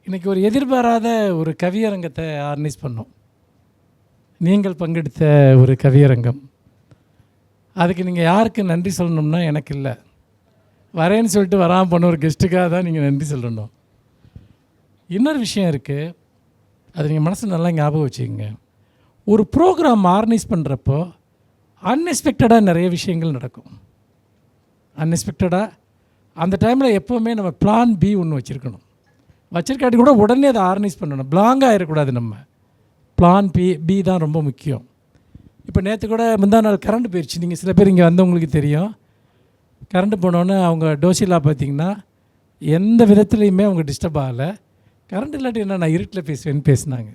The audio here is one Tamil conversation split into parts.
இன்றைக்கி ஒரு எதிர்பாராத ஒரு கவியரங்கத்தை ஆர்கனைஸ் பண்ணோம். நீங்கள் பங்கெடுத்த ஒரு கவியரங்கம். அதுக்கு நீங்கள் யாருக்கு நன்றி சொல்லணும்னா எனக்கு இல்லை, வரேன்னு சொல்லிட்டு வராமல் பண்ண ஒரு கெஸ்ட்டுக்காக தான் நீங்கள் நன்றி சொல்லணும். இன்னொரு விஷயம் இருக்குது, அது நீங்கள் மனசு நல்லா ஞாபகம் வச்சுக்கோங்க. ஒரு ப்ரோக்ராம் ஆர்கனைஸ் பண்ணுறப்போ அன்எக்ஸ்பெக்டடாக நிறைய விஷயங்கள் நடக்கும். அன்எக்ஸ்பெக்டடாக அந்த டைமில் எப்போவுமே நம்ம பிளான் பி ஒன்று வச்சுருக்கணும். வச்சிருக்காட்டி கூட உடனே அதை ஆர்கனைஸ் பண்ணணும். பிளாங்காக ஆகிடக்கூடாது. நம்ம பிளான் பி தான் ரொம்ப முக்கியம். இப்போ நேற்று கூட முந்தா நாள் கரண்ட் போயிடுச்சு. நீங்கள் சில பேர் இங்கே வந்தவங்களுக்கு தெரியும். கரண்ட்டு போனோன்னே அவங்க டோசிலா பார்த்திங்கன்னா எந்த விதத்துலையுமே அவங்க டிஸ்டர்ப் ஆகலை. கரண்ட் இல்லாட்டி என்ன நான் இருட்டில் பேசுவேன்னு பேசினாங்க.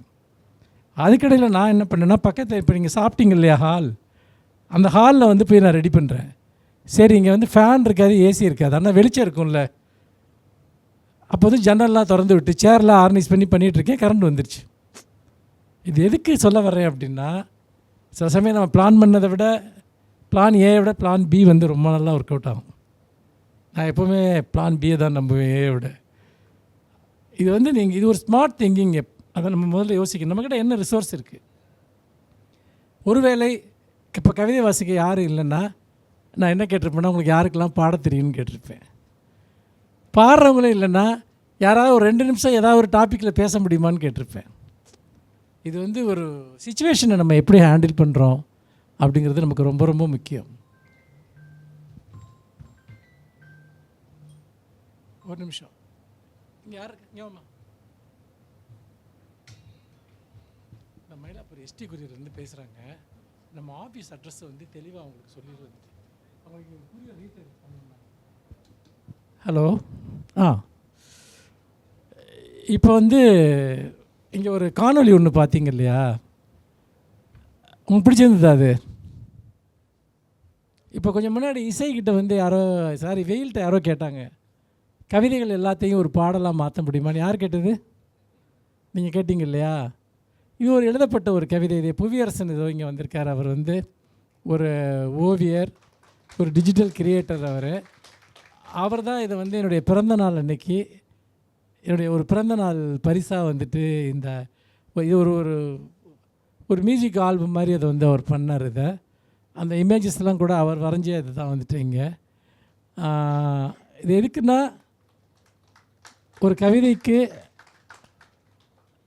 அதுக்கடையில் நான் என்ன பண்ணேன்னா, பக்கத்தில் இப்போ நீங்கள் சாப்பிட்டீங்க இல்லையா ஹால், அந்த ஹாலில் வந்து போய் நான் ரெடி பண்ணுறேன். சரி, இங்கே வந்து ஃபேன் இருக்காது, ஏசி இருக்காது, ஆனால் வெளிச்சம் இருக்கும்ல. அப்போ வந்து ஜன்னல்லாம் திறந்து விட்டு சேர்லாம் ஆர்கனைஸ் பண்ணிகிட்ருக்கேன். கரண்ட் வந்துருச்சு. இது எதுக்கு சொல்ல வர்றேன் அப்படின்னா, சில சமயம் நம்ம பிளான் பண்ணதை விட பிளான் ஏயை விட பிளான் பி வந்து ரொம்ப நல்லா ஒர்க் அவுட் ஆகும். நான் எப்போவுமே பிளான் பியை தான் நம்புவேன் ஏயை விட. இது வந்து நீங்கள் இது ஒரு ஸ்மார்ட் திங்கிங். அதை நம்ம முதல்ல யோசிக்கணும். நம்மக்கிட்ட என்ன ரிசோர்ஸ் இருக்குது. ஒருவேளை இப்போ கவிதை வாசிக்க யாரும் இல்லைன்னா நான் என்ன கேட்டிருப்பேன்னா, உங்களுக்கு யாருக்கெல்லாம் பாட தெரியும்னு கேட்டிருப்பேன். பாடுறவங்களும் இல்லைன்னா யாராவது ஒரு 2 நிமிஷம் ஏதாவது ஒரு டாப்பிக்கில் பேச முடியுமான்னு கேட்டிருப்பேன். இது வந்து ஒரு சிச்சுவேஷனை நம்ம எப்படி ஹேண்டில் பண்ணுறோம் அப்படிங்கிறது நமக்கு ரொம்ப ரொம்ப முக்கியம். ஒரு நிமிஷம். இங்கே யார் இங்கேவாம்மா? இந்த மயிலாப்பூர் எஸ்டி குரியர் வந்து பேசுகிறாங்க. நம்ம ஆஃபீஸ் அட்ரஸை வந்து தெளிவாக அவங்களுக்கு சொல்லிடுறது. அவங்களுக்கு புரிய ரீசன். ஹலோ. இப்போ வந்து இங்கே ஒரு காணொளி ஒன்று பார்த்தீங்க இல்லையா? உங்களுக்கு பிடிச்சிருந்தது அது? இப்போ கொஞ்சம் முன்னாடி இசைக்கிட்ட வந்து வெயில்கிட்ட யாரோ கேட்டாங்க, கவிதைகள் எல்லாத்தையும் ஒரு பாடலாக மாற்ற முடியுமான்னு. யார் கேட்டது? நீங்கள் கேட்டிங்க இல்லையா? இது ஒரு எழுதப்பட்ட ஒரு கவிதை. இது புவியரசன் ஏதோ இங்கே வந்திருக்கார். அவர் வந்து ஒரு ஓவியர், ஒரு டிஜிட்டல் கிரியேட்டர். அவர் தான் இதை வந்து என்னுடைய பிறந்த நாள் அன்னைக்கு என்னுடைய ஒரு பிறந்தநாள் பரிசாக வந்துட்டு இது ஒரு மியூசிக் ஆல்பம் மாதிரி அதை வந்து அவர் பண்ணார். அந்த இமேஜஸ்லாம் கூட அவர் வரைஞ்சே இது தான் வந்துட்டு இங்கே. இது எதுக்குன்னா, ஒரு கவிதைக்கு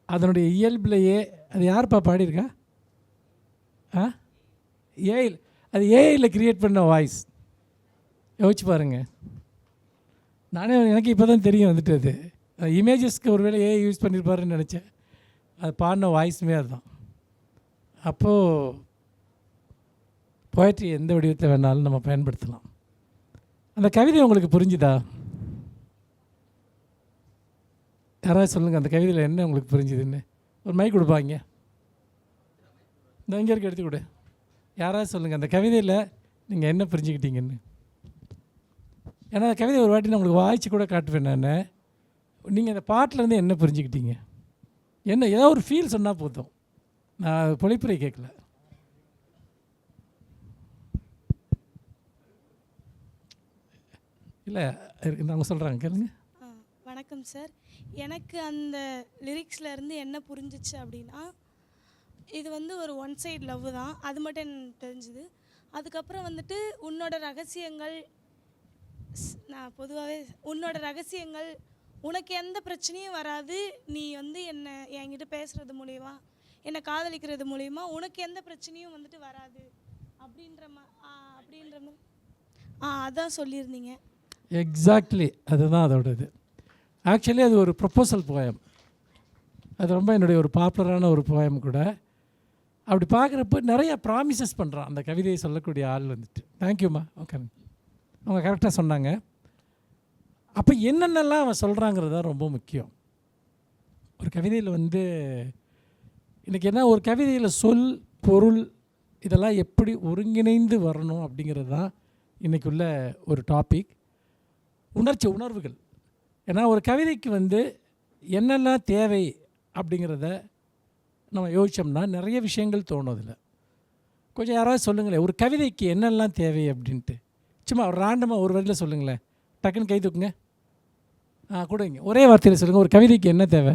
அதனுடைய இயல்பிலேயே அது யார்ப்பா பாடியிருக்கா? ஏஐயில் கிரியேட் பண்ண வாய்ஸ். யோசிச்சு பாருங்கள். எனக்கு இப்போ தான் தெரியும் வந்துட்டு அது இமேஜஸ்க்கு ஒரு வேளை ஏஐ யூஸ் பண்ணியிருப்பாருன்னு நினச்சேன். அது பாடின வாய்ஸுமே அதுதான். அப்போது போய்ட்ரி எந்த வடிவத்தில் வேணாலும் நம்ம பயன்படுத்தலாம். அந்த கவிதை உங்களுக்கு புரிஞ்சுதா? யாராவது சொல்லுங்கள், அந்த கவிதையில் என்ன உங்களுக்கு புரிஞ்சுதுன்னு. ஒரு மைக் கொடுப்பாங்க, இந்த இங்கே இருக்க எடுத்து கொடு. யாராவது சொல்லுங்கள், அந்த கவிதையில் நீங்கள் என்ன புரிஞ்சுக்கிட்டீங்கன்னு. ஏன்னா அந்த கவிதை ஒரு வாட்டி நான் உங்களுக்கு வாய்ச்சி கூட காட்டுவேன். நீங்கள் அந்த பாட்டிலேருந்து என்ன புரிஞ்சுக்கிட்டீங்க, என்ன ஏதோ ஒரு ஃபீல் சொன்னால் போதும். நான் பொழிப்புரை கேட்கல. இல்லை, அவங்க சொல்கிறாங்க, கேளுங்க. வணக்கம் சார். எனக்கு அந்த லிரிக்ஸ்லேருந்து என்ன புரிஞ்சிச்சு அப்படின்னா, இது வந்து ஒரு ஒன் சைடு லவ் தான். அது மட்டும் எனக்கு தெரிஞ்சுது. அதுக்கப்புறம் வந்துட்டு உன்னோட ரகசியங்கள், நான் பொதுவாகவே உன்னோட ரகசியங்கள், உனக்கு எந்த பிரச்சனையும் வராது, நீ வந்து என்கிட்ட பேசுகிறது மூலிமா, என்னை காதலிக்கிறது மூலிமா உனக்கு எந்த பிரச்சனையும் வந்துட்டு வராது அப்படின்ற அதான் சொல்லியிருந்தீங்க. எக்ஸாக்ட்லி அதுதான் அதோட இது. ஆக்சுவலி அது ஒரு ப்ரொப்போசல் போயம். அது ரொம்ப என்னுடைய ஒரு பாப்புலரான ஒரு போயம் கூட. அப்படி பார்க்குறப்ப நிறைய ப்ராமிசஸ் பண்ணுறான் அந்த கவிதையை சொல்லக்கூடிய ஆள் வந்துட்டு. தேங்க்யூம்மா. ஓகே, அவங்க கரெக்டாக சொன்னாங்க. அப்போ என்னென்னலாம் அவன் சொல்கிறாங்கிறது தான் ரொம்ப முக்கியம். ஒரு கவிதையில் வந்து இன்றைக்கி என்ன, ஒரு கவிதையில் சொல், பொருள் இதெல்லாம் எப்படி ஒருங்கிணைந்து வரணும் அப்படிங்கிறது தான் இன்றைக்கி உள்ள ஒரு டாபிக். உணர்வுகள். ஏன்னா ஒரு கவிதைக்கு வந்து என்னெல்லாம் தேவை அப்படிங்கிறத நம்ம யோசித்தோம்னா நிறைய விஷயங்கள் தோணும் அதில். கொஞ்சம் யாராவது சொல்லுங்களேன், ஒரு கவிதைக்கு என்னெல்லாம் தேவை அப்படின்ட்டு. சும்மா ரேண்டமாக ஒரு வரியில் சொல்லுங்களேன். டக்குன்னு கை தூக்குங்க. கொடுங்க. ஒரே வார்த்தையில் சொல்லுங்கள், ஒரு கவிதைக்கு என்ன தேவை?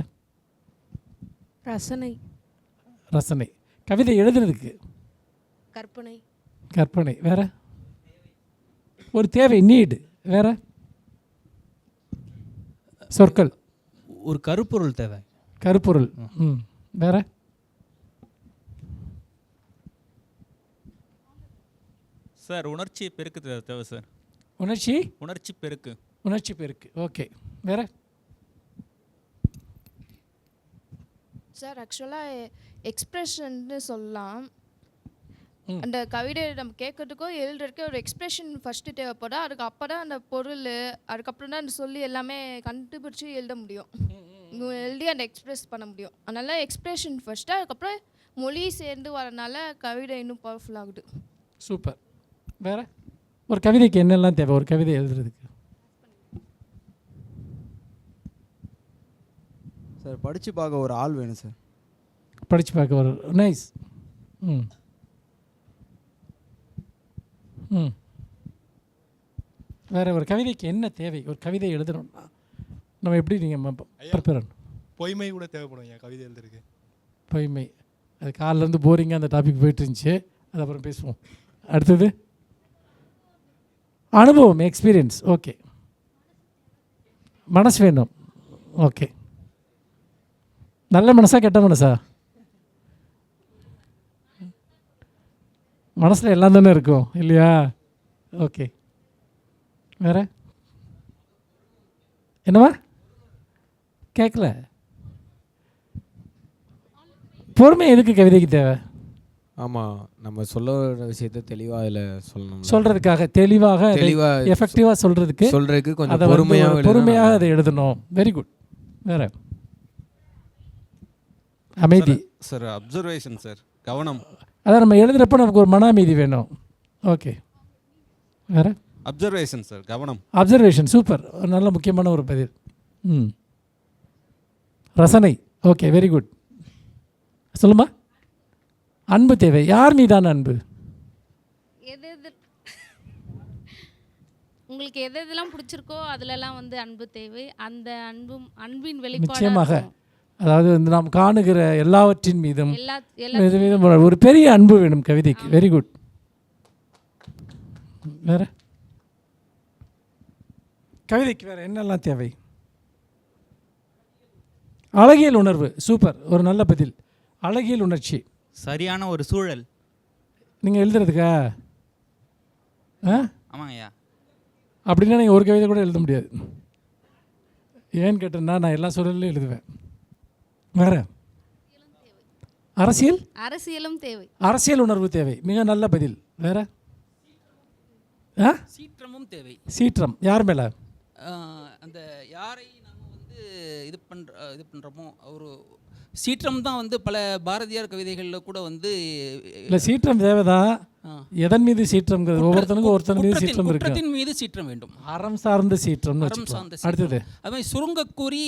ரசனை, ரசனை. கவிதை எழுதுறதுக்கு கற்பனை, கற்பனை. வேறு ஒரு தேவை, நீடு. வேறு சொற்கள், ஒரு கருப்பொருள் தேவை. கருப்பொருள். வேறு சார் உணர்ச்சி பெருக்கு தேவை சார். உணர்ச்சி பெருக்கு. உணர்ச்சி பெருக்கு. ஓகே. வேறு சார் ஆக்சுவலாக எக்ஸ்ப்ரெஷன்னு சொல்லலாம். அந்த கவிதை நம்ம கேட்கறதுக்கோ எழுதுறதுக்கோ ஒரு எக்ஸ்ப்ரெஷன் ஃபஸ்ட்டு தேவைப்படும். அதுக்கு அப்போ தான் அந்த பொருள், அதுக்கப்புறம் தான் அந்த சொல்லி எல்லாமே கண்டுபிடிச்சி எழுத முடியும், எழுதி அந்த எக்ஸ்ப்ரெஸ் பண்ண முடியும். அதனால் எக்ஸ்ப்ரெஷன் ஃபஸ்ட்டு, அதுக்கப்புறம் மொழி சேர்ந்து வரனால கவிதை இன்னும் பவர்ஃபுல் ஆகுது. சூப்பர். வேறு ஒரு கவிதைக்கு என்னெல்லாம் தேவை ஒரு கவிதை எழுதுறதுக்கு? சார் படித்து பார்க்க ஒரு ஆள் வேணும் சார். படித்து பார்க்க ஒரு நைஸ். வேறு ஒரு கவிதைக்கு என்ன தேவை? ஒரு கவிதை எழுதணும்னா நம்ம எப்படி நீங்கள் ப்ரிப்பேர் பண்ணணும்? பொய்மை கூட தேவைப்படும் என் கவிதை எழுதுறதுக்கு. பொய்மை. அது காலிலேருந்து போரிங்காக அந்த டாபிக் போயிட்டு இருந்துச்சு, அது அப்புறம் பேசுவோம். அடுத்தது அனுபவம், எக்ஸ்பீரியன்ஸ். ஓகே. மனசு வேணும். ஓகே. நல்ல மனசா கெட்ட மனசா? மனசில் எல்லாம் தானே இருக்கும் இல்லையா? ஓகே. வேறு என்னவா கேட்கல? பொறுமை எதுக்கு கவிதைக்கு தேவை? ஆமாம், நம்ம சொல்ல விஷயத்தை தெளிவாக அதில் சொல்லணும். சொல்கிறதுக்காக, தெளிவாக எஃபெக்டிவாக சொல்கிறதுக்கு கொஞ்சம் பொறுமையாக அதை எழுதணும். Very good. வேறு அமைதி. சார் அப்சர்வேஷன் சார், கவனம். அதான் நம்ம எழுதுகிறப்ப நமக்கு ஒரு மன அமைதி வேணும். ஓகே. வேறு அப்சர்வேஷன் சார், கவனம். அப்சர்வேஷன். சூப்பர். ஒரு நல்ல முக்கியமான ஒரு பதில். ரசனை. Okay, very good. சொல்லுமா. அன்பு தேவை. யார் மீதான அன்பு? உங்களுக்கு எது எதெல்லாம் பிடிச்சிருக்கோ அதிலெல்லாம் வந்து அன்பு தேவை. அந்த அன்பின் வெளிப்பாடு நிச்சயமாக. அதாவது வந்து நாம் காணுகிற எல்லாவற்றின் மீதும் ஒரு பெரிய அன்பு வேணும் கவிதைக்கு. Very good. வேறு கவிதைக்கு வேறு என்னெல்லாம் தேவை? அழகியல் உணர்வு. சூப்பர். ஒரு நல்ல பதில். அழகியல் உணர்ச்சி. சரியான ஒரு சூழல். நீங்கள் எழுதுறதுக்கா? ஆமாங்கய்யா. அப்படின்னா நீங்கள் ஒரு கவிதை கூட எழுத முடியாது. ஏன்னு கேட்டேன்னா நான் எல்லா சூழல்லையும் எழுதுவேன். வேறு அரசியலும் தேவை. அரசியல் உணர்வு தேவை. மிக நல்ல பதில். வேறு சீற்றமும் தேவை. சீற்றம் யார் மேலே? அந்த யாரை நம்ம வந்து இது பண்ணுறோமோ ஒரு சீற்றம் தான் வந்து பல பாரதியார் கவிதைகளில் கூட வந்து இல்லை, சீற்றம் தேவைதான். எதன் மீது சீற்றம்ங்கிறது ஒவ்வொருத்தனுக்கும் ஒருத்தன் மீது சீற்றம் இருக்கு. குற்றத்தின் மீது சீற்றம் வேண்டும். அறம் சார்ந்த சீற்றம். அடுத்தது அது மாதிரி சுருங்கக்கூறி,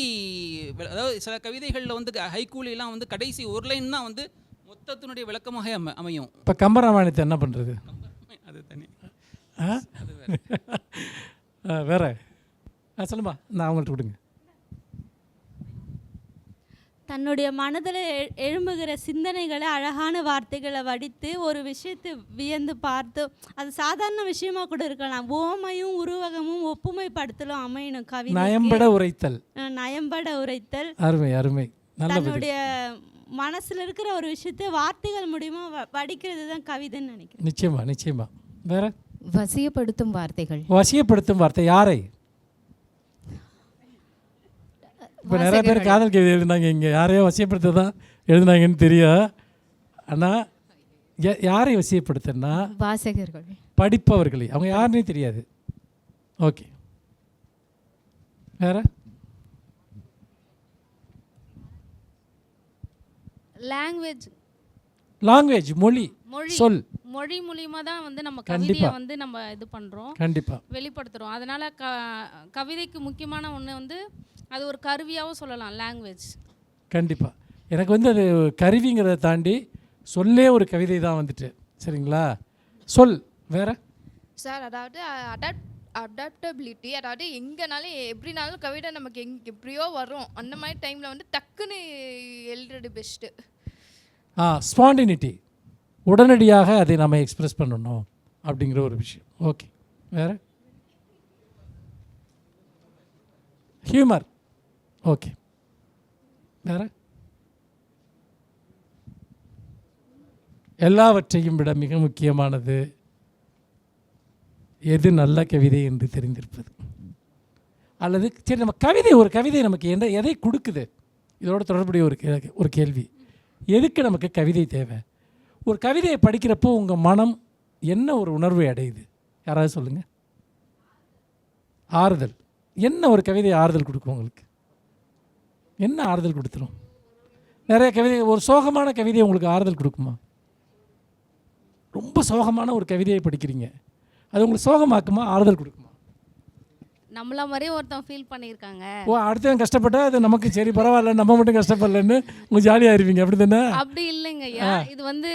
அதாவது சில கவிதைகளில் வந்து ஹைக்கூலிலாம் வந்து கடைசி ஒரு லைன் தான் வந்து மொத்தத்தினுடைய விளக்கமாக அமையும். இப்போ கம்பராமாயணத்தை என்ன பண்ணுறது? அது தனி. வேற சொல்லுமா, நான் அவங்கள்ட்ட விடுங்க. தன்னுடைய மனதில் எழும்புகிற சிந்தனைகளை அழகான வார்த்தைகளை வடித்து ஒரு விஷயத்தை வியந்து பார்த்து, அது சாதாரண விஷயமா கூட இருக்கலாம். ஓமையும் உருவகமும் ஒப்புமைப்படுத்தலும் அமையணும் கவிதை. நயம்பட உரைத்தல். நயம்பட உரைத்தல். அருமை அருமை. தன்னுடைய மனசில் இருக்கிற ஒரு விஷயத்தை வார்த்தைகள் மூலியமாக வடிக்கிறது தான் கவிதைன்னு நினைக்கிறேன். நிச்சயமா நிச்சயமா. வேற வசியப்படுத்தும் வார்த்தைகள். வசியப்படுத்தும் வார்த்தை யாரை? இப்போ நிறைய பேர் காதல் கவிதை எழுதினாங்க, இங்கே யாரையோ வசியப்படுத்த தான் எழுதினாங்கன்னு தெரியும். ஆனால் யாரை வசியப்படுத்தினா வாசகர்கள், படிப்பவர்களை. அவங்க யாருன்னே தெரியாது. ஓகே. வேற லாங்குவேஜ் மொழி சொல். மொழி மூலியமாக தான் வந்து நம்ம கவிதையை வந்து நம்ம இது பண்ணுறோம், கண்டிப்பாக வெளிப்படுத்துகிறோம். அதனால் கவிதைக்கு முக்கியமான ஒன்று வந்து அது ஒரு கருவியாகவும் சொல்லலாம், லாங்குவேஜ். கண்டிப்பாக. எனக்கு வந்து அது கருவிங்கிறத தாண்டி சொல்லே ஒரு கவிதை தான் வந்துட்டு. சரிங்களா? சொல். வேற சார், அதாவது அடாப்டபிலிட்டி, அதாவது எங்கேனாலும் எப்படினாலும் கவிதை நமக்கு எப்படியோ வரும். அந்த மாதிரி டைமில் வந்து டக்குன்னு எழுதுறது பெஸ்ட்டு. ஸ்பான்டினிட்டி, உடனடியாக அதை நம்ம எக்ஸ்பிரஸ் பண்ணணும் அப்படிங்கிற ஒரு விஷயம். ஓகே, வேறு ஹியூமர். ஓகே, வேறு எல்லாவற்றையும் விட மிக முக்கியமானது எது நல்ல கவிதை என்று தெரிந்திருப்பது. அல்லது சரி, நம்ம கவிதை, ஒரு கவிதை நமக்கு எதை கொடுக்குது? இதோட தொடர்புடைய ஒரு கேள்வி, எதுக்கு நமக்கு கவிதை தேவை? ஒரு கவிதையை படிக்கிறப்போ உங்கள் மனம் என்ன ஒரு உணர்வை அடையுது? யாராவது சொல்லுங்கள். ஆறுதல். என்ன ஒரு கவிதை ஆறுதல் கொடுக்கும் உங்களுக்கு? என்ன ஆறுதல் கொடுத்துரும்? நிறைய கவிதை, ஒரு சோகமான கவிதை உங்களுக்கு ஆறுதல் கொடுக்குமா? ரொம்ப சோகமான ஒரு கவிதையை படிக்கிறீங்க, அது உங்களுக்கு சோகமாக்குமா, ஆறுதல் கொடுக்குமா? நம்மள மாதிரியே ஒருத்தன் ஃபீல் பண்ணியிருக்காங்க. அடுத்தவன் கஷ்டப்பட்டா அது நமக்கு சரி பரவாயில்ல, நம்ம மட்டும் கஷ்டப்படலன்னு உங்களுக்கு ஜாலியாக இருப்பீங்க, அப்படி தானே? அப்படி இல்லைங்க ஐயா, இது வந்து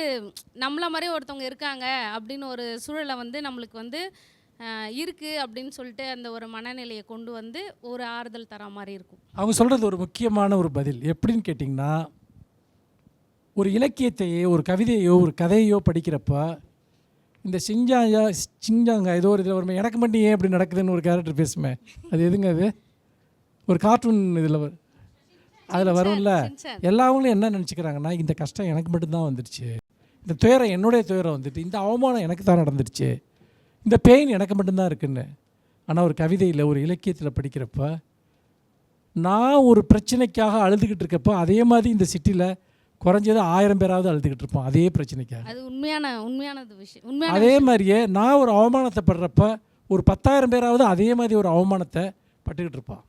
நம்மள மாதிரியே ஒருத்தவங்க இருக்காங்க அப்படின்னு ஒரு சூழலை வந்து நம்மளுக்கு வந்து இருக்குது அப்படின்னு சொல்லிட்டு அந்த ஒரு மனநிலையை கொண்டு வந்து ஒரு ஆறுதல் தர மாதிரி இருக்கும். அவங்க சொல்கிறது ஒரு முக்கியமான ஒரு பதில். எப்படின்னு கேட்டிங்கன்னா, ஒரு இலக்கியத்தையோ ஒரு கவிதையோ ஒரு கதையோ படிக்கிறப்ப இந்த சிங்காங்க ஏதோ ஒரு இதில் வருமே, எனக்கு மட்டும் ஏன் இப்படி நடக்குதுன்னு ஒரு கேரக்டர் பேசுமே, அது எதுங்க? அது ஒரு கார்ட்டூன் இதில் அதில் வரும்ல. எல்லாவங்களும் என்ன நினச்சிக்கிறாங்கன்னா, இந்த கஷ்டம் எனக்கு மட்டும்தான் வந்துடுச்சு, இந்த துயரம் என்னுடைய துயரம் வந்துட்டு, இந்த அவமானம் எனக்கு தான் நடந்துடுச்சு, இந்த பெயின் எனக்கு மட்டும்தான் இருக்குன்னு. ஆனால் ஒரு கவிதையில் ஒரு இலக்கியத்தில் படிக்கிறப்ப, நான் ஒரு பிரச்சனைக்காக அழுதுகிட்டு இருக்கப்போ அதே மாதிரி இந்த சிட்டியில் குறைஞ்சது 1000 பேராவது அழுதுகிட்டு இருப்போம் அதே பிரச்சனைக்காக. அது உண்மையானது விஷயம். அதே மாதிரியே நான் ஒரு அவமானத்தை படுறப்ப ஒரு 10,000 பேராவது அதே மாதிரி ஒரு அவமானத்தை பட்டுக்கிட்டு இருப்பான்.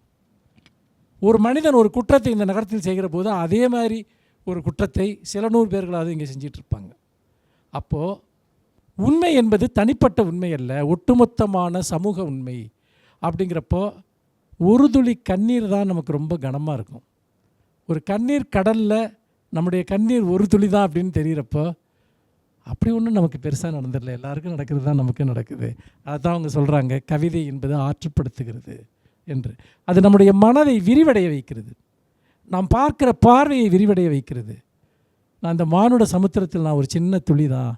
ஒரு மனிதன் ஒரு குற்றத்தை இந்த நகரத்தில் செய்கிற போது அதே மாதிரி ஒரு குற்றத்தை சில 100 பேர்களாவது இங்கே செஞ்சிட்டு இருப்பாங்க. அப்போது உண்மை என்பது தனிப்பட்ட உண்மை அல்ல, ஒட்டுமொத்தமான சமூக உண்மை. அப்படிங்கிறப்போ ஒரு துளி கண்ணீர் தான் நமக்கு ரொம்ப கனமாக இருக்கும். ஒரு கண்ணீர் கடலில் நம்முடைய கண்ணீர் ஒரு துளி தான் அப்படின்னு தெரிகிறப்போ அப்படி ஒன்றும் நமக்கு பெருசாக நடந்துடல, எல்லாருக்கும் நடக்கிறது தான் நமக்கு நடக்குது. அதுதான் அவங்க சொல்கிறாங்க, கவிதை என்பது ஆற்றுப்படுத்துகிறது என்று. அது நம்முடைய மனதை விரிவடைய வைக்கிறது, நாம் பார்க்குற பார்வையை விரிவடைய வைக்கிறது. நான் இந்த மானுட சமுத்திரத்தில் நான் ஒரு சின்ன துளி தான்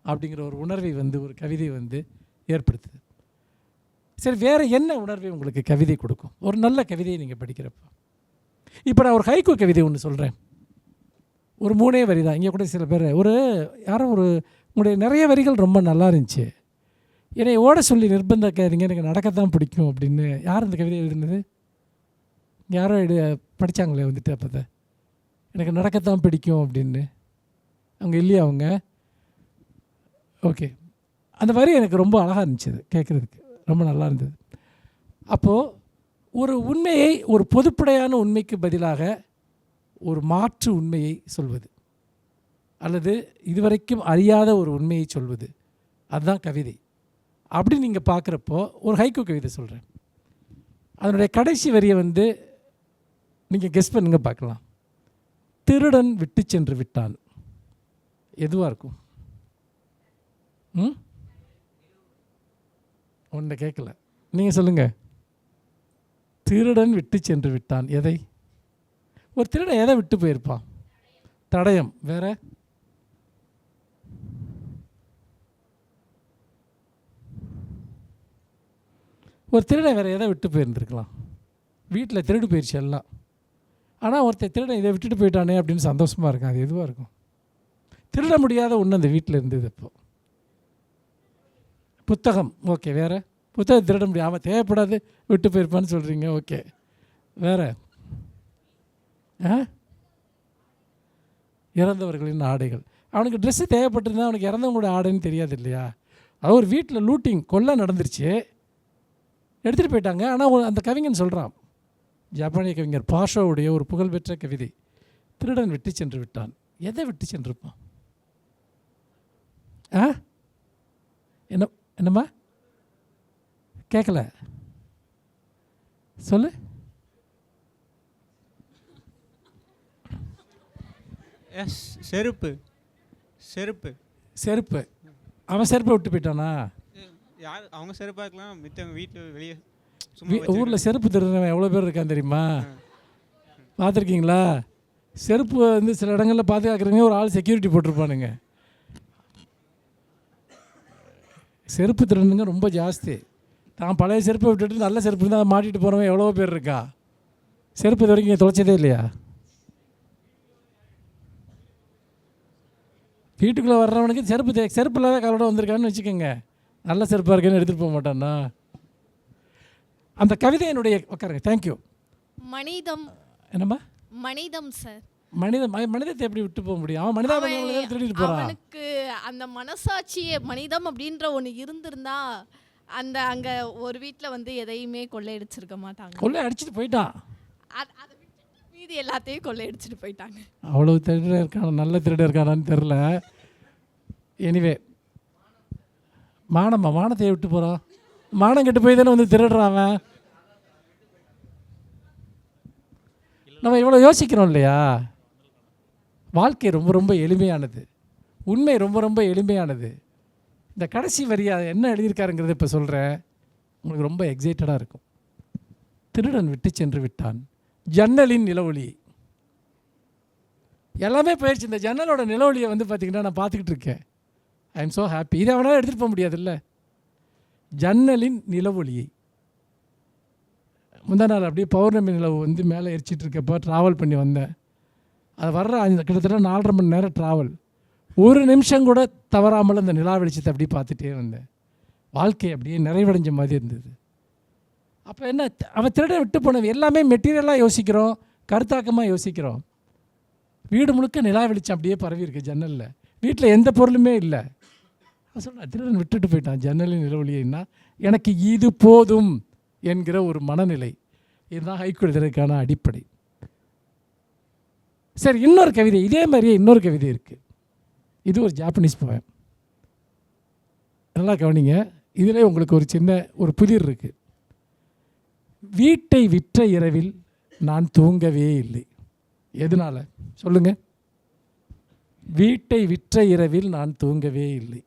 அப்படிங்கிற ஒரு உணர்வை வந்து ஒரு கவிதை வந்து ஏற்படுத்துது. சரி, வேறு என்ன உணர்வை உங்களுக்கு கவிதை கொடுக்கும்? ஒரு நல்ல கவிதையை நீங்கள் படிக்கிறப்போ, இப்போ நான் ஒரு ஹைக்கூ கவிதை ஒன்று சொல்கிறேன், ஒரு 3 வரி தான். இங்கே கூட சில பேர் யாரும் உங்களுடைய நிறைய வரிகள் ரொம்ப நல்லா இருந்துச்சு, என்னை ஓட சொல்லி நிர்பந்திக்காதீங்க, எனக்கு நடக்கத்தான் பிடிக்கும் அப்படின்னு. யார் இந்த கவிதை எழுதுனது? யாரோ படித்தாங்களே வந்துட்டு அப்போ தான், எனக்கு நடக்கத்தான் பிடிக்கும் அப்படின்னு. அவங்க இல்லையா அவங்க? ஓகே, அந்த வரி எனக்கு ரொம்ப அழகாக இருந்துச்சு, கேட்குறதுக்கு ரொம்ப நல்லா இருந்தது. அப்போது ஒரு உண்மையை, ஒரு பொதுப்படையான உண்மைக்கு பதிலாக ஒரு மாற்று உண்மையை சொல்வது, அல்லது இதுவரைக்கும் அறியாத ஒரு உண்மையை சொல்வது, அதுதான் கவிதை. அப்படி நீங்கள் பார்க்குறப்போ ஒரு ஹைக்கூ கவிதை சொல்கிறேன், அதனுடைய கடைசி வரியை வந்து நீங்கள் கெஸ் பண்ணுங்க பார்க்கலாம். திருடன் விட்டு சென்று விட்டான். எதுவாக இருக்கும்? ஒன்றை கேட்கல, நீங்கள் சொல்லுங்கள். திருடன் விட்டு சென்று விட்டான். எதை? ஒரு திருடன் எதை விட்டு போயிருப்பான்? தடயம். வேற? ஒரு திருடன் வேறு எதை விட்டு போயிருந்துருக்கலாம்? வீட்டில் திருடு போயிடுச்சு எல்லாம், ஆனால் ஒருத்தர் திருடன் இதை விட்டுட்டு போயிட்டானே அப்படின்னு சந்தோஷமாக இருக்கும். அது எதுவாக இருக்கும்? திருட முடியாத ஒன்று அந்த வீட்டில் இருந்தது. இப்போது புத்தகம். ஓகே, வேறு? புத்தகம் திருட முடியாமல் தேவைப்படாது விட்டு போயிருப்பான்னு சொல்கிறீங்க. ஓகே, வேறு? இறந்தவர்களின் ஆடைகள். அவனுக்கு ட்ரெஸ்ஸு தேவைப்பட்டிருந்தா அவனுக்கு இறந்தவங்களோட ஆடைன்னு தெரியாது இல்லையா? அது ஒரு வீட்டில் லூட்டிங், கொள்ளை நடந்துருச்சு, எடுத்துகிட்டு போயிட்டாங்க. ஆனால் அந்த கவிஞன் சொல்கிறான், ஜப்பானிய கவிஞர் பாஷோவுடைய ஒரு புகழ்பெற்ற கவிதை, திருடன் விட்டு சென்று விட்டான். எதை விட்டு சென்றிருப்பான்? என்னம்மா கேட்கல, சொல்லு. செருப்பு. செருப்பு. செருப்பு. அவன் செருப்பை விட்டு போயிட்டானா? யார் அவங்க செருப்பாக இருக்கலாம், மித்தவங்க வீட்டில் வெளியே சும்மா ஊரில் செருப்பு திருடுறவன் எவ்வளோ பேர் இருக்கான் தெரியுமா? பார்த்துருக்கீங்களா? செருப்பு வந்து சில இடங்களில் பாதுகாக்கிறவங்க ஒரு ஆள் செக்யூரிட்டி போட்டிருப்பானுங்க. செருப்பு திருடுங்க ரொம்ப ஜாஸ்தி. தான் பழைய செருப்பை விட்டுட்டு நல்ல செருப்பு இருந்தால் மாட்டிட்டு போகிறவன் எவ்வளோ பேர் இருக்கா? செருப்பு இது வரைக்கும் தொலைச்சதே இல்லையா? வீட்டுக்குள்ளே வர்றவனுக்கு செருப்பு இல்லாத காலோட வந்திருக்கான்னு வச்சுக்கோங்க, நல்ல செருப்பாக இருக்கேன்னு எடுத்துகிட்டு போக மாட்டான்னா. அந்த கவிதையினுடைய உட்காருங்க. தேங்க்யூ. மனிதம். என்னம்மா? மனிதம் சார். மனிதத்தை எப்படி விட்டு போக முடியும்? அவன் மனிதாபிமானத்தை திருடிட்டு போகிறான். அவனுக்கு அந்த மனசாட்சியே மனிதம் அப்படின்ற ஒன்று இருந்திருந்தா அந்த அங்கே ஒரு வீட்டில் வந்து எதையுமே கொள்ளையடிச்சிருக்க மாட்டாங்க. கொள்ளை அடிச்சுட்டு போயிட்டான். அதை விட்டு மீதி எல்லாத்தையும் கொள்ளையடிச்சிட்டு போயிட்டாங்க. அவ்வளோ திருட இருக்கான, நல்ல திருட இருக்கானான்னு தெரில. எனிவே, மானத்தை விட்டு போகிறான். மானம் கெட்டு போய் தானே வந்து திருடுறான் அவன். நம்ம இவ்வளோ யோசிக்கிறோம் இல்லையா? வாழ்க்கை ரொம்ப ரொம்ப எளிமையானது, உண்மை ரொம்ப ரொம்ப எளிமையானது. இந்த கடைசி வரியா என்ன எழுதியிருக்காருங்கிறத இப்போ சொல்கிறேன், உங்களுக்கு ரொம்ப எக்ஸைட்டடாக இருக்கும். திருடன் விட்டு சென்று விட்டான் ஜன்னலின் நிலவொளி. எல்லாமே போயிடுச்சு. இந்த ஜன்னலோட நிலவொளியை வந்து பார்த்திங்கன்னா நான் பார்த்துக்கிட்டு இருக்கேன். I am so happy. இதை அவனால் எடுத்துகிட்டு போக முடியாதுல்ல. ஜன்னலின் நிலவொளியை முந்தா நாள் அப்படியே பௌர்ணமி நிலவு வந்து மேலே எரிச்சிட்டு இருக்கப்போ ட்ராவல் பண்ணி வந்தேன். அது வர்ற கிட்டத்தட்ட 4.5 மணி நேரம் ட்ராவல். ஒரு நிமிஷம் கூட தவறாமல் அந்த நிலா வெளிச்சத்தை அப்படியே பார்த்துட்டே வந்தேன். வாழ்க்கை அப்படியே நிறைவடைஞ்ச மாதிரி இருந்தது. அப்போ என்ன, அவன் திருட விட்டு போனது எல்லாமே மெட்டீரியலாக யோசிக்கிறோம், கருத்தாக்கமாக யோசிக்கிறோம். வீடு முழுக்க நிலா வெளிச்சம் அப்படியே பரவி இருக்குது ஜன்னலில். வீட்டில் எந்த பொருளுமே இல்லை. அவன் சொன்னான், திருடன் விட்டுட்டு போயிட்டான் ஜன்னலின் நிலவொளியைன்னா எனக்கு இது போதும் என்கிற ஒரு மனநிலை. இதுதான் ஹைக்கூ எழுதுறதுக்கான அடிப்படை. சரி, இன்னொரு கவிதை, இதே மாதிரியே இன்னொரு கவிதை இருக்குது. இது ஒரு ஜாப்பனீஸ் போயம். நல்லா கவனிங்க. இதில் உங்களுக்கு ஒரு சின்ன ஒரு புதிர் இருக்குது. வீட்டை விற்ற இரவில் நான் தூங்கவே இல்லை. எதனால் சொல்லுங்கள்? வீட்டை விற்ற இரவில் நான் தூங்கவே இல்லை.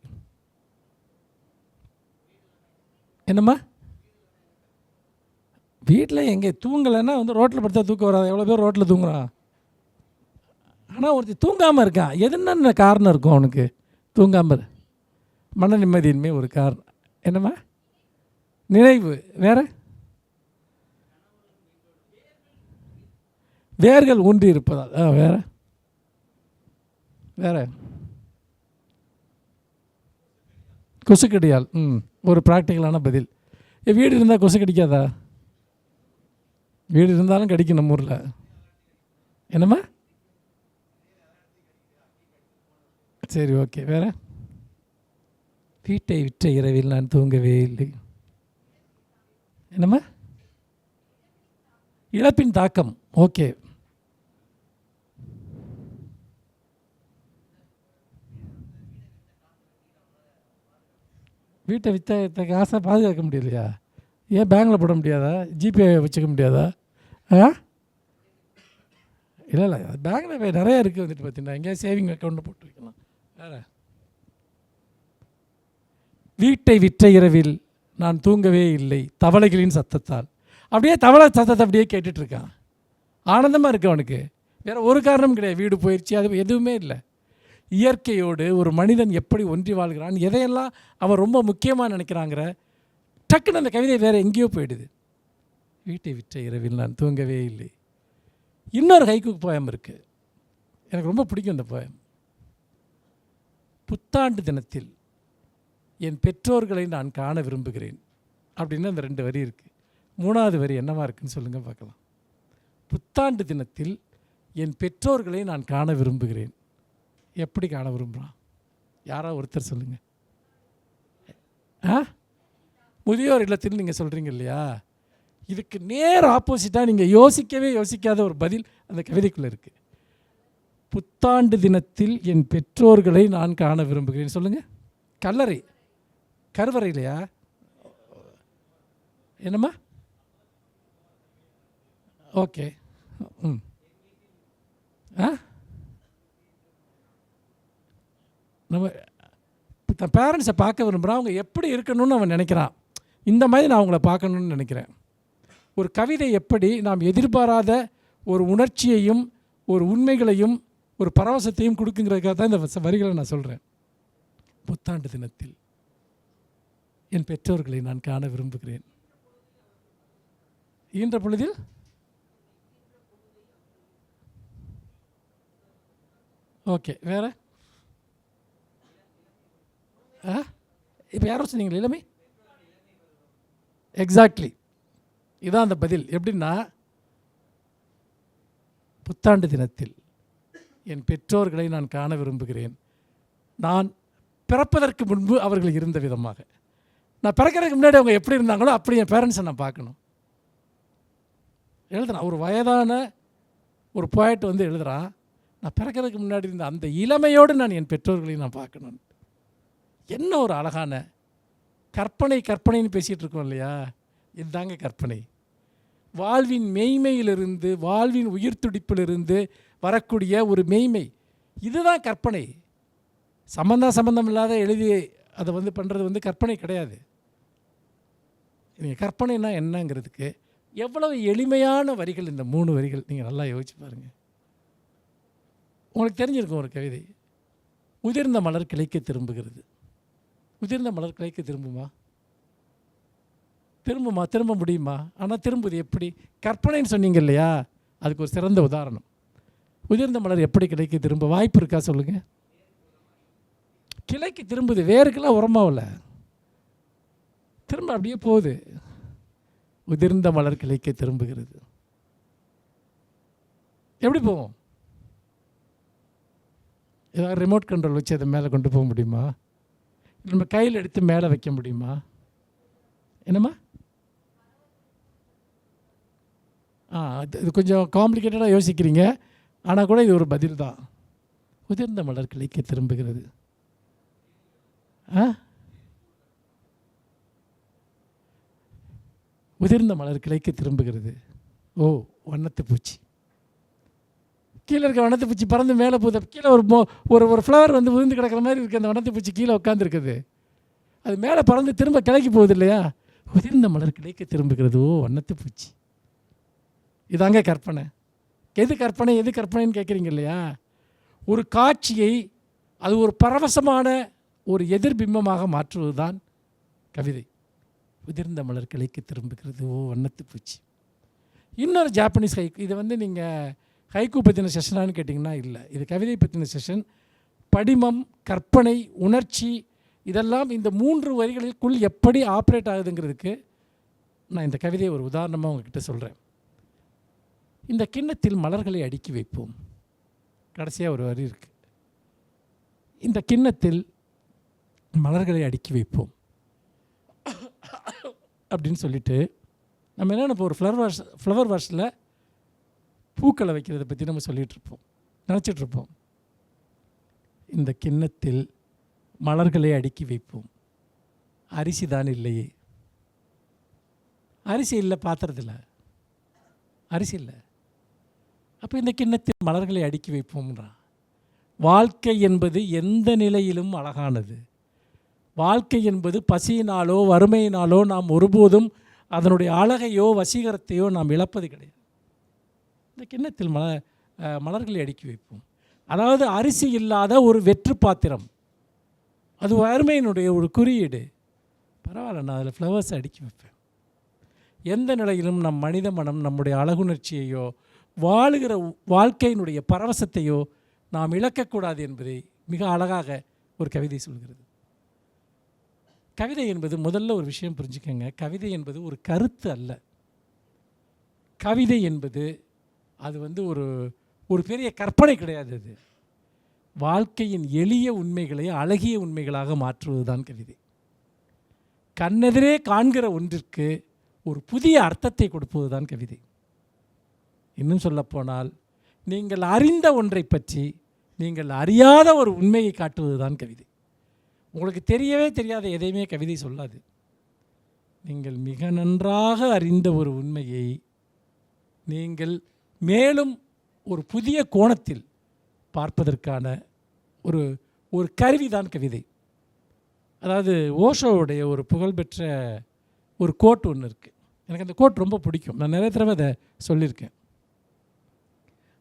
என்னம்மா? வீட்டில் எங்கே தூங்கலைன்னா வந்து ரோட்டில் படுத்தா தூக்கம் வராது. எவ்வளோ பேர் ரோட்டில் தூங்குறான். ஆனால் ஒருத்தி தூங்காமல் இருக்கான். எதுன்னு காரணம் இருக்கும் அவனுக்கு தூங்காமல்? மன நிம்மதியின்மை ஒரு காரணம். என்னம்மா? நினைவு. வேறு வேர்கள் ஊன்றி இருப்பதால். வேறு வேறு கொசுக்கடியால். ஒரு ப்ராக்டிக்கலான பதில். வீடு இருந்தால் கொசு கடிக்காதா? வீடு இருந்தாலும் கடிக்கும் நம்ம ஊரில். என்னம்மா? சரி, ஓகே. வேறு வீட்டை விற்ற இரவில் நான் தூங்கவே இல்லை. என்னம்மா? இழப்பின் தாக்கம். ஓகே. வீட்டை விற்ற காசை பாதுகாக்க முடியலையா? ஏன் பேங்கில் போட முடியாதா? ஜிபே வச்சுக்க முடியாதா? இல்லை பேங்கில் நிறையா இருக்குது. வந்துட்டு பார்த்தீங்கன்னா எங்கேயா சேவிங் அக்கௌண்ட்டில் போட்டு வைக்கலாம். வேறு வீட்டை விற்ற இரவில் நான் தூங்கவே இல்லை தவளைகளின் சத்தத்தால். அப்படியே தவளை சத்தத்தை அப்படியே கேட்டுட்ருக்கான். ஆனந்தமாக இருக்கு அவனுக்கு. வேறு ஒரு காரணமும் கிடையாது. வீடு போயிடுச்சு, அது எதுவுமே இல்லை. இயற்கையோடு ஒரு மனிதன் எப்படி ஒன்றி வாழ்கிறான், எதையெல்லாம் அவன் ரொம்ப முக்கியமாக நினைக்கிறாங்கிற டக்குன்னு அந்த கவிதை வேறு எங்கேயோ போயிடுது. வீட்டை விற்ற இரவில் நான் தூங்கவே இல்லை. இன்னொரு ஹைக்கூ போயம் இருக்குது, எனக்கு ரொம்ப பிடிக்கும் இந்த போயம். புத்தாண்டு தினத்தில் என் பெற்றோர்களை நான் காண விரும்புகிறேன் அப்படின்னு அந்த 2 வரி இருக்குது. 3வது வரி என்னவா இருக்குன்னு சொல்லுங்கள் பார்க்கலாம். புத்தாண்டு தினத்தில் என் பெற்றோர்களை நான் காண விரும்புகிறேன். எப்படி காண விரும்புகிறான்? யாராவது ஒருத்தர் சொல்லுங்கள். முதியோர் இல்லத்தில் நீங்கள் சொல்கிறீங்க இல்லையா, இதுக்கு நேர் ஆப்போசிட்டாக நீங்கள் யோசிக்காத ஒரு பதில் அந்த கவிதைக்குள்ளே இருக்குது. புத்தாண்டு தினத்தில் என் பெற்றோர்களை நான் காண விரும்புகிறேன். சொல்லுங்கள். கருவறை இல்லையா? என்னம்மா? ஓகே. நம்ம தன் பேரண்ட்ஸை பார்க்க விரும்புகிறான். அவங்க எப்படி இருக்கணும்னு அவன் நினைக்கிறான். இந்த மாதிரி நான் அவங்கள பார்க்கணுன்னு நினைக்கிறேன். ஒரு கவிதை எப்படி நாம் எதிர்பாராத ஒரு உணர்ச்சியையும் ஒரு உண்மைகளையும் ஒரு பரவசத்தையும் கொடுக்குங்கிறதுக்காக தான் இந்த வரிகளை நான் சொல்கிறேன். புத்தாண்டு தினத்தில் என் பெற்றோர்களை நான் காண விரும்புகிறேன். ஈன்ற பொழுதில் ஓகே, வேறு இப்போ யாரோ சொன்னீங்களே இளமை. எக்ஸாக்ட்லி, இதான் அந்த பதில். எப்படின்னா, புத்தாண்டு தினத்தில் என் பெற்றோர்களை நான் காண விரும்புகிறேன். நான் பிறப்பதற்கு முன்பு அவர்கள் இருந்த விதமாக, நான் பிறக்கிறதுக்கு முன்னாடி அவங்க எப்படி இருந்தாங்களோ அப்படி என் பேரண்ட்ஸை நான் பார்க்கணும். எழுதுறான் ஒரு வயதான ஒரு போய்ட்டு வந்து எழுதுகிறான், நான் பிறக்கிறதுக்கு முன்னாடி இருந்த அந்த இளமையோடு நான் என் பெற்றோர்களையும் நான் பார்க்கணும். என்ன ஒரு அழகான கற்பனை. கற்பனைன்னு பேசிகிட்டு இருக்கோம் இல்லையா, இதுதாங்க கற்பனை. வாழ்வின் மெய்மையிலிருந்து, வாழ்வின் உயிர் துடிப்பிலிருந்து வரக்கூடிய ஒரு மெய்மை, இதுதான் கற்பனை. சம்பந்தம் இல்லாத எழுதி அதை வந்து பண்ணுறது வந்து கற்பனை கிடையாது. நீங்கள் கற்பனைனா என்னங்கிறதுக்கு எவ்வளவு எளிமையான வரிகள் இந்த 3 வரிகள். நீங்கள் நல்லா யோசிச்சு பாருங்கள். உங்களுக்கு தெரிஞ்சிருக்கும் ஒரு கவிதை, உதிர்ந்த மலர் கிளைக்க திரும்புகிறது. உதிர்ந்த மலர் கிளைக்க திரும்புமா? திரும்ப முடியுமா? ஆனால் திரும்புது எப்படி? கற்பனைன்னு சொன்னீங்க இல்லையா, அதுக்கு ஒரு சிறந்த உதாரணம். உதிர்ந்த மலர் எப்படி கிளைக்க திரும்ப வாய்ப்பு இருக்கா சொல்லுங்கள்? கிளைக்கு திரும்புது, வேருக்கெல்லாம் உரமாகல, திரும்ப அப்படியே போகுது. உதிர்ந்த மலர் கிளைக்க திரும்புகிறது. எப்படி போவோம்? ஏதாவது ரிமோட் கண்ட்ரோல் வச்சு அதை மேலே கொண்டு போக முடியுமா? நம்ம கையில் எடுத்து மேலே வைக்க முடியுமா? என்னம்மா? இது கொஞ்சம் காம்ப்ளிகேட்டடாக யோசிக்கிறீங்க, ஆனால் கூட இது ஒரு பதில் தான். உதிர்ந்த மலர் கிளைக்க திரும்புகிறது. உதிர்ந்த மலர் கிளைக்க திரும்புகிறது. ஓ, வண்ணத்து பூச்சி. கீழே இருக்க வண்ணத்து பூச்சி பறந்து மேலே போகுது. கீழே ஒரு ஃப்ளவர் வந்து விழுந்து கிடக்கிற மாதிரி இருக்குது. அந்த வண்ணத்து பூச்சி கீழே உட்காந்துருக்குது. அது மேலே பறந்து திரும்ப கிளைக்கு போகுது இல்லையா? உதிர்ந்த மலர் கிளைக்க திரும்புகிறது. ஓ, வண்ணத்து பூச்சி. இதாங்க கற்பனை. எது கற்பனை, எது கற்பனைன்னு கேட்குறீங்க இல்லையா? ஒரு காட்சியை அது ஒரு பரவசமான ஒரு எதிர்பிம்பமாக மாற்றுவது தான் கவிதை. உதிர்ந்த மலர் கிளைக்கு திரும்புகிறது. ஓ, வண்ணத்து பூச்சி. இன்னொரு ஜாப்பனீஸ் ஹைக்கூ. இதை வந்து நீங்கள் ஹைக்கூ பற்றின செஷனான்னு கேட்டிங்கன்னா இல்லை, இது கவிதை பற்றின செஷன். படிமம், கற்பனை, உணர்ச்சி, இதெல்லாம் இந்த 3 வரிகளுக்குள் எப்படி ஆப்ரேட் ஆகுதுங்கிறதுக்கு நான் இந்த கவிதையை ஒரு உதாரணமாக உங்ககிட்ட சொல்கிறேன். இந்த கிண்ணத்தில் மலர்களை அடுக்கி வைப்போம். கடைசியாக ஒரு வரி இருக்குது, இந்த கிண்ணத்தில் மலர்களை அடுக்கி வைப்போம் அப்படின்னு சொல்லிட்டு நம்ம என்ன இப்போ ஒரு ஃப்ளவர் வாஷில் பூக்களை வைக்கிறத பற்றி நம்ம சொல்லிகிட்ருப்போம், நினச்சிட்ருப்போம். இந்த கிண்ணத்தில் மலர்களை அடுக்கி வைப்போம். அரிசி தான் இல்லையே, அரிசி இல்லை பாத்திரத்தில், அரிசி இல்லை. அப்போ இந்த கிண்ணத்தில் மலர்களை அடுக்கி வைப்போம்ன்றான். வாழ்க்கை என்பது எந்த நிலையிலும் அழகானது. வாழ்க்கை என்பது பசியினாலோ வறுமையினாலோ நாம் ஒருபோதும் அதனுடைய அழகையோ வசீகரத்தையோ நாம் இழப்பது கிடையாது. இந்த கிண்ணத்தில் மலர்களை அடுக்கி வைப்போம். அதாவது அரிசி இல்லாத ஒரு வெற்று பாத்திரம், அது வறுமையினுடைய ஒரு குறியீடு. பரவாயில்ல, நான் அதில் ஃப்ளவர்ஸ் அடுக்கி வைப்பேன். எந்த நிலையிலும் நம் மனித மனம் நம்முடைய அழகுணர்ச்சியையோ வாழுகிற வாழ்க்கையினுடைய பரவசத்தையோ நாம் இழக்கக்கூடாது என்பதை மிக அழகாக ஒரு கவிதை சொல்கிறது. கவிதை என்பது முதல்ல ஒரு விஷயம் புரிஞ்சுக்கங்க, கவிதை என்பது ஒரு கருத்து அல்ல. கவிதை என்பது அது வந்து ஒரு பெரிய கற்பனை கிடையாது. அது வாழ்க்கையின் எளிய உண்மைகளை அழகிய உண்மைகளாக மாற்றுவது தான் கவிதை. கண்ணெதிரே காண்கிற ஒன்றிற்கு ஒரு புதிய அர்த்தத்தை கொடுப்பது தான் கவிதை. இன்னும் சொல்லப்போனால் நீங்கள் அறிந்த ஒன்றை பற்றி நீங்கள் அறியாத ஒரு உண்மையை காட்டுவது தான் கவிதை. உங்களுக்கு தெரியவே தெரியாத எதையுமே கவிதை சொல்லாது. நீங்கள் மிக நன்றாக அறிந்த ஒரு உண்மையை நீங்கள் மேலும் ஒரு புதிய கோணத்தில் பார்ப்பதற்கான ஒரு கருவி தான் கவிதை. அதாவது ஓஷோவுடைய ஒரு புகழ்பெற்ற ஒரு கோட் ஒன்று இருக்குது. எனக்கு அந்த கோட் ரொம்ப பிடிக்கும். நான் நிறைய தடவை அதை சொல்லியிருக்கேன்.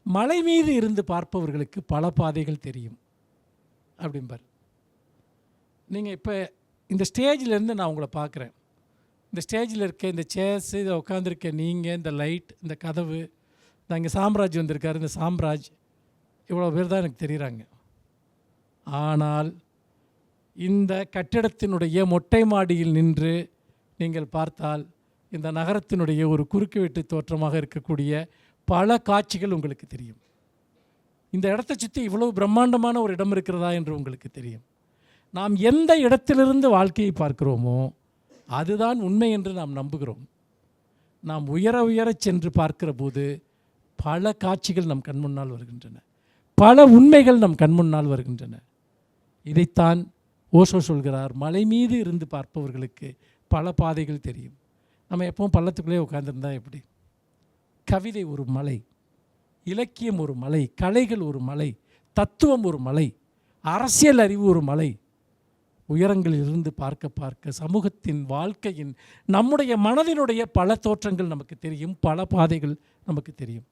மலை மீது இருந்து பார்ப்பவர்களுக்கு பல பாதைகள் தெரியும் அப்படிம்பார். நீங்கள் இப்போ இந்த ஸ்டேஜிலேருந்து நான் உங்களை பார்க்குறேன். இந்த ஸ்டேஜில் இருக்க இந்த சேர்ஸு, இதை உட்காந்துருக்க நீங்கள், இந்த லைட், இந்த கதவு, நான் இங்கே சாம்ராஜ் வந்திருக்காரு, இந்த சாம்ராஜ், இவ்வளோ பேர் தான் எனக்கு தெரிகிறாங்க. ஆனால் இந்த கட்டிடத்தினுடைய மொட்டை மாடியில் நின்று நீங்கள் பார்த்தால் இந்த நகரத்தினுடைய ஒரு குறுக்கு வெட்டு தோற்றமாக இருக்கக்கூடிய பல காட்சிகள் உங்களுக்கு தெரியும். இந்த இடத்தை சுற்றி இவ்வளவு பிரம்மாண்டமான ஒரு இடம் இருக்கிறதா என்று உங்களுக்கு தெரியும். நாம் எந்த இடத்திலிருந்து வாழ்க்கையை பார்க்கிறோமோ அதுதான் உண்மை என்று நாம் நம்புகிறோம். நாம் உயர உயர சென்று பார்க்கிற போது பல காட்சிகள் நம் கண்முன்னால் வருகின்றன, பல உண்மைகள் நம் கண்முன்னால் வருகின்றன. இதைத்தான் ஓஷோ சொல்கிறார், மலை மீது இருந்து பார்ப்பவர்களுக்கு பல பாதைகள் தெரியும். நம்ம எப்பவும் பள்ளத்துக்குள்ளே உட்காந்துருந்தா எப்படி? கவிதை ஒரு மலை, இலக்கியம் ஒரு மலை, கலைகள் ஒரு மலை, தத்துவம் ஒரு மலை, அரசியல் அறிவு ஒரு மலை. உயரங்களில் இருந்து பார்க்க பார்க்க சமூகத்தின், வாழ்க்கையின், நம்முடைய மனதினுடைய பல தோற்றங்கள் நமக்கு தெரியும், பல பாதைகள் நமக்கு தெரியும்.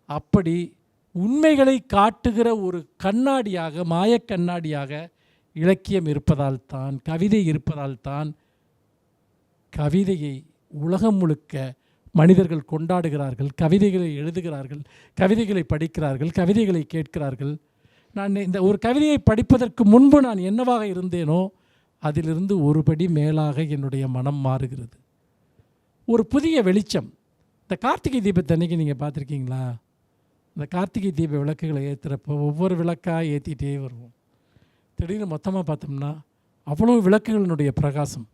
அப்படி உண்மைகளை காட்டுகிற ஒரு கண்ணாடியாக, மாயக்கண்ணாடியாக இலக்கியம் இருப்பதால் தான், கவிதை இருப்பதால் தான் கவிதையை உலகம் முழுக்க மனிதர்கள் கொண்டாடுகிறார்கள், கவிதைகளை எழுதுகிறார்கள், கவிதைகளை படிக்கிறார்கள், கவிதைகளை கேட்கிறார்கள். நான் இந்த ஒரு கவிதையை படிப்பதற்கு முன்பு நான் என்னவாக இருந்தேனோ அதிலிருந்து ஒருபடி மேலாக என்னுடைய மனம் மாறுகிறது. ஒரு புதிய வெளிச்சம். இந்த கார்த்திகை தீபத்தன்னைக்கு நீங்கள் பார்த்துருக்கீங்களா? இந்த கார்த்திகை தீப விளக்குகளை ஏற்றுறப்போ ஒவ்வொரு விளக்காக ஏற்றிட்டே வருவோம். திடீர்னு மொத்தமாக பார்த்தோம்னா அவ்வளோ விளக்குகளினுடைய பிரகாசம்,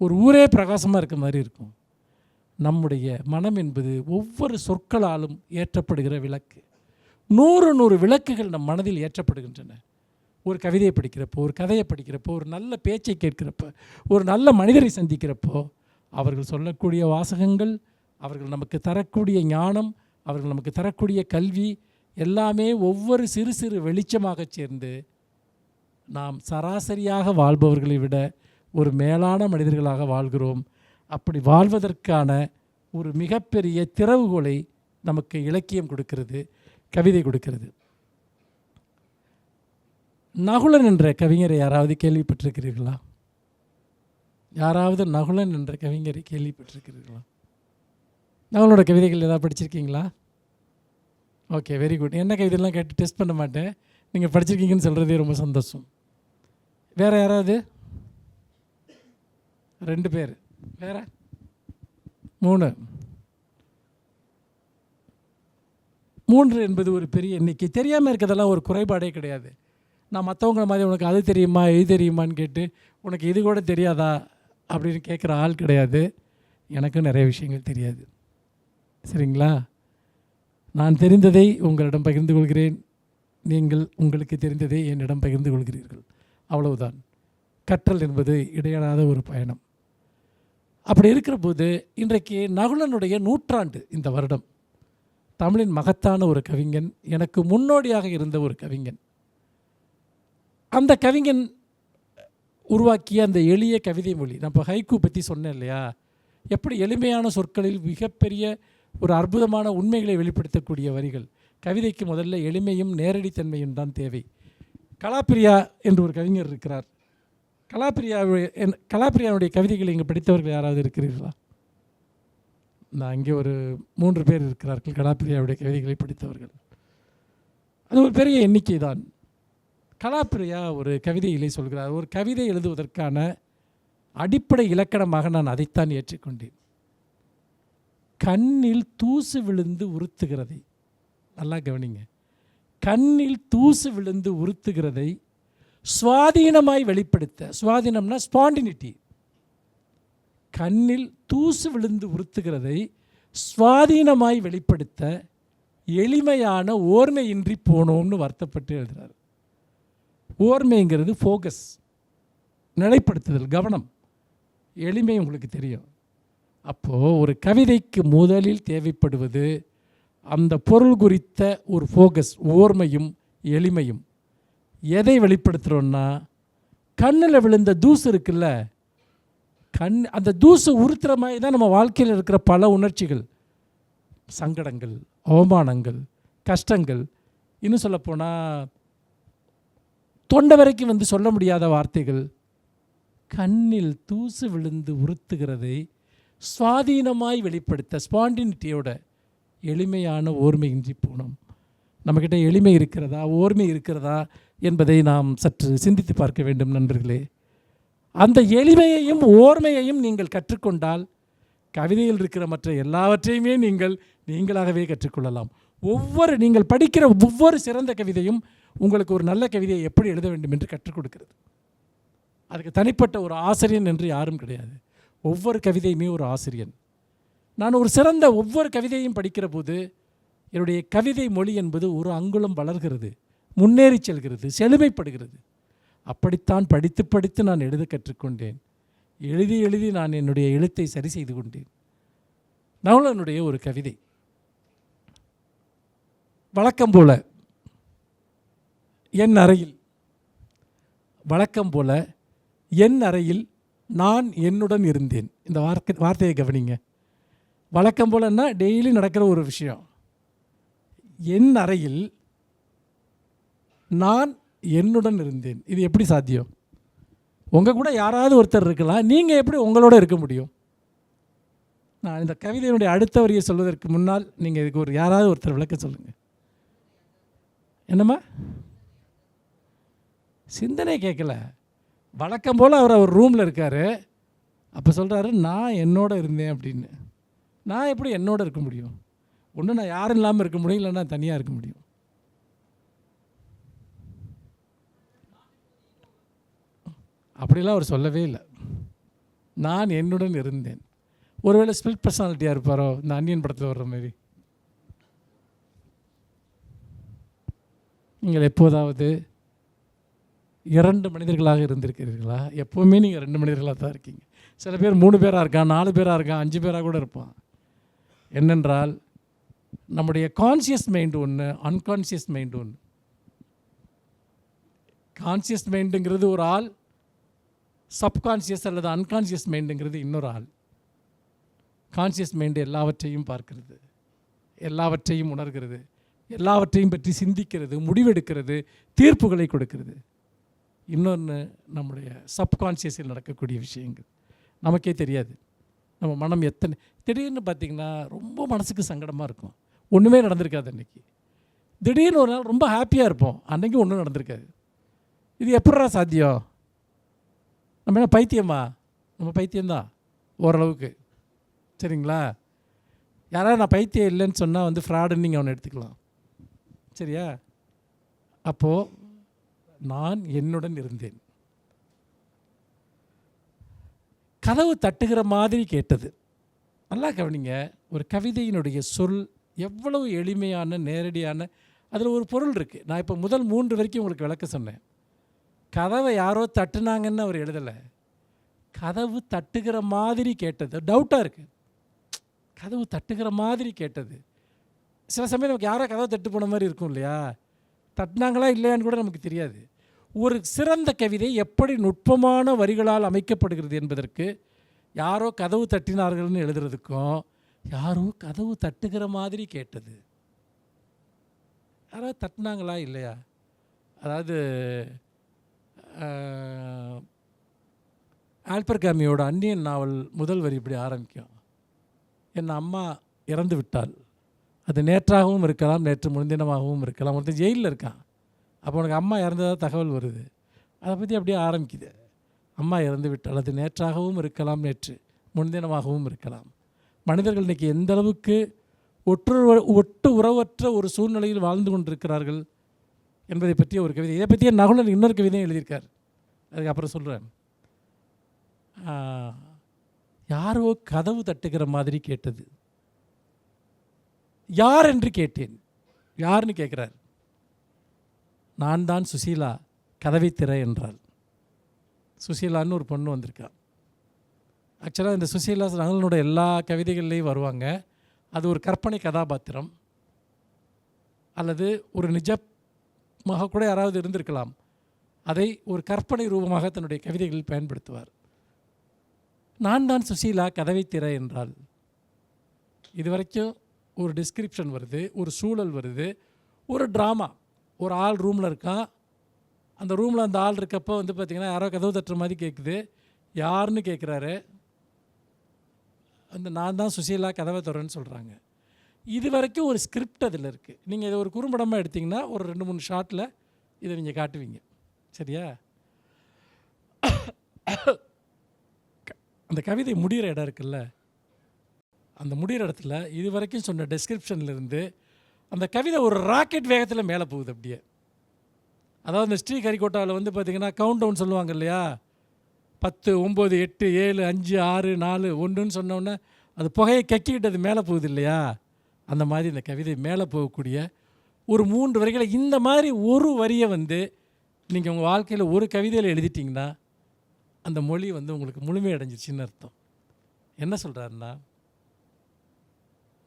ஒரு ஊரே பிரகாசமாக இருக்க மாதிரி இருக்கும். நம்முடைய மனம் என்பது ஒவ்வொரு சொற்களாலும் ஏற்றப்படுகிற விளக்கு. 100 விளக்குகள் நம் மனதில் ஏற்றப்படுகின்றன. ஒரு கவிதையை படிக்கிறப்போ, ஒரு கதையை படிக்கிறப்போ, ஒரு நல்ல பேச்சை கேட்கிறப்போ, ஒரு நல்ல மனிதரை சந்திக்கிறப்போ, அவர்கள் சொல்லக்கூடிய வாசகங்கள், அவர்கள் நமக்கு தரக்கூடிய ஞானம், அவர்கள் நமக்கு தரக்கூடிய கல்வி எல்லாமே ஒவ்வொரு சிறு சிறு வெளிச்சமாக சேர்ந்து நாம் சராசரியாக வாழ்பவர்களை விட ஒரு மேலான மனிதர்களாக வாழ்கிறோம். அப்படி வாழ்வதற்கான ஒரு மிகப்பெரிய திறவுகோலை நமக்கு இலக்கியம் கொடுக்கிறது, கவிதை கொடுக்கிறது. நகுலன் என்ற கவிஞரை யாராவது கேள்விப்பட்டிருக்கிறீர்களா? யாராவது நகுலன் என்ற கவிஞரை கேள்விப்பட்டிருக்கிறீர்களா? நகுலோட கவிதைகள் ஏதாவது படிச்சிருக்கீங்களா? Okay, very good. என்ன கவிதைலாம் கேட்டு டெஸ்ட் பண்ண மாட்டேன், நீங்கள் படிச்சிருக்கீங்கன்னு சொல்கிறதே ரொம்ப சந்தோஷம். வேறு யாராவது? 2 பேர். வேறு 3 என்பது ஒரு பெரிய எண்ணிக்கை. தெரியாமல் இருக்கிறதெல்லாம் ஒரு குறைபாடே கிடையாது. நான் மற்றவங்கள மாதிரி உனக்கு அது தெரியுமா, இது தெரியுமான்னு கேட்டு உனக்கு இது கூட தெரியாதா அப்படின்னு கேட்குற ஆள் கிடையாது. எனக்கும் நிறைய விஷயங்கள் தெரியாது. சரிங்களா? நான் தெரிந்ததை உங்களிடம் பகிர்ந்து கொள்கிறேன், நீங்கள் உங்களுக்கு தெரிந்ததை என்னிடம் பகிர்ந்து கொள்கிறீர்கள். அவ்வளவுதான். கற்றல் என்பது இடையறாத ஒரு பயணம். அப்படி இருக்கிற போது இன்றைக்கு நகுலனுடைய 100 இந்த வருடம். தமிழின் மகத்தான ஒரு கவிஞன், எனக்கு முன்னோடியாக இருந்த ஒரு கவிஞன். அந்த கவிஞன் உருவாக்கிய அந்த எளிய கவிதை மொழி, நான் இப்போ ஹைக்கூ பற்றி சொன்னேன் இல்லையா, எப்படி எளிமையான சொற்களில் மிகப்பெரிய ஒரு அற்புதமான உண்மைகளை வெளிப்படுத்தக்கூடிய வரிகள். கவிதைக்கு முதல்ல எளிமையும் நேரடித்தன்மையும் தான் தேவை. கலாப்பிரியா என்று ஒரு கவிஞர் இருக்கிறார். கலாப்பிரியாவுடைய கவிதைகளை இங்கே படித்தவர்கள் யாராவது இருக்கிறீர்களா? நான் இங்கே ஒரு 3 பேர் இருக்கிறார்கள் கலாப்பிரியாவுடைய கவிதைகளை படித்தவர்கள். அது ஒரு பெரிய எண்ணிக்கை தான். கலாப்பிரியா ஒரு கவிதையிலே சொல்கிறார், ஒரு கவிதை எழுதுவதற்கான அடிப்படை இலக்கணமாக நான் அதைத்தான் ஏற்றுக்கொண்டேன். கண்ணில் தூசு விழுந்து உறுத்துகிறதை, நல்லா கவனிங்க, கண்ணில் தூசு விழுந்து உறுத்துகிறதை சுவாதீனமாய் வெளிப்படுத்த, சுவாதீனம்னா ஸ்பாண்டினிட்டி, கண்ணில் தூசு விழுந்து உறுத்துகிறதை சுவாதீனமாய் வெளிப்படுத்த எளிமையான ஓர்மையின்றி போனோம்னு வருத்தப்பட்டு எழுதுகிறார். ஓர்மைங்கிறது ஃபோக்கஸ், நிலைப்படுத்துதல், கவனம். எளிமை உங்களுக்கு தெரியும். அப்போது ஒரு கவிதைக்கு முதலில் தேவைப்படுவது அந்த பொருள் குறித்த ஒரு ஃபோக்கஸ், ஓர்மையும் எளிமையும். எதை வெளிப்படுத்துகிறோன்னா கண்ணில் விழுந்த தூசு இருக்குல்ல, அந்த தூசு உறுத்துற மாதிரி தான் நம்ம வாழ்க்கையில் இருக்கிற பல உணர்ச்சிகள், சங்கடங்கள், அவமானங்கள், கஷ்டங்கள், இன்னும் சொல்லப்போனால் தொண்டை வரைக்கும் வந்து சொல்ல முடியாத வார்த்தைகள். கண்ணில் தூசு விழுந்து உறுத்துகிறதை சுவாதீனமாய் வெளிப்படுத்த ஸ்பாண்டினிட்டியோட எளிமையான ஓர்மையின்றி போனோம். நம்மக்கிட்ட எளிமை இருக்கிறதா, ஓர்மை இருக்கிறதா என்பதை நாம் சற்று சிந்தித்து பார்க்க வேண்டும் நண்பர்களே. அந்த எளிமையையும் ஓர்மையையும் நீங்கள் கற்றுக்கொண்டால் கவிதையில் இருக்கிற மற்ற எல்லாவற்றையுமே நீங்களாகவே கற்றுக்கொள்ளலாம். நீங்கள் படிக்கிற ஒவ்வொரு சிறந்த கவிதையும் உங்களுக்கு ஒரு நல்ல கவிதையை எப்படி எழுத வேண்டும் என்று கற்றுக் கொடுக்கிறது. அதுக்கு தனிப்பட்ட ஒரு ஆசிரியன் என்று யாரும் கிடையாது. ஒவ்வொரு கவிதையுமே ஒரு ஆசிரியன். நான் ஒரு சிறந்த ஒவ்வொரு கவிதையும் படிக்கிற போது என்னுடைய கவிதை மொழி என்பது ஒரு அங்குலம் வளர்கிறது, முன்னேறி செல்கிறது, செழுமைப்படுகிறது. அப்படித்தான் படித்து படித்து நான் எழுத கற்றுக்கொண்டேன். எழுதி எழுதி நான் என்னுடைய எழுத்தை சரி செய்து கொண்டேன். நகுலனுடைய ஒரு கவிதை, வழக்கம் போல என் அறையில், வழக்கம் போல என் அறையில் நான் என்னுடன் இருந்தேன். இந்த வார்த்தையை கவனிங்க. வழக்கம் போலன்னா டெய்லி நடக்கிற ஒரு விஷயம். என் அறையில் நான் என்னுடன் இருந்தேன். இது எப்படி சாத்தியம்? உங்கள் கூட யாராவது ஒருத்தர் இருக்கலாம், நீங்கள் எப்படி உங்களோட இருக்க முடியும்? நான் இந்த கவிதையினுடைய அடுத்த வரியை சொல்வதற்கு முன்னால் நீங்கள் இதுக்கு யாராவது ஒருத்தர் விளக்க சொல்லுங்கள். என்னம்மா? சிந்தனை கேட்கல. வழக்கம் போல் அவர் ரூமில் இருக்கார். அப்போ சொல்கிறாரு, நான் என்னோட இருந்தேன் அப்படின்னு. நான் எப்படி என்னோட இருக்க முடியும்? ஒன்று நான் யாரும் இல்லாமல் இருக்க முடியும், இல்லைன்னா தனியாக இருக்க முடியும். அப்படிலாம் அவர் சொல்லவே இல்லை. நான் என்னுடன் இருந்தேன். ஒருவேளை ஸ்பிளிட் பர்சனாலிட்டியாக இருப்பாரோ, இந்த அன்னியன் படத்தில் வர்ற மாதிரி. நீங்கள் எப்போதாவது 2 மனிதர்களாக இருந்திருக்கிறீர்களா? எப்போவுமே நீங்கள் 2 மனிதர்களாக தான் இருக்கீங்க. சில பேர் 3 பேராக இருக்கான், 4 பேராக இருக்கான், 5 பேராக கூட இருப்பான். என்னென்றால் நம்முடைய கான்சியஸ் மைண்டு ஒன்று, அன்கான்சியஸ் மைண்டு ஒன்று. கான்சியஸ் மைண்டுங்கிறது ஒரு ஆள், சப்கான்சியஸ் அல்லது அன்கான்சியஸ் மைண்டுங்கிறது இன்னொரு ஆள். கான்சியஸ் மைண்டு எல்லாவற்றையும் பார்க்கிறது, எல்லாவற்றையும் உணர்கிறது, எல்லாவற்றையும் பற்றி சிந்திக்கிறது, முடிவெடுக்கிறது, தீர்ப்புகளை கொடுக்கிறது. இன்னொன்று நம்முடைய சப்கான்சியஸில் நடக்கக்கூடிய விஷயங்கள் நமக்கே தெரியாது. நம்ம மனம் திடீர்னு பார்த்திங்கன்னா ரொம்ப மனசுக்கு சங்கடமாக இருக்கும், ஒன்றுமே நடந்திருக்காது அன்றைக்கி. திடீர்னு ஒரு நாள் ரொம்ப ஹாப்பியாக இருப்போம், அன்றைக்கி ஒன்றும் நடந்திருக்காது. இது எப்படிடா சாத்தியம்? நம்ம என்ன பைத்தியமா? நம்ம பைத்தியம்தான் ஓரளவுக்கு, சரிங்களா? யாராவது நான் பைத்தியம் இல்லைன்னு சொன்னால் வந்து ஃப்ராடுன்னு நீங்கள் அவனை எடுத்துக்கலாம், சரியா? அப்போது நான் என்னுடன் இருந்தேன். கதவு தட்டுகிற மாதிரி கேட்டது. நல்லா கவனிங்க. ஒரு கவிதையினுடைய சொல் எவ்வளவு எளிமையான, நேரடியான, அதில் ஒரு பொருள் இருக்குது. நான் இப்போ முதல் 3 வரைக்கும் உங்களுக்கு விளக்க சொன்னேன். கதவை யாரோ தட்டுனாங்கன்னு அவர் எழுதலை. கதவு தட்டுகிற மாதிரி கேட்டது. டவுட்டாக இருக்குது. கதவு தட்டுகிற மாதிரி கேட்டது. சில சமயம் நமக்கு யாரோ கதவை தட்டு போன மாதிரி இருக்கும் இல்லையா? தட்டினாங்களா இல்லையான்னு கூட நமக்கு தெரியாது. ஒரு சிறந்த கவிதை எப்படி நுட்பமான வரிகளால் அமைக்கப்படுகிறது என்பதற்கு யாரோ கதவு தட்டினார்கள்னு எழுதுறதுக்கும் யாரோ கதவு தட்டுகிற மாதிரி கேட்டது. யாரோ தட்டினாங்களா இல்லையா? அதாவது ஆல்பர் காமியோட அந்நியன் நாவல் முதல் வரி இப்படி ஆரம்பிக்கும். என் அம்மா இறந்து விட்டாள். அது நேற்றாகவும் இருக்கலாம், நேற்று முன்தினமாகவும் இருக்கலாம். ஒருத்தர் ஜெயிலில் இருக்கான். அப்போ உனக்கு அம்மா இறந்ததாக தகவல் வருது. அதை பற்றி அப்படியே ஆரம்பிக்குது. அம்மா இறந்து விட்டால் அது நேற்றாகவும் இருக்கலாம், நேற்று முன்தினமாகவும் இருக்கலாம். மனிதர்கள் இன்றைக்கி எந்த அளவுக்கு ஒட்டு உறவற்ற ஒரு சூழ்நிலையில் வாழ்ந்து கொண்டிருக்கிறார்கள் என்பதை பற்றிய ஒரு கவிதை. இதை பற்றிய நகுலன் இன்னொரு கவிதையும் எழுதியிருக்கார், அதுக்கப்புறம் சொல்கிறேன். யாரோ கதவு தட்டுகிற மாதிரி கேட்டது. யார் என்று கேட்டேன். யாருன்னு கேட்குறார். நான் தான் சுசீலா, கதவை திற என்றாள். சுசீலான்னு ஒரு பொண்ணு வந்திருக்கா. ஆக்சுவலாக இந்த சுசீலா நகுலனோட எல்லா கவிதைகள்லேயும் வருவாங்க. அது ஒரு கற்பனை கதாபாத்திரம் அல்லது ஒரு நிஜமாக கூட யாராவது இருந்திருக்கலாம். அதை ஒரு கற்பனை ரூபமாக தன்னுடைய கவிதைகளில் பயன்படுத்துவார். நான் தான் சுசீலா கதவை திற என்றால் இதுவரைக்கும் ஒரு டிஸ்கிரிப்ஷன் வருது, ஒரு சூழல் வருது, ஒரு ட்ராமா. ஒரு ஆள் ரூமில் இருக்கான், அந்த ரூமில் அந்த ஆள் இருக்கப்போ வந்து பார்த்திங்கன்னா யாரோ கதவு தட்டுற மாதிரி கேட்குது. யாருன்னு கேட்குறாரு, அந்த நான் தான் சுசீலா கதவை திறன்னு சொல்கிறாங்க. இது வரைக்கும் ஒரு ஸ்கிரிப்ட் அதில் இருக்குது. நீங்கள் இதை ஒரு குறும்படமாக எடுத்திங்கன்னா ஒரு 2-3 ஷாட்டில் இதை நீங்கள் காட்டுவீங்க. சரியா? அந்த கவிதை முடிகிற இடம் இருக்குல்ல, அந்த முடிகிற இடத்துல இது வரைக்கும் சொன்ன டெஸ்கிரிப்ஷன்லேருந்து அந்த கவிதை ஒரு ராக்கெட் வேகத்தில் மேலே போகுது அப்படியே. அதாவது இந்த ஸ்ரீஹரிகோட்டாவில் வந்து பார்த்திங்கன்னா கவுண்ட் டவுன் சொல்லுவாங்க இல்லையா, 10, 9, 8, 7, 5, 6, 4, 1ன்னு சொன்னோன்னே அது புகையை கக்கிக்கிட்டு அது மேலே போகுது இல்லையா, அந்த மாதிரி இந்த கவிதை மேலே போகக்கூடிய ஒரு 3 வரிகளை, இந்த மாதிரி ஒரு வரியை வந்து நீங்கள் உங்கள் வாழ்க்கையில் ஒரு கவிதையில் எழுதிட்டிங்கன்னா அந்த மொழி வந்து உங்களுக்கு முழுமையடைஞ்சிருச்சின்னு அர்த்தம். என்ன சொல்கிறாருன்னா,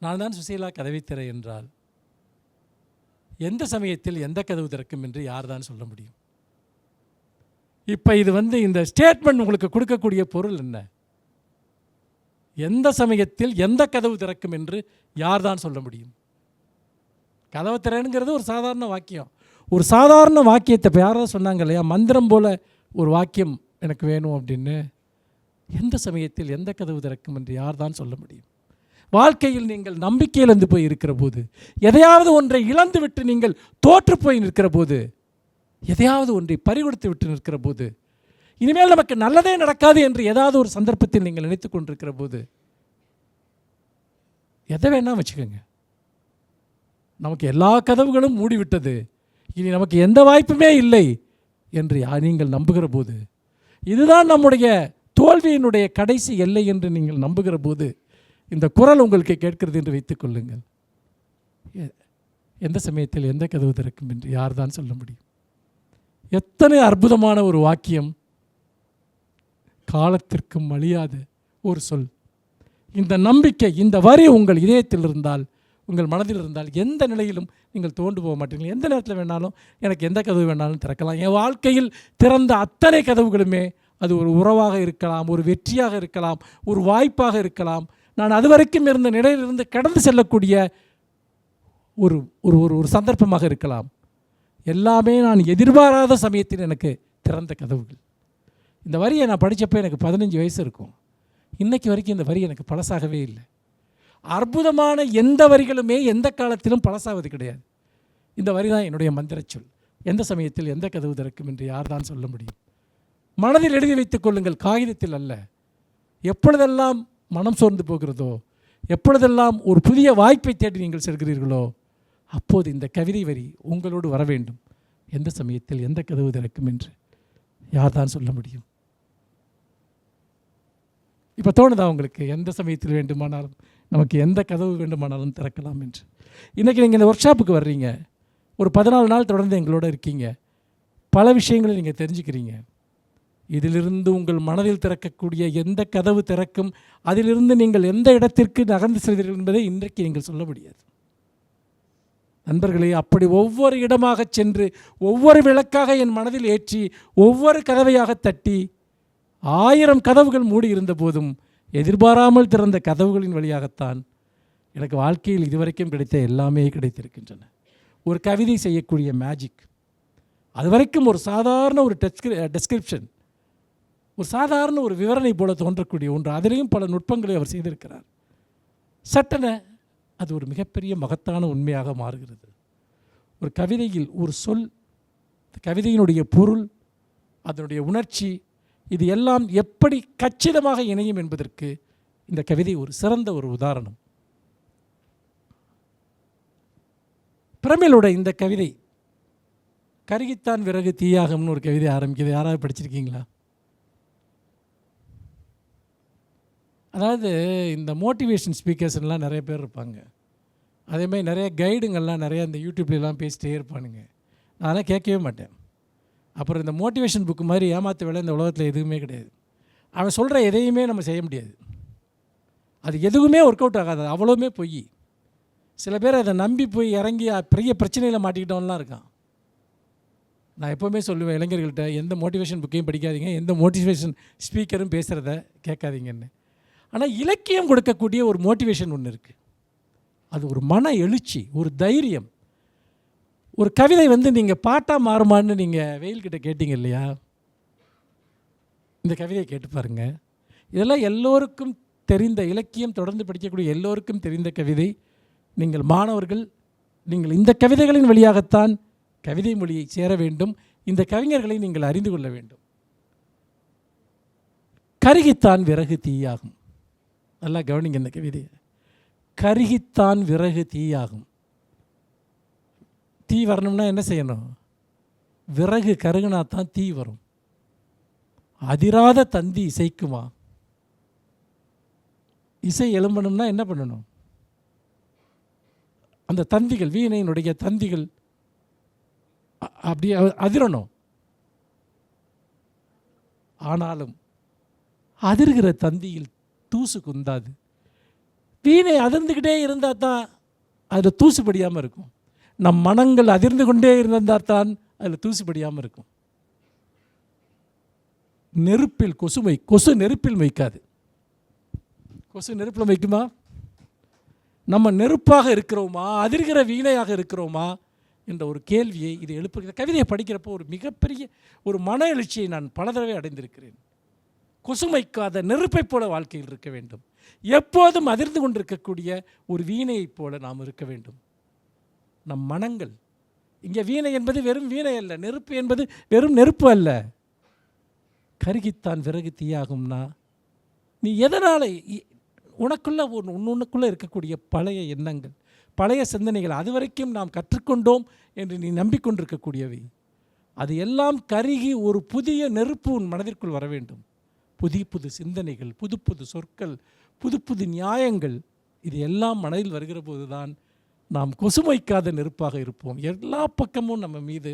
நான் தான் சுசீலா கதவை திற என்றால் எந்த சமயத்தில் எந்த கதவு திறக்கும் என்று யார் தான் சொல்ல முடியும்? இப்போ இது வந்து இந்த ஸ்டேட்மெண்ட் உங்களுக்கு கொடுக்கக்கூடிய பொருள் என்ன? எந்த சமயத்தில் எந்த கதவு திறக்கும் என்று யார் தான் சொல்ல முடியும்? கதவு திறனுங்கிறது ஒரு சாதாரண வாக்கியம். ஒரு சாதாரண வாக்கியத்தை இப்போ யாராவது சொன்னாங்க இல்லையா, மந்திரம் போல் ஒரு வாக்கியம் எனக்கு வேணும் அப்படின்னு. எந்த சமயத்தில் எந்த கதவு திறக்கும் என்று யார் தான் சொல்ல முடியும்? வாழ்க்கையில் நீங்கள் நம்பிக்கை இழந்து போய் இருக்கிற போது, எதையாவது ஒன்றை இழந்து விட்டு நீங்கள் தோற்று போய் நிற்கிற போது, எதையாவது ஒன்றை பறிகொடுத்து விட்டு நிற்கிற போது, இனிமேல் நமக்கு நல்லதே நடக்காது என்று ஏதாவது ஒரு சந்தர்ப்பத்தில் நீங்கள் நினைத்து கொண்டிருக்கிற போது, எதை வேணால் வச்சுக்கோங்க, நமக்கு எல்லா கதவுகளும் மூடிவிட்டது, இனி நமக்கு எந்த வாய்ப்புமே இல்லை என்று நீங்கள் நம்புகிற போது, இதுதான் நம்முடைய தோல்வியினுடைய கடைசி எல்லை என்று நீங்கள் நம்புகிற போது, இந்த குரல் உங்களுக்கு கேட்கிறது என்று வைத்துக் கொள்ளுங்கள். எந்த சமயத்தில் எந்த கதவு திறக்கும் என்று யார் தான் சொல்ல முடியும்? எத்தனை அற்புதமான ஒரு வாக்கியம், காலத்திற்கும் அழியாத ஒரு சொல். இந்த நம்பிக்கை, இந்த வரி உங்கள் இதயத்தில் இருந்தால், உங்கள் மனதில் இருந்தால், எந்த நிலையிலும் நீங்கள் தோண்டு போக மாட்டீர்கள். எந்த நேரத்தில் வேணாலும் எனக்கு எந்த கதவு வேணாலும் திறக்கலாம். என் வாழ்க்கையில் திறந்த அத்தனை கதவுகளுமே, அது ஒரு உறவாக இருக்கலாம், ஒரு வெற்றியாக இருக்கலாம், ஒரு வாய்ப்பாக இருக்கலாம், நான் அதுவரைக்கும் இருந்த நிலையிலிருந்து கடந்து செல்லக்கூடிய ஒரு ஒரு ஒரு சந்தர்ப்பமாக இருக்கலாம். எல்லாமே நான் எதிர்பாராத சமயத்தில் எனக்கு திறந்த கதவுகள். இந்த வரியை நான் படித்தப்போ எனக்கு 15 வயசு இருக்கும். இன்றைக்கு வரைக்கும் இந்த வரி எனக்கு பழசாகவே இல்லை. அற்புதமான எந்த வரிகளுமே எந்த காலத்திலும் பழசாவது கிடையாது. இந்த வரி தான் என்னுடைய மந்திரச்சொல். எந்த சமயத்தில் எந்த கதவு திறக்கும் என்று யார் தான் சொல்ல முடியும்? மனதில் எழுதி வைத்துக் கொள்ளுங்கள், காகிதத்தில் அல்ல. எப்பொழுதெல்லாம் மனம் சோர்ந்து போகிறதோ, எப்பொழுதெல்லாம் ஒரு புதிய வாய்ப்பை தேடி நீங்கள் செல்கிறீர்களோ, அப்போது இந்த கவிதை வரி உங்களோடு வர வேண்டும். எந்த சமயத்தில் எந்த கதவு திறக்கும் என்று யார் தான் சொல்ல முடியும்? இப்போ தோணுதா உங்களுக்கு, எந்த சமயத்தில் வேண்டுமானாலும் நமக்கு எந்த கதவு வேண்டுமானாலும் திறக்கலாம் என்று? இன்றைக்கி நீங்கள் இந்த ஒர்க் ஷாப்புக்கு வர்றீங்க, ஒரு 14 நாள் தொடர்ந்து எங்களோட இருக்கீங்க, பல விஷயங்களை நீங்கள் தெரிஞ்சுக்கிறீங்க. இதிலிருந்து உங்கள் மனதில் திறக்கக்கூடிய எந்த கதவு திறக்கும், அதிலிருந்து நீங்கள் எந்த இடத்திற்கு நகர்ந்து செல்வீர்கள் என்பதை இன்றைக்கு நீங்கள் சொல்ல முடியாது. நண்பர்களே, அப்படி ஒவ்வொரு இடமாக சென்று, ஒவ்வொரு விளக்காக என் மனதில் ஏற்றி, ஒவ்வொரு கதவையாக தட்டி, 1000 கதவுகள் மூடி இருந்த போதும் எதிர்பாராமல் திறந்த கதவுகளின் வழியாகத்தான் எனக்கு வாழ்க்கையில் இதுவரைக்கும் கிடைத்த எல்லாமே கிடைத்திருக்கின்றன. ஒரு கவிதை செய்யக்கூடிய மேஜிக், அதுவரைக்கும் ஒரு சாதாரண ஒரு டெஸ்கிரிப்ஷன், ஒரு சாதாரண ஒரு விவரணை போல தோன்றக்கூடிய ஒன்று, அதிலேயும் பல நுட்பங்களை அவர் செய்திருக்கிறார். சட்டென அது ஒரு மிகப்பெரிய மகத்தான உண்மையாக மாறுகிறது. ஒரு கவிதையில் ஒரு சொல், கவிதையினுடைய பொருள், அதனுடைய உணர்ச்சி, இது எல்லாம் எப்படி கச்சிதமாக இணையும் என்பதற்கு இந்த கவிதை ஒரு சிறந்த ஒரு உதாரணம். பிரமிழோட இந்த கவிதை, கருகித்தான் விறகு தீயாகம்னு ஒரு கவிதை ஆரம்பிக்குது. யாராவது படிச்சிருக்கீங்களா? அதாவது இந்த மோட்டிவேஷன் ஸ்பீக்கர்ஸ்லாம் நிறைய பேர் இருப்பாங்க. அதேமாதிரி நிறைய கைடுங்கள்லாம் நிறையா இந்த யூடியூப்லாம் பேசிட்டே இருப்பானுங்க. நான் அதெல்லாம் கேட்கவே மாட்டேன். அப்புறம் இந்த மோட்டிவேஷன் புக்கு மாதிரி ஏமாற்ற வேலை இந்த உலகத்தில் எதுவுமே கிடையாது. அவன் சொல்கிற எதையுமே நம்ம செய்ய முடியாது. அது எதுவுமே ஒர்க் அவுட் ஆகாது, அவ்வளோவுமே பொய். சில பேர் அதை நம்பி போய் இறங்கி பெரிய பிரச்சனையில் மாட்டிக்கிட்டவன்லாம் இருக்கான். நான் எப்போவுமே சொல்லுவேன் இளைஞர்கள்ட்ட, எந்த மோட்டிவேஷன் புக்கையும் படிக்காதீங்க, எந்த மோட்டிவேஷன் ஸ்பீக்கரும் பேசுகிறத கேட்காதீங்கன்னு. ஆனால் இலக்கியம் கொடுக்கக்கூடிய ஒரு மோட்டிவேஷன் ஒன்று இருக்குது. அது ஒரு மன எழுச்சி, ஒரு தைரியம். ஒரு கவிதை வந்து நீங்கள் பாட்டாக மாறுமான்னு நீங்கள் வெயில்கிட்ட கேட்டீங்க இல்லையா? இந்த கவிதையை கேட்டு பாருங்கள். இதெல்லாம் எல்லோருக்கும் தெரிந்த, இலக்கியம் தொடர்ந்து படிக்கக்கூடிய எல்லோருக்கும் தெரிந்த கவிதை. நீங்கள் மாணவர்கள், நீங்கள் இந்த கவிதைகளின் வழியாகத்தான் கவிதை மொழியை சேர வேண்டும். இந்த கவிஞர்களை நீங்கள் அறிந்து கொள்ள வேண்டும். கருகித்தான் விறகு தீயாகும். நல்லா கவனிங்க இந்த கவிதையை. கருகித்தான் விறகு தீயாகும். தீ வரணும்னா என்ன செய்யணும்? விறகு கருகுனா தான் தீ வரும். அதிராத தந்தி இசைக்குமா? இசை எழும்பணும்னா என்ன பண்ணணும்? அந்த தந்திகள், வீணையினுடைய தந்திகள் அப்படியே அதிரணும். ஆனாலும் அதிர்கிற தந்தியில் தூசு குந்தாது. வீணை அதிர்ந்துக்கிட்டே இருந்தால் தான் அதில் தூசு படியாமல் இருக்கும். நம் மனங்கள் அதிர்ந்து கொண்டே இருந்தால் தான் அதில் தூசு படியாமல் இருக்கும். நெருப்பில் கொசு நெருப்பில் மொய்க்காது. கொசு நெருப்பில் வைக்குமா? நம்ம நெருப்பாக இருக்கிறோமா, அதிர்கிற வீணையாக இருக்கிறோமா என்ற ஒரு கேள்வியை இது எழுப்புகிற கவிதையை படிக்கிறப்போ ஒரு மிகப்பெரிய ஒரு மன எழுச்சியை நான் பல தடவை அடைந்திருக்கிறேன். கொசுமைக்காத நெருப்பைப் போல வாழ்க்கையில் இருக்க வேண்டும். எப்போதும் அதிர்ந்து கொண்டிருக்கக்கூடிய ஒரு வீணையைப் போல நாம் இருக்க வேண்டும். நம் மனங்கள், இங்கே வீணை என்பது வெறும் வீணை அல்ல, நெருப்பு என்பது வெறும் நெருப்பு அல்ல. கருகித்தான் விறகு தீயாகும்னா நீ எதனால் உனக்குள்ளே இருக்கக்கூடிய பழைய எண்ணங்கள், பழைய சிந்தனைகள், அதுவரைக்கும் நாம் கற்றுக்கொண்டோம் என்று நீ நம்பிக்கொண்டிருக்கக்கூடியவை, அது எல்லாம் கருகி ஒரு புதிய நெருப்பு உன் மனதிற்குள் வர வேண்டும். புதிய புது சிந்தனைகள், புது புது சொற்கள், புது புது நியாயங்கள், இது எல்லாம் மனதில் வருகிற போது தான் நாம் கொசு மொய்க்காத நெருப்பாக இருப்போம். எல்லா பக்கமும் நம்ம மீது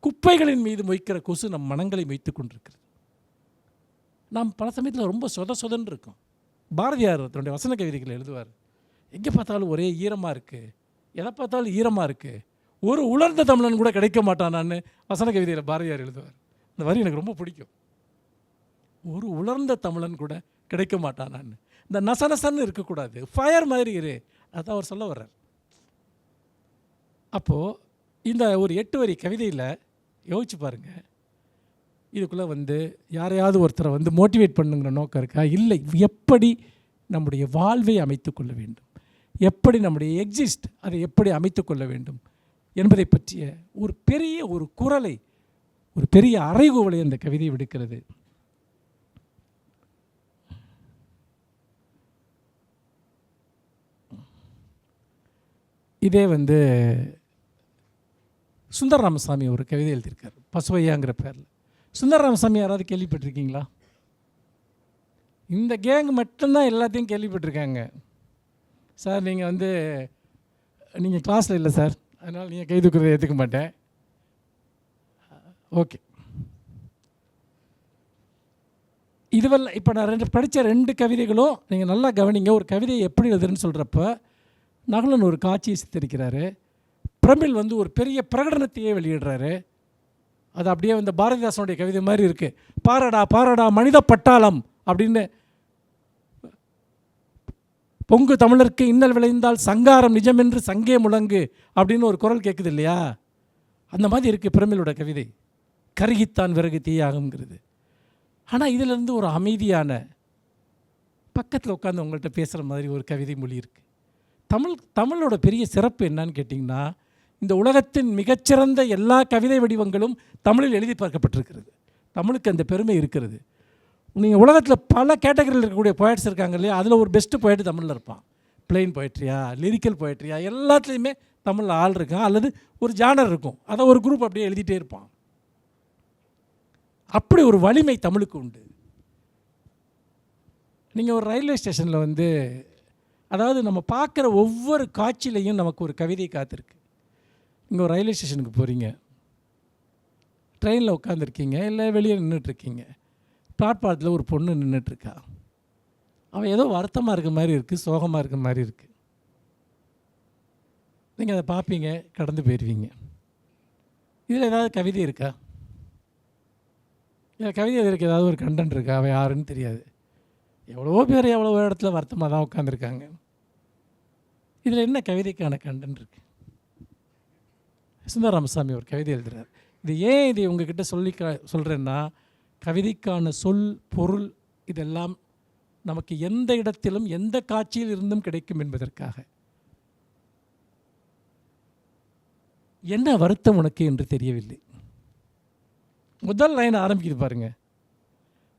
குப்பைகளின் மீது மொய்க்கிற கொசு நம் மனங்களை மொய்த்து கொண்டிருக்கிறது. நாம் பல சமயத்தில் ரொம்ப சொதன்னு இருக்கோம். பாரதியார் தன்னுடைய வசன கவிதைகளை எழுதுவார். எங்கே பார்த்தாலும் ஒரே ஈரமாக இருக்குது, எதை பார்த்தாலும் ஈரமாக இருக்குது, ஒரு உலர்ந்த தமிழன் கூட கிடைக்க மாட்டானான்னு வசன கவிதையில் பாரதியார் எழுதுவார். இந்த வரி எனக்கு ரொம்ப பிடிக்கும். ஒரு உலர்ந்த தமிழன் கூட கிடைக்க மாட்டானான்னு. இந்த நசனசன்னு இருக்கக்கூடாது, ஃபயர் மாதிரி இரு, அதான் அவர் சொல்ல வர்றார். அப்போது இந்த ஒரு 8 வரி கவிதையில் யோசிச்சு பாருங்கள். இதுக்குள்ளே வந்து யாரையாவது ஒருத்தரை வந்து மோட்டிவேட் பண்ணுங்கிற நோக்கம் இருக்கா? இல்லை. எப்படி நம்முடைய வாழ்வை அமைத்து கொள்ள வேண்டும், எப்படி நம்முடைய எக்ஸிஸ்ட் அதை எப்படி அமைத்து கொள்ள வேண்டும் என்பதை பற்றிய ஒரு பெரிய ஒரு குரலை, ஒரு பெரிய அறைகூவலை அந்த கவிதை விடுக்கிறது. இதே வந்து சுந்தர ராமசாமி ஒரு கவிதை எழுதியிருக்கார், பசுவையாங்கிற பேரில். சுந்தர ராமசாமி யாராவது கேள்விப்பட்டிருக்கீங்களா? இந்த கேங் மட்டும்தான் எல்லாத்தையும் கேள்விப்பட்டிருக்காங்க. சார் நீங்கள் வந்து நீங்கள் கிளாஸில் இல்லை சார், அதனால் நீங்கள் கை தூக்குறதை ஏற்றுக்க மாட்டேன். ஓகே, இதுவெல்லாம் இப்போ நான் படித்த 2 கவிதைகளும் நீங்கள் நல்லா கவனிங்க. ஒரு கவிதையை எப்படி எழுதுன்னு சொல்கிறப்ப நகுலன் ஒரு காட்சியை சித்தரிக்கிறாரு. பிரமிழ் வந்து ஒரு பெரிய பிரகடனத்தையே வெளியிடுறாரு. அது அப்படியே வந்து பாரதிதாசனுடைய கவிதை மாதிரி இருக்குது. பாரடா பாரடா மனித பட்டாளம் அப்படின்னு, பொங்கு தமிழருக்கு இன்னல் விளைந்தால் சங்காரம் நிஜமென்று சங்கே முழங்கு அப்படின்னு ஒரு குரல் கேட்குது இல்லையா? அந்த மாதிரி இருக்குது பிரமிழோட கவிதை. கருகித்தான் விறகு தீயாகுங்கிறது. ஆனால் இதிலிருந்து ஒரு அமைதியான, பக்கத்தில் உட்காந்து உங்கள்கிட்ட பேசுகிற மாதிரி ஒரு கவிதை மொழி இருக்குது. தமிழோட பெரிய சிறப்பு என்னன்னு கேட்டிங்கன்னா, இந்த உலகத்தின் மிகச்சிறந்த எல்லா கவிதை வடிவங்களும் தமிழில் எழுதி பார்க்கப்பட்டிருக்கிறது. தமிழுக்கு அந்த பெருமை இருக்கிறது. நீங்கள் உலகத்தில் பல கேட்டகரியில் இருக்கக்கூடிய போய்ட்ஸ் இருக்காங்க இல்லையா? அதில் ஒரு பெஸ்ட்டு போய்ட்டு தமிழில் இருப்பான். பிளெயின் போய்ட்ரியா, லிரிக்கல் போய்ட்ரியா, எல்லாத்துலேயுமே தமிழில் ஆள் இருக்கான், அல்லது ஒரு ஜானர் இருக்கும், அதை ஒரு குரூப் அப்படியே எழுதிட்டே இருப்பான். அப்படி ஒரு வலிமை தமிழுக்கு உண்டு. நீங்கள் ஒரு ரயில்வே ஸ்டேஷனில் வந்து, அதாவது நம்ம பார்க்குற ஒவ்வொரு காட்சியிலையும் நமக்கு ஒரு கவிதை காத்திருக்கு. நீங்கள் ஒரு ரயில்வே ஸ்டேஷனுக்கு போகிறீங்க, ட்ரெயினில் உட்காந்துருக்கீங்க, இல்லை வெளியே நின்றுட்டுருக்கீங்க, பிளாட்பாரத்தில் ஒரு பொண்ணு நின்றுட்டுருக்கா. அவள் ஏதோ வருத்தமாக இருக்க மாதிரி இருக்குது, சோகமாக இருக்க மாதிரி இருக்குது. நீங்கள் அதை பார்ப்பீங்க, கடந்து போயிடுவீங்க. இதில் ஏதாவது கவிதை இருக்கா? இல்லை கவிதை எழுதுறதுக்கு ஏதாவது ஒரு கண்டென்ட் இருக்கா? அவன் யாருன்னு தெரியாது. எவ்வளவோ பேர் எவ்வளவோ இடத்துல வருத்தமாக தான் உட்காந்துருக்காங்க. இதில் என்ன கவிதைக்கான கண்டென்ட் இருக்குது? சுந்தர ராமசாமி ஒரு கவிதை எழுதுகிறார். இது ஏன் இதை உங்ககிட்ட சொல்கிறேன்னா, கவிதைக்கான சொல், பொருள் இதெல்லாம் நமக்கு எந்த இடத்திலும் எந்த காட்சியில் இருந்தும் கிடைக்கும் என்பதற்காக. என்ன வருத்தம் உனக்கு என்று தெரியவில்லை. முதல் லைன் ஆரம்பிக்குது பாருங்க.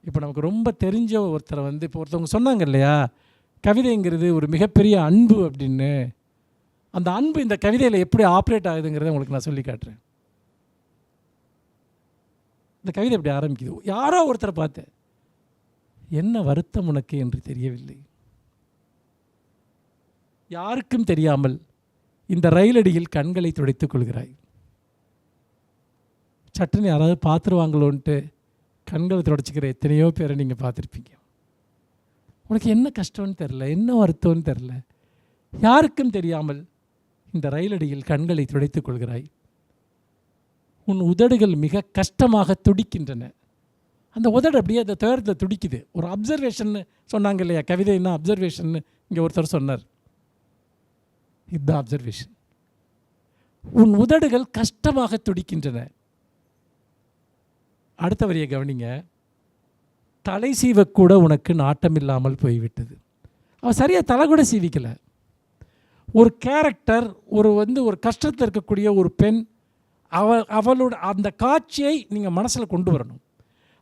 இப்போ நமக்கு ரொம்ப தெரிஞ்ச ஒருத்தரை வந்து இப்போ ஒருத்தவங்க சொன்னாங்க இல்லையா, கவிதைங்கிறது ஒரு மிகப்பெரிய அன்பு அப்படின்னு. அந்த அன்பு இந்த கவிதையில் எப்படி ஆப்ரேட் ஆகுதுங்கிறத உங்களுக்கு நான் சொல்லி காட்டுறேன். இந்த கவிதை எப்படி ஆரம்பிக்குது, யாரோ ஒருத்தரை பார்த்து என்ன வருத்தம் உனக்கு என்று தெரியவில்லை. யாருக்கும் தெரியாமல் இந்த ரயிலடியில் கண்களை துடைத்துக் கொள்கிறாய். சட்டுன்னு யாராவது பார்த்துருவாங்களோன்ட்டு கண்களை துடைச்சிக்கிற எத்தனையோ பேரை நீங்கள் பார்த்துருப்பீங்க. உனக்கு என்ன கஷ்டம்னு தெரில, என்ன வருத்தம்னு தெரில, யாருக்கும் தெரியாமல் இந்த ரயிலடியில் கண்களை துடைத்துக் கொள்கிறாய். உன் உதடுகள் மிக கஷ்டமாக துடிக்கின்றன. அந்த உதடு அப்படியே அந்த துயரத்தில் துடிக்குது. ஒரு அப்சர்வேஷன் சொன்னாங்க இல்லையா, கவிதைன்னா அப்சர்வேஷன். இங்கே ஒருத்தர் சொன்னார், இதுதான் அப்சர்வேஷன். உன் உதடுகள் கஷ்டமாக துடிக்கின்றன. அடுத்த வரியை கவனிங்க. தலை சீவக்கூட உனக்கு நாட்டமில்லாமல் போய்விட்டது. அவள் சரியாக தலை கூட சீவிக்கலை. ஒரு கேரக்டர், ஒரு கஷ்டத்தில் இருக்கக்கூடிய ஒரு பெண், அவளோட அந்த காட்சியை நீங்கள் மனசில் கொண்டு வரணும்.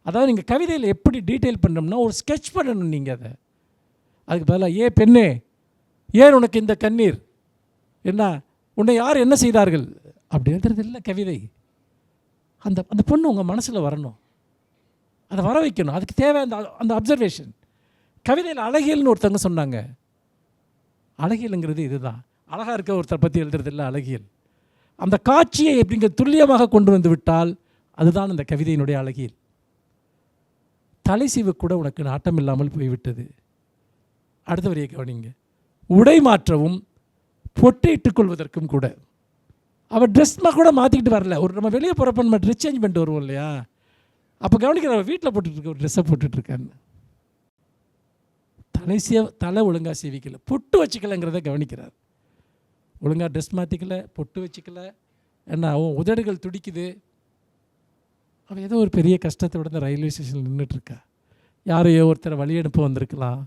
அதாவது நீங்கள் கவிதையில் எப்படி டீட்டெயில் பண்ணணும்னா ஒரு ஸ்கெட்ச் பண்ணணும் நீங்கள் அதை. அதுக்கு பதிலாக ஏ பெண்ணே ஏன் உனக்கு இந்த கண்ணீர், என்ன உன்னை யார் என்ன செய்தார்கள் அப்படி எழுதுறது இல்லை கவிதை. அந்த பொண்ணு உங்கள் மனசில் வரணும், அதை வர வைக்கணும். அதுக்கு தேவை அந்த அப்சர்வேஷன். கவிதையில் அழகியல்னு ஒருத்தவங்க சொன்னாங்க. அழகியலுங்கிறது இதுதான். அழகாக இருக்க ஒருத்தரை பற்றி எழுதுறது இல்லை அழகியல். அந்த காட்சியை எப்படிங்கிற துல்லியமாக கொண்டு வந்து விட்டால் அதுதான் அந்த கவிதையினுடைய அழகியல். தலை சீவு கூட உனக்கு நாட்டம் இல்லாமல் போய்விட்டது. அடுத்த வரியை கவனிங்க. உடை மாற்றவும் பொட்டு இட்டுக்கொள்வதற்கும் கூட. அவள் ட்ரெஸ்மாக கூட மாற்றிக்கிட்டு வரல. நம்ம வெளியே போகிறப்ப நம்ம ட்ரெஸ் சேஞ்ச் பண்ணிட்டு வருவோம் இல்லையா, அப்போ கவனிக்கிற அவள் வீட்டில் போட்டுட்ருக்க ஒரு ட்ரெஸ்ஸை போட்டுட்ருக்கான்னு. தலை ஒழுங்காக சீவிக்கல, பொட்டு வச்சுக்கலைங்கிறத கவனிக்கிறார். ஒழுங்காக ட்ரெஸ் மாற்றிக்கல, பொட்டு வச்சுக்கல, என்ன அவன் உதடுகள் துடிக்குது. அவள் ஏதோ ஒரு பெரிய கஷ்டத்தோட இந்த ரயில்வே ஸ்டேஷனில் நின்றுட்டுருக்கா. யாரையோ ஒருத்தரை வழி அனுப்ப வந்திருக்கலாம்,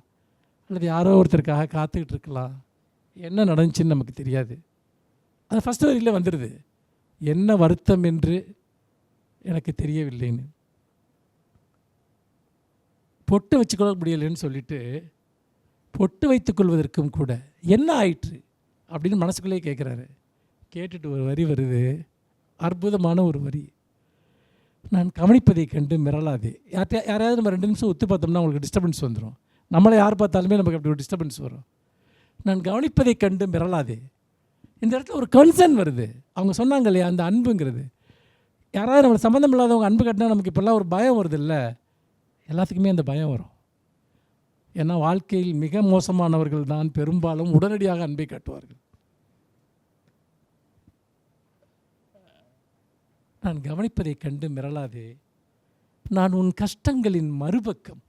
அல்லது யாரோ ஒருத்தருக்காக காத்துக்கிட்டு இருக்கலாம். என்ன நடந்துச்சுன்னு நமக்கு தெரியாது. அது ஃபஸ்ட்டு வரியில் வந்துடுது, என்ன வருத்தம் என்று எனக்கு தெரியவில்லைன்னு. பொட்டு வச்சுக்கொள்ள முடியலைன்னு சொல்லிட்டு பொட்டு வைத்துக்கொள்வதற்கும் கூட என்ன ஆயிற்று அப்படின்னு மனசுக்குள்ளே கேட்குறாரு. கேட்டுட்டு ஒரு வரி வருது, அற்புதமான ஒரு வரி. நான் கவனிப்பதை கண்டு மிரளாதே. யாரையாவது நம்ம 2 நிமிஷம் ஒத்து பார்த்தோம்னா அவங்களுக்கு டிஸ்டர்பன்ஸ் வந்துடும். நம்மளை யார் பார்த்தாலுமே நமக்கு அப்படி ஒரு டிஸ்டர்பன்ஸ் வரும். நான் கவனிப்பதை கண்டு மிரளாதே. இந்த இடத்துல ஒரு கன்சர்ன் வருது. அவங்க சொன்னாங்க இல்லையா, அந்த அன்புங்கிறது. யாராவது நம்மளை சம்மந்தம் இல்லாதவங்க அன்பு கட்டினா நமக்கு இப்போல்லாம் ஒரு பயம் வருது இல்லை, எல்லாத்துக்குமே அந்த பயம் வரும். ஏன்னா வாழ்க்கையில் மிக மோசமானவர்கள் தான் பெரும்பாலும் உடனடியாக அன்பை காட்டுவார்கள். நான் கவனிப்பதை கண்டு மிரளாதே, நான் உன் கஷ்டங்களின் மறுபக்கம்,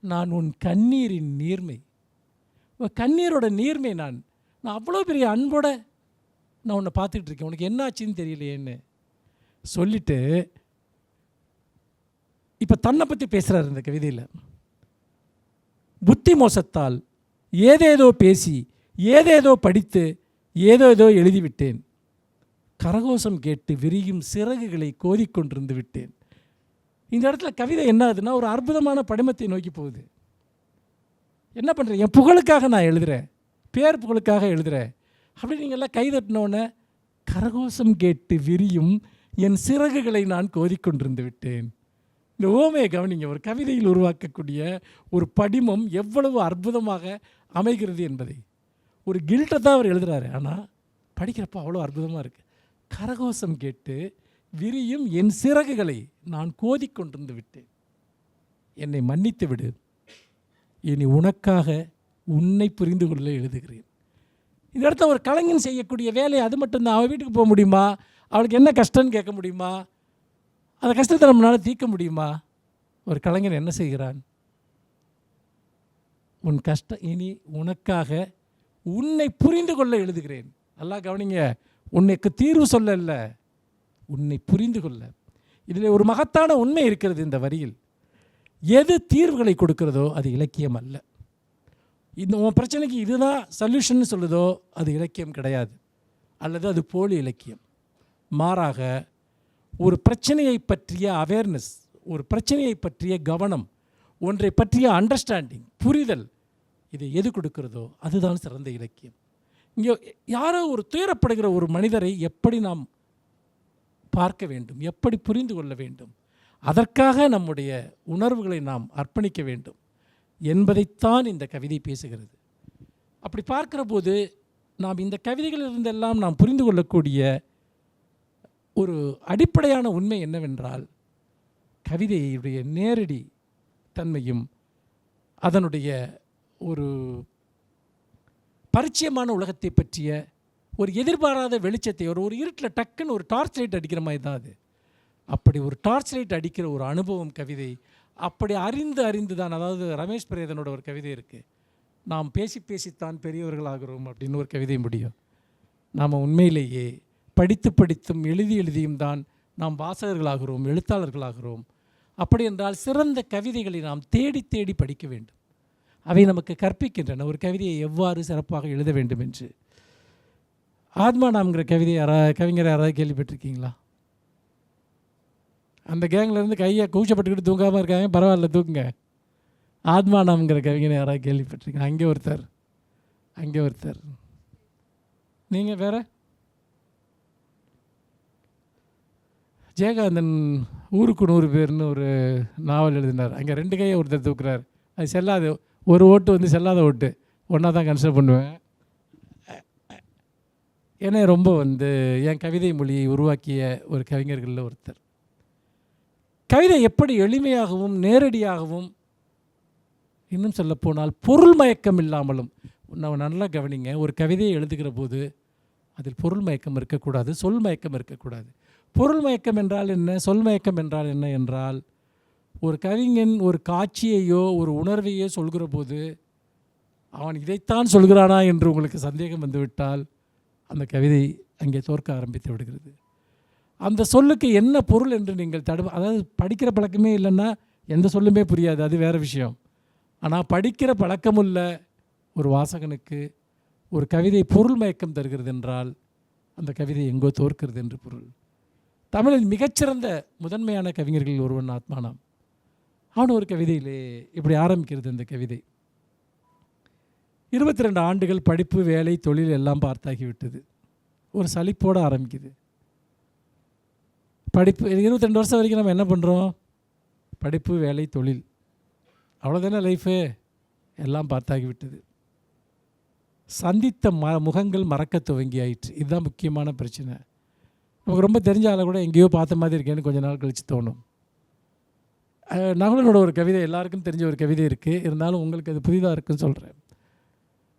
நான் உன் கண்ணீரின் நீர்மை. கண்ணீரோட நீர்மை. நான் அவ்வளோ பெரிய அன்போட நான் உன்னை பார்த்துக்கிட்டு இருக்கேன், உனக்கு என்ன ஆச்சுன்னு தெரியலையேன்னு சொல்லிட்டு இப்போ தன்னை பற்றி பேசுகிறார் இந்த கவிதையில். புத்தி மோசத்தால் ஏதேதோ பேசி ஏதேதோ படித்து ஏதேதோ எழுதிவிட்டேன். கரகோஷம் கேட்டு விரியும் சிறகுகளை கோதிக்கொண்டிருந்து விட்டேன். இந்த இடத்துல கவிதை என்ன ஆகுதுன்னா ஒரு அற்புதமான படிமத்தை நோக்கி போகுது. என்ன பண்ணுறேன், என் புகழுக்காக நான் எழுதுகிறேன், பேர் புகழுக்காக எழுதுகிறேன் அப்படி நீங்கள்லாம் கைதட்டினோன்னே கரகோஷம் கேட்டு விரியும் என் சிறகுகளை நான் கோதிக்கொண்டிருந்து விட்டேன். இந்த ஓமையை கவனிங்க. ஒரு கவிதையில் உருவாக்கக்கூடிய ஒரு படிமம் எவ்வளவு அற்புதமாக அமைகிறது என்பதை. ஒரு கில்ட்டை தான் அவர் எழுதுகிறாரு, ஆனால் படிக்கிறப்போ அவ்வளோ அற்புதமாக இருக்குது. கரகோஷம் கேட்டு விரியும் என் சிறகுகளை நான் கோதிக்கொண்டிருந்து விட்டேன். என்னை மன்னித்து விடு, இனி உனக்காக உன்னை புரிந்து கொள்ள எழுதுகிறேன். இந்த இடத்துல ஒரு கலைஞன் செய்யக்கூடிய வேலை அது மட்டும்தான். அவள் வீட்டுக்கு போக முடியுமா? அவளுக்கு என்ன கஷ்டம்னு கேட்க முடியுமா? அந்த கஷ்டத்தை நம்மளால் தீர்க்க முடியுமா? ஒரு கலைஞன் என்ன செய்கிறான்? உன் கஷ்டம் இனி உனக்காக உன்னை புரிந்து கொள்ள எழுதுகிறேன். நல்லா கவனிங்க, உன்னைக்கு தீர்வு சொல்லல, உன்னை புரிந்து கொள்ள. இதில் ஒரு மகத்தான உண்மை இருக்கிறது இந்த வரியில். எது தீர்வுகளை கொடுக்கிறதோ அது இலக்கியம் அல்ல. இந்த உன் பிரச்சனைக்கு இதுதான் சொல்யூஷன் சொல்லுதோ அது இலக்கியம் கிடையாது, அல்லது அது போலி இலக்கியம். மாறாக ஒரு பிரச்சனையை பற்றிய அவேர்னஸ், ஒரு பிரச்சனையை பற்றிய கவனம், ஒன்றை பற்றிய அண்டர்ஸ்டாண்டிங், புரிதல், இதை எது கொடுக்கிறதோ அதுதான் சிறந்த இலக்கியம். இங்கே யாரோ ஒரு துயரப்படுகிற ஒரு மனிதரை எப்படி நாம் பார்க்க வேண்டும், எப்படி புரிந்து கொள்ள வேண்டும், அதற்காக நம்முடைய உணர்வுகளை நாம் அர்ப்பணிக்க வேண்டும் என்பதைத்தான் இந்த கவிதை பேசுகிறது. அப்படி பார்க்கிற போது நாம் இந்த கவிதைகளிலிருந்தெல்லாம் நாம் புரிந்து கொள்ளக்கூடிய ஒரு அடிப்படையான உண்மை என்னவென்றால், கவிதையுடைய நேரடி தன்மையும் அதனுடைய ஒரு பரிச்சயமான உலகத்தை பற்றிய ஒரு எதிர்பாராத வெளிச்சத்தை ஒரு இருட்டில் டக்குன்னு ஒரு டார்ச் லைட் அடிக்கிற மாதிரி தான் அது. அப்படி ஒரு டார்ச் லைட் அடிக்கிற ஒரு அனுபவம் கவிதை. அப்படி அறிந்து தான், அதாவது ரமேஷ் பிரேதனோட ஒரு கவிதை இருக்குது, நாம் பேசித்தான் பெரியவர்களாகிறோம் அப்படின்னு ஒரு கவிதை முடியும். நாம் உண்மையிலேயே படித்தும் எழுதியும் தான் நாம் வாசகர்களாகிறோம், எழுத்தாளர்களாகிறோம். அப்படி என்றால் சிறந்த கவிதைகளை நாம் தேடி படிக்க வேண்டும். அவை நமக்கு கற்பிக்கின்றன ஒரு கவிதையை எவ்வாறு சிறப்பாக எழுத வேண்டும் என்று. ஆத்மா நாம்ங்கிற கவிதையை கவிஞர் யாராவது கேள்விப்பட்டிருக்கீங்களா? அந்த கேங்லேருந்து கையை கூச்சப்பட்டுக்கிட்டு தூங்காமல் இருக்காங்க, பரவாயில்ல தூக்குங்க. ஆத்மா நாம்ங்கிற கவிஞரை யாராவது கேள்விப்பட்டிருக்கீங்க? அங்கே ஒருத்தர். நீங்கள் வேறு? ஜெயகாந்தன் ஊருக்கு 100 பேர்னு ஒரு நாவல் எழுதினார். அங்கே 2 கையை ஒருத்தர் தூக்குறார். அது செல்லாது, ஒரு ஓட்டு வந்து செல்லாத ஓட்டு, ஒன்றா தான் கன்சிடர் பண்ணுவேன். ஏன்னா ரொம்ப என் கவிதை மொழியை உருவாக்கிய ஒரு கவிஞர்களில் ஒருத்தர். கவிதை எப்படி எளிமையாகவும் நேரடியாகவும், இன்னும் சொல்லப்போனால் பொருள் மயக்கம் இல்லாமலும், நம்ம நல்லா கவனிங்க, ஒரு கவிதையை எழுதுகிற போது அதில் பொருள் மயக்கம் இருக்கக்கூடாது, சொல் மயக்கம் இருக்கக்கூடாது. பொருள் மயக்கம் என்றால் என்ன, சொல் மயக்கம் என்றால் என்ன என்றால், ஒரு கவிஞன் ஒரு காட்சியையோ ஒரு உணர்வையோ சொல்கிற போது அவன் இதைத்தான் சொல்கிறானா என்று உங்களுக்கு சந்தேகம் வந்துவிட்டால் அந்த கவிதை அங்கே தோற்க ஆரம்பித்து விடுகிறது. அந்த சொல்லுக்கு என்ன பொருள் என்று நீங்கள் அதாவது படிக்கிற பழக்கமே இல்லைன்னா எந்த சொல்லுமே புரியாது, அது வேறு விஷயம். ஆனால் படிக்கிற பழக்கமுள்ள ஒரு வாசகனுக்கு ஒரு கவிதை பொருள் மயக்கம் தருகிறது என்றால் அந்த கவிதை எங்கோ தோற்கிறது என்று பொருள். தமிழில் மிகச்சிறந்த முதன்மையான கவிஞர்களில் ஒருவன் ஆத்மானாம். அவன் ஒரு கவிதையிலே இப்படி ஆரம்பிக்கிறது இந்த கவிதை. 22 ஆண்டுகள் படிப்பு, வேலை, தொழில் எல்லாம் பார்த்தாகிவிட்டது. ஒரு சலிப்போடு ஆரம்பிக்குது. படிப்பு 22 வருஷம் வரைக்கும் நம்ம என்ன பண்ணுறோம்? படிப்பு, வேலை, தொழில், அவ்வளோதானே லைஃபு, எல்லாம் பார்த்தாகிவிட்டது. சந்தித்த முகங்கள் மறக்க துவங்கி ஆயிற்று. இதுதான் முக்கியமான பிரச்சனை. நமக்கு ரொம்ப தெரிஞ்ச ஆளை கூட எங்கேயோ பார்த்த மாதிரி இருக்கேன்னு கொஞ்ச நாள் கழித்து தோணும். நகுலனோட ஒரு கவிதை எல்லாருக்கும் தெரிஞ்ச ஒரு கவிதை இருக்குது, இருந்தாலும் உங்களுக்கு அது புதிதாக இருக்குன்னு சொல்கிறேன்.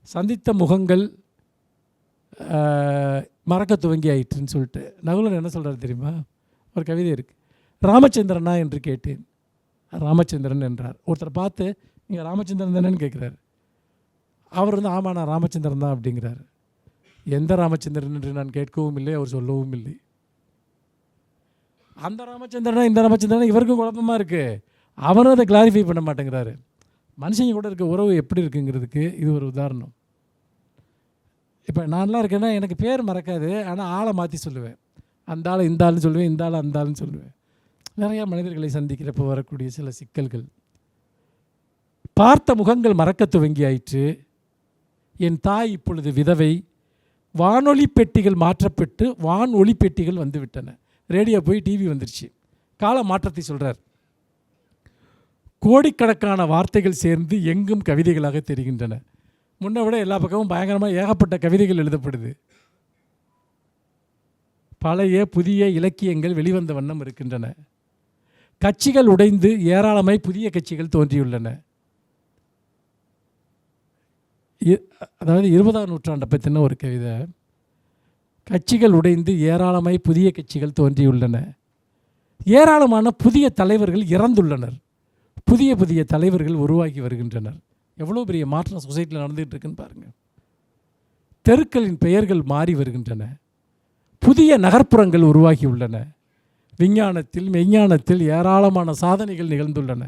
சந்தித்த முகங்கள் மறக்க துவங்கி ஆயிற்றுன்னு சொல்லிட்டு நகுலன் என்ன சொல்கிறார் தெரியுமா? ஒரு கவிதை இருக்குது, ராமச்சந்திரனா என்று கேட்டேன், ராமச்சந்திரன் என்றார். ஒருத்தரை பார்த்து நீங்கள் ராமச்சந்திரன் தானேன்னு கேட்குறாரு. அவர் ஆமாம் நான் ராமச்சந்திரன் தான் அப்படிங்கிறார். எந்த ராமச்சந்திரன் என்று நான் கேட்கவும் இல்லை, அவர் சொல்லவும் இல்லை. அந்த ராமச்சந்திரனா இந்த ராமச்சந்திரனா இவருக்கும் குழப்பமாக இருக்குது, அவரும் அதை கிளாரிஃபை பண்ண மாட்டேங்கிறாரு. மனுஷங்க கூட இருக்க உறவு எப்படி இருக்குங்கிறதுக்கு இது ஒரு உதாரணம். இப்போ நான்லாம் இருக்கேன்னா எனக்கு பேர் மறக்காது, ஆனால் ஆளை மாற்றி சொல்லுவேன். அந்த ஆளை இந்த ஆள்னு சொல்லுவேன், இந்த ஆளை அந்த ஆள்னு சொல்லுவேன். நிறையா மனிதர்களை சந்திக்கிறப்போ வரக்கூடிய சில சிக்கல்கள். பார்த்த முகங்கள் மறக்க துவங்கி ஆயிற்று. என் தாய் இப்பொழுது விதவை. வானொலி பெட்டிகள் மாற்றப்பட்டு வான் ஒளி பெட்டிகள் வந்து விட்டன. ரேடியோ போய் டிவி வந்துருச்சு. கால மாற்றத்தை சொல்கிறார். கோடிக்கணக்கான வார்த்தைகள் சேர்ந்து எங்கும் கவிதைகளாக தெரிகின்றன. முன்னை விட எல்லா பக்கமும் பயங்கரமாக ஏகப்பட்ட கவிதைகள் எழுதப்படுது. பழைய புதிய இலக்கியங்கள் வெளிவந்த வண்ணம் இருக்கின்றன. கட்சிகள் உடைந்து ஏராளமாய் புதிய கட்சிகள் தோன்றியுள்ளன. அதாவது 20ஆம் நூற்றாண்டை பற்றின ஒரு கவிதை. கட்சிகள் உடைந்து ஏராளமாய் புதிய கட்சிகள் தோன்றியுள்ளன. ஏராளமான புதிய தலைவர்கள் இறந்துள்ளனர். புதிய புதிய தலைவர்கள் உருவாகி வருகின்றனர். எவ்வளோ பெரிய மாற்றம் சொசைட்டியில் நடந்துகிட்டு இருக்குன்னு பாருங்கள். தெருக்களின் பெயர்கள் மாறி வருகின்றன. புதிய நகர்ப்புறங்கள் உருவாகி உள்ளன. விஞ்ஞானத்தில் மெய்ஞானத்தில் ஏராளமான சாதனைகள் நிகழ்ந்துள்ளன.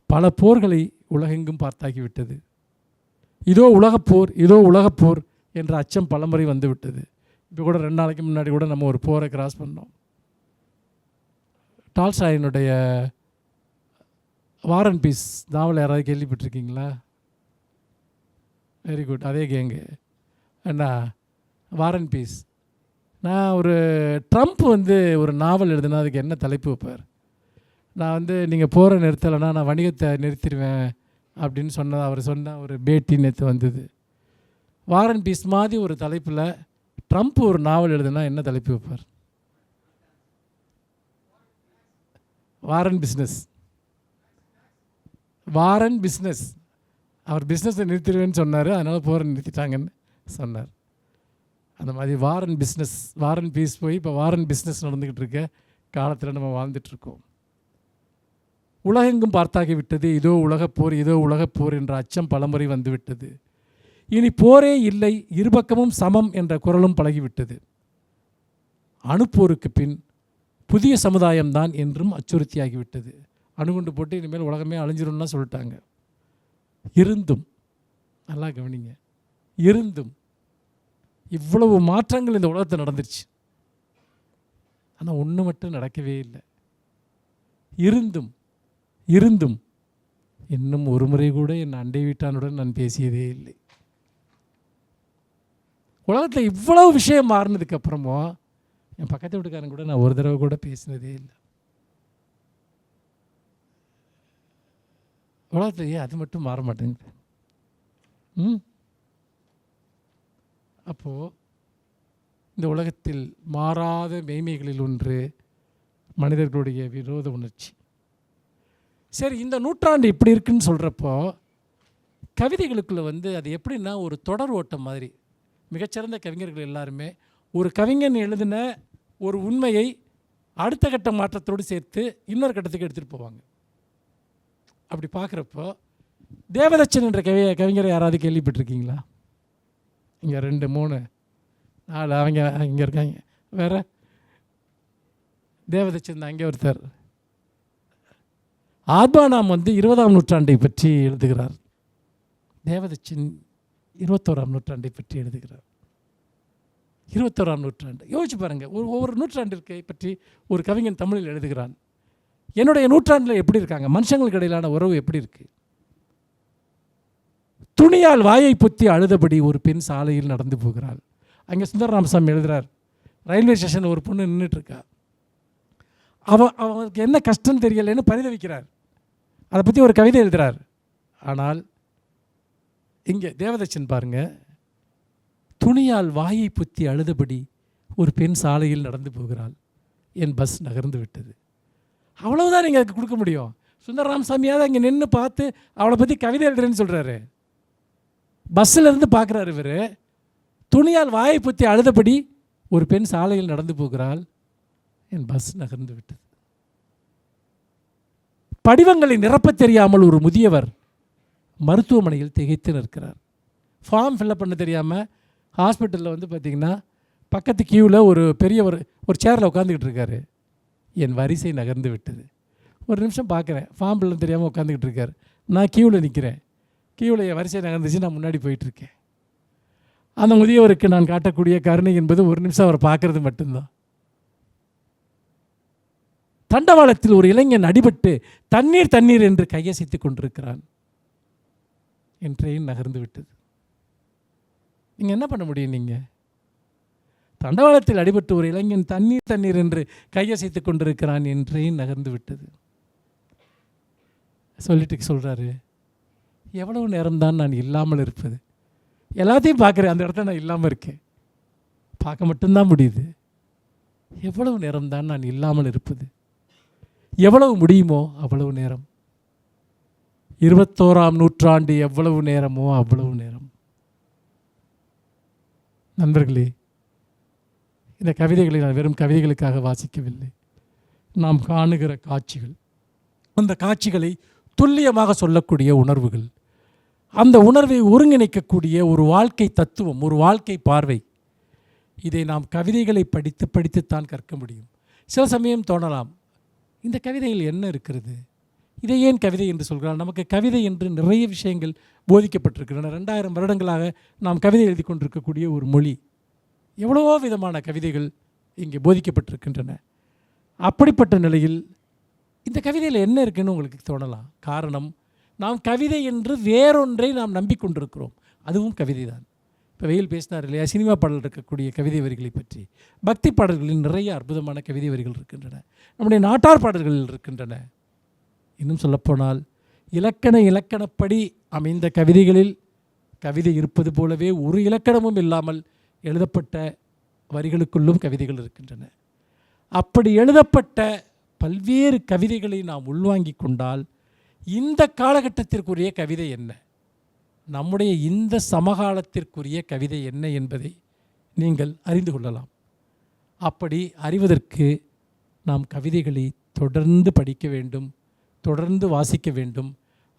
பல போர்களை உலகெங்கும் பார்த்தாகிவிட்டது. இதோ உலகப்போர், இதோ உலகப்போர் என்ற அச்சம் பலமுறை வந்துவிட்டது. இப்போ கூட 2 நாளைக்கு முன்னாடி கூட நம்ம ஒரு போரை கிராஸ் பண்ணோம். டால்ஸ்டாயினுடைய வார் அண்ட் பீஸ் நாவல் யாராவது கேள்விப்பட்டிருக்கீங்களா? Very good. அதே கேங்கு அண்ணா, வார் அண்ட் பீஸ். நான் ஒரு ட்ரம்ப் ஒரு நாவல் எழுதுனா அதுக்கு என்ன தலைப்பு வைப்பார்? நான் நீங்கள் போரை நிறுத்தலைன்னா நான் வணிகத்தை நிறுத்திடுவேன் அப்படின்னு அவர் சொன்ன ஒரு பேட்டி நேற்று வந்தது. வார் அண்ட் பீஸ் மாதிரி ஒரு தலைப்பில் ட்ரம்ப் ஒரு நாவல் எழுதுனா என்ன தலைப்பு வைப்பார்? War and business. War and business. அவர் பிஸ்னஸை நிறுத்திடுவேன்னு சொன்னார், அதனால் போரை நிறுத்திட்டாங்கன்னு சொன்னார். அந்த மாதிரி war and business, war and peace போய் இப்போ வார் அண்ட் பிஸ்னஸ் நடந்துக்கிட்டு இருக்க காலத்தில் நம்ம வாழ்ந்துட்டுருக்கோம். உலகெங்கும் பார்த்தாகிவிட்டது. இதோ உலகப்போர், இதோ உலகப்போர் என்ற அச்சம் பலமுறை வந்துவிட்டது. இனி போரே இல்லை, இருபக்கமும் சமம் என்ற குரலும் பழகிவிட்டது. அணுப்போருக்கு பின் புதிய சமுதாயம்தான் என்றும் அச்சுறுத்தியாகிவிட்டது. அணுகுண்டு போட்டு இனிமேல் உலகமே அழிஞ்சிரும்னா சொல்லிட்டாங்க. இருந்தும், நல்லா கவனிங்க, இருந்தும் இவ்வளவு மாற்றங்கள் இந்த உலகத்தில் நடந்துருச்சு. ஆனால் ஒன்று மட்டும் நடக்கவே இல்லை. இருந்தும் இருந்தும் இன்னும் ஒரு முறை கூட என் அண்டை வீட்டானுடன் நான் பேசியதே இல்லை. உலகத்தில் இவ்வளவு விஷயம் மாறினதுக்கப்புறமும் என் பக்கத்து வீட்டுக்காரன் கூட நான் ஒரு தடவை கூட பேசினதே இல்லை. உலகத்தில் அது மட்டும் மாற மாட்டேங்குது. அப்போது இந்த உலகத்தில் மாறாத மெய்மைகளில் ஒன்று மனிதர்களுடைய விரோத உணர்ச்சி. சரி, இந்த நூற்றாண்டு இப்படி இருக்குன்னு சொல்கிறப்போ கவிதைகளுக்குள்ளே அது எப்படின்னா ஒரு தொடர் ஓட்டம் மாதிரி. மிகச்சிறந்த கவிஞர்கள் எல்லாருமே ஒரு கவிஞன் எழுதின ஒரு உண்மையை அடுத்த கட்ட மாற்றத்தோடு சேர்த்து இன்னொரு கட்டத்துக்கு எடுத்துகிட்டு போவாங்க. அப்படி பார்க்குறப்போ தேவதச்சன் என்ற கவிஞரை யாராவது கேள்விப்பட்டிருக்கீங்களா? இங்கே 2, 3, 4 அவங்க இங்கே இருக்காங்க. வேறு தேவதச்சன் தான் அங்கே ஒருத்தர். ஆத்மானாம் 20ஆம் நூற்றாண்டை பற்றி எழுதுகிறார். தேவதச்சன் 21ஆம் நூற்றாண்டை பற்றி எழுதுகிறார். 21ஆம் நூற்றாண்டு யோசிச்சு பாருங்கள். ஒவ்வொரு நூற்றாண்டிற்கை பற்றி ஒரு கவிஞன் தமிழில் எழுதுகிறான். என்னுடைய நூற்றாண்டில் எப்படி இருக்காங்க? மனுஷங்களுக்கு இடையிலான உறவு எப்படி இருக்குது? துணியால் வாயை பொத்தி அழுதபடி ஒரு பெண் சாலையில் நடந்து போகிறாள். அங்கே சுந்தர ராமசாமி எழுதுகிறார். ரயில்வே ஸ்டேஷனில் ஒரு பொண்ணு நின்றுட்டுருக்கா. அவருக்கு என்ன கஷ்டம் தெரியலைன்னு பரிதவிக்கிறார். அதை பற்றி ஒரு கவிதை எழுதுகிறார். ஆனால் இங்கே தேவதச்சன் பாருங்கள், துணியால் வாயை பொத்தி அழுதபடி ஒரு பெண் சாலையில் நடந்து போகிறாள், என் பஸ் நகர்ந்து விட்டது. அவ்வளவுதான் நீங்கள் அதுக்கு கொடுக்க முடியும். சுந்தர ராமசாமியாவது அங்கே நின்று பார்த்து அவளை பற்றி கவிதை எழுதுறேன்னு சொல்கிறாரு. பஸ்ஸில் இருந்து பார்க்குறாரு இவர். துணியால் வாயை பொத்தி அழுதபடி ஒரு பெண் சாலையில் நடந்து போகிறாள், என் பஸ் நகர்ந்து விட்டது. படிவங்களை நிரப்பத் தெரியாமல் ஒரு முதியவர் மருத்துவமனையில் திகைத்து நிற்கிறார். ஃபார்ம் ஃபில்லப் பண்ண தெரியாமல் ஹாஸ்பிட்டலில் பார்த்திங்கன்னா பக்கத்து கியூவில் ஒரு பெரியவர் ஒரு சேரில் உட்காந்துக்கிட்டு இருக்காரு. என் வரிசை நகர்ந்து விட்டது. ஒரு நிமிஷம் பார்க்குறேன், ஃபார்ம் ஃபில்லப் தெரியாமல் உட்காந்துக்கிட்டு இருக்கார். நான் கியூவில் நிற்கிறேன். கியூவில் என் வரிசை நகர்ந்துச்சு, நான் முன்னாடி போயிட்டுருக்கேன். அந்த முதியவருக்கு நான் காட்டக்கூடிய கருணை என்பது ஒரு நிமிஷம் அவரை பார்க்குறது மட்டும்தான். தண்டவாளத்தில் ஒரு இளைஞன் அடிபட்டு தண்ணீர் தண்ணீர் என்று கையசைத்து கொண்டிருக்கிறான். என் ட்ரெயின் நகர்ந்து விட்டது. நீங்கள் என்ன பண்ண முடியும்? நீங்கள் தண்டவாளத்தில் அடிபட்டு ஒரு இளைஞன் தண்ணீர் தண்ணீர் என்று கையசைத்து கொண்டிருக்கிறான், என் ட்ரெயின் நகர்ந்து விட்டது. சொல்லிட்டு சொல்கிறாரு, எவ்வளவு நேரம்தான் நான் இல்லாமல் இருப்பது? எல்லாத்தையும் பார்க்குறேன், அந்த இடத்துல நான் இல்லாமல் இருக்கேன், பார்க்க மட்டும்தான் முடியுது. எவ்வளவு நேரம்தான் நான் இல்லாமல் இருப்பது? எவ்வளவு முடியுமோ அவ்வளவு நேரம். 21ஆம் நூற்றாண்டு எவ்வளவு நேரமோ அவ்வளவு நேரம். நண்பர்களே, இந்த கவிதைகளை நான் வெறும் கவிதைகளுக்காக வாசிக்கவில்லை. நாம் காணுகிற காட்சிகள், அந்த காட்சிகளை துல்லியமாக சொல்லக்கூடிய உணர்வுகள், அந்த உணர்வை ஒருங்கிணைக்கக்கூடிய ஒரு வாழ்க்கை தத்துவம், ஒரு வாழ்க்கை பார்வை, இதை நாம் கவிதைகளை படித்து படித்துத்தான் கற்க முடியும். சில சமயம் தோணலாம், இந்த கவிதையில் என்ன இருக்கிறது, இதை ஏன் கவிதை என்று சொல்கிறார்? நமக்கு கவிதை என்று நிறைய விஷயங்கள் போதிக்கப்பட்டிருக்கின்றன. 2000 வருடங்களாக நாம் கவிதை எழுதி கொண்டிருக்கக்கூடிய ஒரு மொழி, எவ்வளவோ விதமான கவிதைகள் இங்கே போதிக்கப்பட்டிருக்கின்றன. அப்படிப்பட்ட நிலையில் இந்த கவிதையில் என்ன இருக்குன்னு உங்களுக்கு தோணலாம். காரணம், நாம் கவிதை என்று வேறொன்றை நாம் நம்பிக்கொண்டிருக்கிறோம். அதுவும் கவிதை தான். இப்போ வெயில் பேசினார் இல்லையா, சினிமா பாடல் இருக்கக்கூடிய கவிதை வரிகளை பற்றி. பக்தி பாடல்களில் நிறைய அற்புதமான கவிதை வரிகள் இருக்கின்றன. நம்முடைய நாட்டார் பாடல்களில் இருக்கின்றன. இன்னும் சொல்லப்போனால் இலக்கணப்படி அமைந்த கவிதைகளில் கவிதை இருப்பது போலவே ஒரு இலக்கணமும் இல்லாமல் எழுதப்பட்ட வரிகளுக்குள்ளும் கவிதைகள் இருக்கின்றன. அப்படி எழுதப்பட்ட பல்வேறு கவிதைகளை நாம் உள்வாங்கிக் கொண்டால் இந்த காலகட்டத்திற்குரிய கவிதை என்ன, நம்முடைய இந்த சமகாலத்திற்குரிய கவிதை என்ன என்பதை நீங்கள் அறிந்து கொள்ளலாம். அப்படி அறிவதற்கு நாம் கவிதைகளை தொடர்ந்து படிக்க வேண்டும், தொடர்ந்து வாசிக்க வேண்டும்.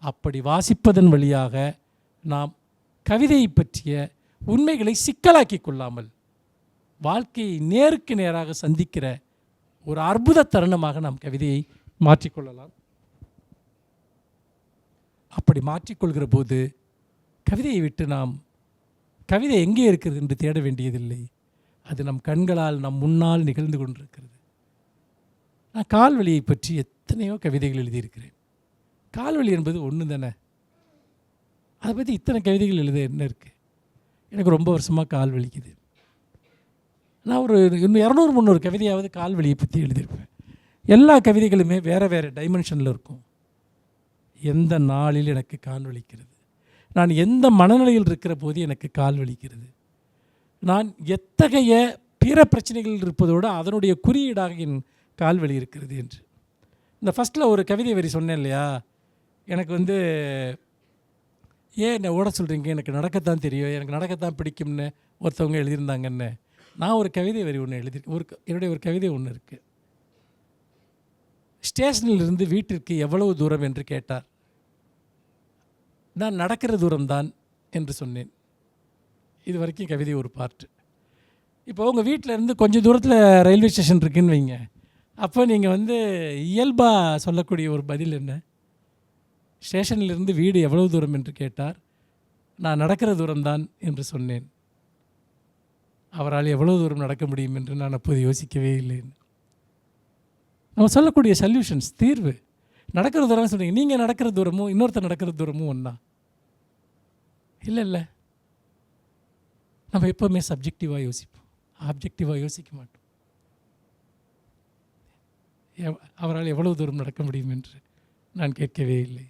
அப்படி வாசிப்பதன் வழியாக நாம் கவிதையை பற்றிய உண்மைகளை சிக்கலாக்கி கொள்ளாமல் வாழ்க்கையை நேருக்கு நேராக சந்திக்கிற ஒரு அற்புத தருணமாக நாம் கவிதையை மாற்றிக்கொள்ளலாம். அப்படி மாற்றிக்கொள்கிற போது கவிதையை விட்டு நாம் கவிதை எங்கே இருக்கிறது என்று தேட வேண்டியதில்லை. அது நம் கண்களால் நம் முன்னால் நிகழ்ந்து கொண்டிருக்கிறது. நான் கால்வலியை பற்றி எத்தனையோ கவிதைகள் எழுதியிருக்கிறேன். கால்வலி என்பது ஒன்று தானே, அதை பற்றி இத்தனை கவிதைகள் எழுத என்ன இருக்குது? எனக்கு ரொம்ப வருஷமாக கால் வலிக்குது. நான் ஒரு இன்னும் 200-300 கவிதையாவது கால்வலியை பற்றி எழுதியிருப்பேன். எல்லா கவிதைகளுமே வேறு வேறு டைமென்ஷனில் இருக்கும். எந்த நாளில் எனக்கு கால் வலிக்கிறது, நான் எந்த மனநிலையில் இருக்கிற போது எனக்கு கால் வலிக்கிறது, நான் எத்தகைய பிற பிரச்சனைகள் இருப்பதோடு அதனுடைய குறியீடாக என் கால்வலி இருக்கிறது என்று. இந்த ஃபஸ்ட்டில் ஒரு கவிதை வரி சொன்னேன் இல்லையா, எனக்கு ஏன் என்னை ஓட சொல்கிறீங்க, எனக்கு நடக்கத்தான் தெரியும், எனக்கு நடக்கத்தான் பிடிக்கும்னு ஒருத்தவங்க எழுதியிருந்தாங்கன்னு. நான் ஒரு கவிதை வரி ஒன்று எழுதியிருக்கேன். என்னுடைய ஒரு கவிதை ஒன்று இருக்குது. ஸ்டேஷனிலிருந்து வீட்டிற்கு எவ்வளவு தூரம் என்று கேட்டார். நான் நடக்கிற தூரம்தான் என்று சொன்னேன். இது வரைக்கும் கவிதை ஒரு பார்ட்டு. இப்போ உங்கள் வீட்டில் இருந்து கொஞ்சம் தூரத்தில் ரயில்வே ஸ்டேஷன் இருக்குதுன்னு வைங்க. அப்போ நீங்கள் இயல்பாக சொல்லக்கூடிய ஒரு பதில் என்ன? ஸ்டேஷனிலிருந்து வீடு எவ்வளவு தூரம் என்று கேட்டார். நான் நடக்கிற தூரம்தான் என்று சொன்னேன். அவரால் எவ்வளவு தூரம் நடக்க முடியும் என்று நான் அப்போது யோசிக்கவே இல்லைன்னு. நம்ம சொல்லக்கூடிய சொல்யூஷன்ஸ், தீர்வு. நடக்கிற தூரம் சொல்கிறீங்க, நீங்கள் நடக்கிற தூரமும் இன்னொருத்தர் நடக்கிற தூரமும் ஒன்றா? இல்லை. நம்ம எப்போவுமே சப்ஜெக்டிவாக யோசிப்போம், ஆப்ஜெக்டிவாக யோசிக்க மாட்டோம். அவரால் எவ்வளவு தூரம் நடக்க முடியும் என்று நான் கேட்கவே இல்லை.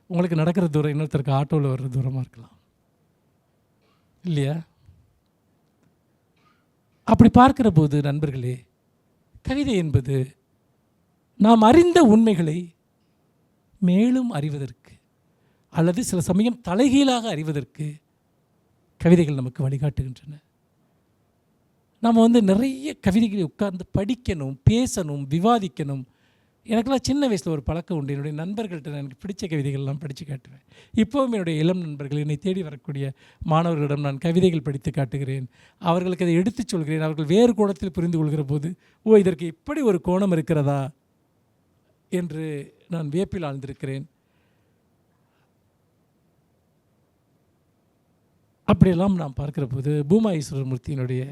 உங்களுக்கு நடக்கிற தூரம் இன்னொருத்தருக்கு ஆட்டோவில் வர்ற தூரமாக இருக்கலாம் இல்லையா? அப்படி பார்க்கிற போது நண்பர்களே, கவிதை என்பது நாம் அறிந்த உண்மைகளை மேலும் அறிவதற்கு அல்லது சில சமயம் தலைகீழாக அறிவதற்கு கவிதைகள் நமக்கு வழிகாட்டுகின்றன. நம்ம நிறைய கவிதைகளை உட்கார்ந்து படிக்கணும், பேசணும், விவாதிக்கணும். எனக்கெல்லாம் சின்ன வயசில் ஒரு பழக்கம் உண்டு. என்னுடைய நண்பர்கள்ட்ட எனக்கு பிடிச்ச கவிதைகள்லாம் படித்து காட்டுவேன். இப்போவும் என்னுடைய இளம் நண்பர்கள், என்னை தேடி வரக்கூடிய மாணவர்களிடம் நான் கவிதைகள் படித்து காட்டுகிறேன். அவர்களுக்கு அதை எடுத்துச் சொல்கிறேன். அவர்கள் வேறு கோணத்தில் புரிந்து கொள்கிற போது, ஓ, இதற்கு இப்படி ஒரு கோணம் இருக்கிறதா என்று நான் வியப்பில் ஆழ்ந்திருக்கிறேன். அப்படியெல்லாம் நாம் பார்க்கிற போது பூமா ஈஸ்வரமூர்த்தியினுடைய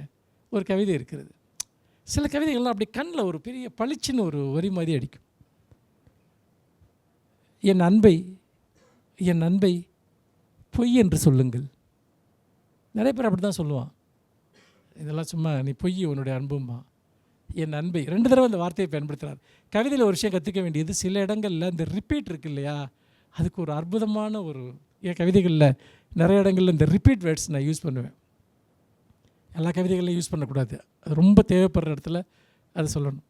ஒரு கவிதை இருக்கிறது. சில கவிதைகள்லாம் அப்படி கண்ணில் ஒரு பெரிய பளிச்சுன்னு ஒரு வரி மாதிரி அடிக்கும். என் அன்பை பொய் என்று சொல்லுங்கள். நிறைய பேர் அப்படி தான் சொல்லுவான். இதெல்லாம் சும்மா நீ பொய் உன்னுடைய அன்புமா. என் அன்பை 2 தடவை அந்த வார்த்தையை பயன்படுத்துகிறார். கவிதையில் ஒரு விஷயம் கற்றுக்க வேண்டியது, சில இடங்களில் இந்த ரிப்பீட் இருக்கு இல்லையா, அதுக்கு ஒரு அற்புதமான ஒரு, என் கவிதைகளில் நிறைய இடங்களில் இந்த ரிப்பீட் வேர்ட்ஸ் நான் யூஸ் பண்ணுவேன். எல்லா கவிதைகளையும் யூஸ் பண்ணக்கூடாது, அது ரொம்ப தேவைப்படுற இடத்துல அதை சொல்லணும்.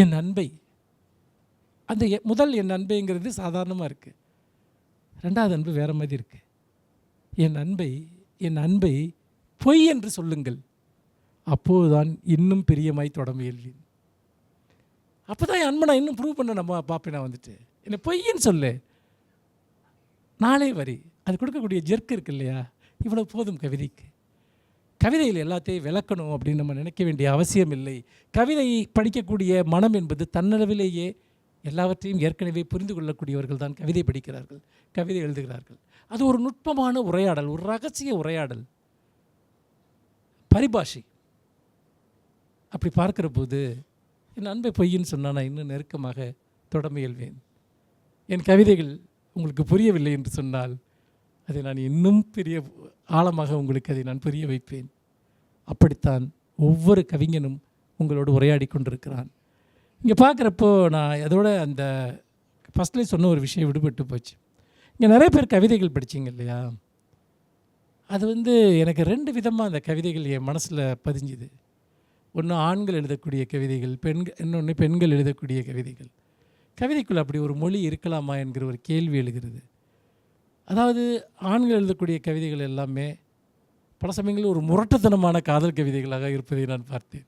என் அன்பை, அந்த முதல் என் அன்பைங்கிறது சாதாரணமாக இருக்குது. ரெண்டாவது அன்பு வேறு மாதிரி இருக்குது. என் அன்பை பொய் என்று சொல்லுங்கள், அப்போதுதான் இன்னும் பிரியமாய் தொடமையில்லை. அப்போ தான் என் அன்பை நான் இன்னும் ப்ரூவ் பண்ண நம்ம பார்ப்பேன். நான் வந்துட்டு என்னை பொய்ன்னு சொல்லு, நாளே வரி. அது கொடுக்கக்கூடிய ஜெர்க் இருக்கு இல்லையா, இவ்வளோ போதும் கவிதைக்கு. கவிதையில் எல்லாத்தையும் விளக்கணும் அப்படின்னு நம்ம நினைக்க வேண்டிய அவசியம் இல்லை. கவிதை படிக்கக்கூடிய மனம் என்பது தன்னளவிலேயே எல்லாவற்றையும் ஏற்கனவே புரிந்து கொள்ளக்கூடியவர்கள் தான் கவிதை படிக்கிறார்கள், கவிதை எழுதுகிறார்கள். அது ஒரு நுட்பமான உரையாடல், ஒரு ரகசிய உரையாடல், பரிபாஷை. அப்படி பார்க்குற போது என் அன்பை பொய்ன்னு சொன்னால் நான் இன்னும் நெருக்கமாக தொட முயல்வேன். என் கவிதைகள் உங்களுக்கு புரியவில்லை என்று சொன்னால் அதை நான் இன்னும் பெரிய ஆழமாக உங்களுக்கு அதை நான் புரிய வைப்பேன். அப்படித்தான் ஒவ்வொரு கவிஞனும் உங்களோடு உரையாடி கொண்டிருக்கிறான். இங்கே பார்க்குறப்போ நான் அதோட அந்த ஃபஸ்ட்லேயே சொன்ன ஒரு விஷயம் விடுபட்டு போச்சு. இங்கே நிறைய பேர் கவிதைகள் படிச்சிங்க இல்லையா, அது எனக்கு 2 விதமாக அந்த கவிதைகள் என் மனசில் பதிஞ்சுது. ஒன்று ஆண்கள் எழுதக்கூடிய கவிதைகள், இன்னொன்று பெண்கள் எழுதக்கூடிய கவிதைகள். கவிதைக்குள்ளே அப்படி ஒரு மொழி இருக்கலாமா என்கிற ஒரு கேள்வி எழுகிறது. அதாவது ஆண்கள் எழுதக்கூடிய கவிதைகள் எல்லாமே பல சமயங்களில் ஒரு முரட்டுத்தனமான காதல் கவிதைகளாக இருப்பதை நான் பார்த்தேன்.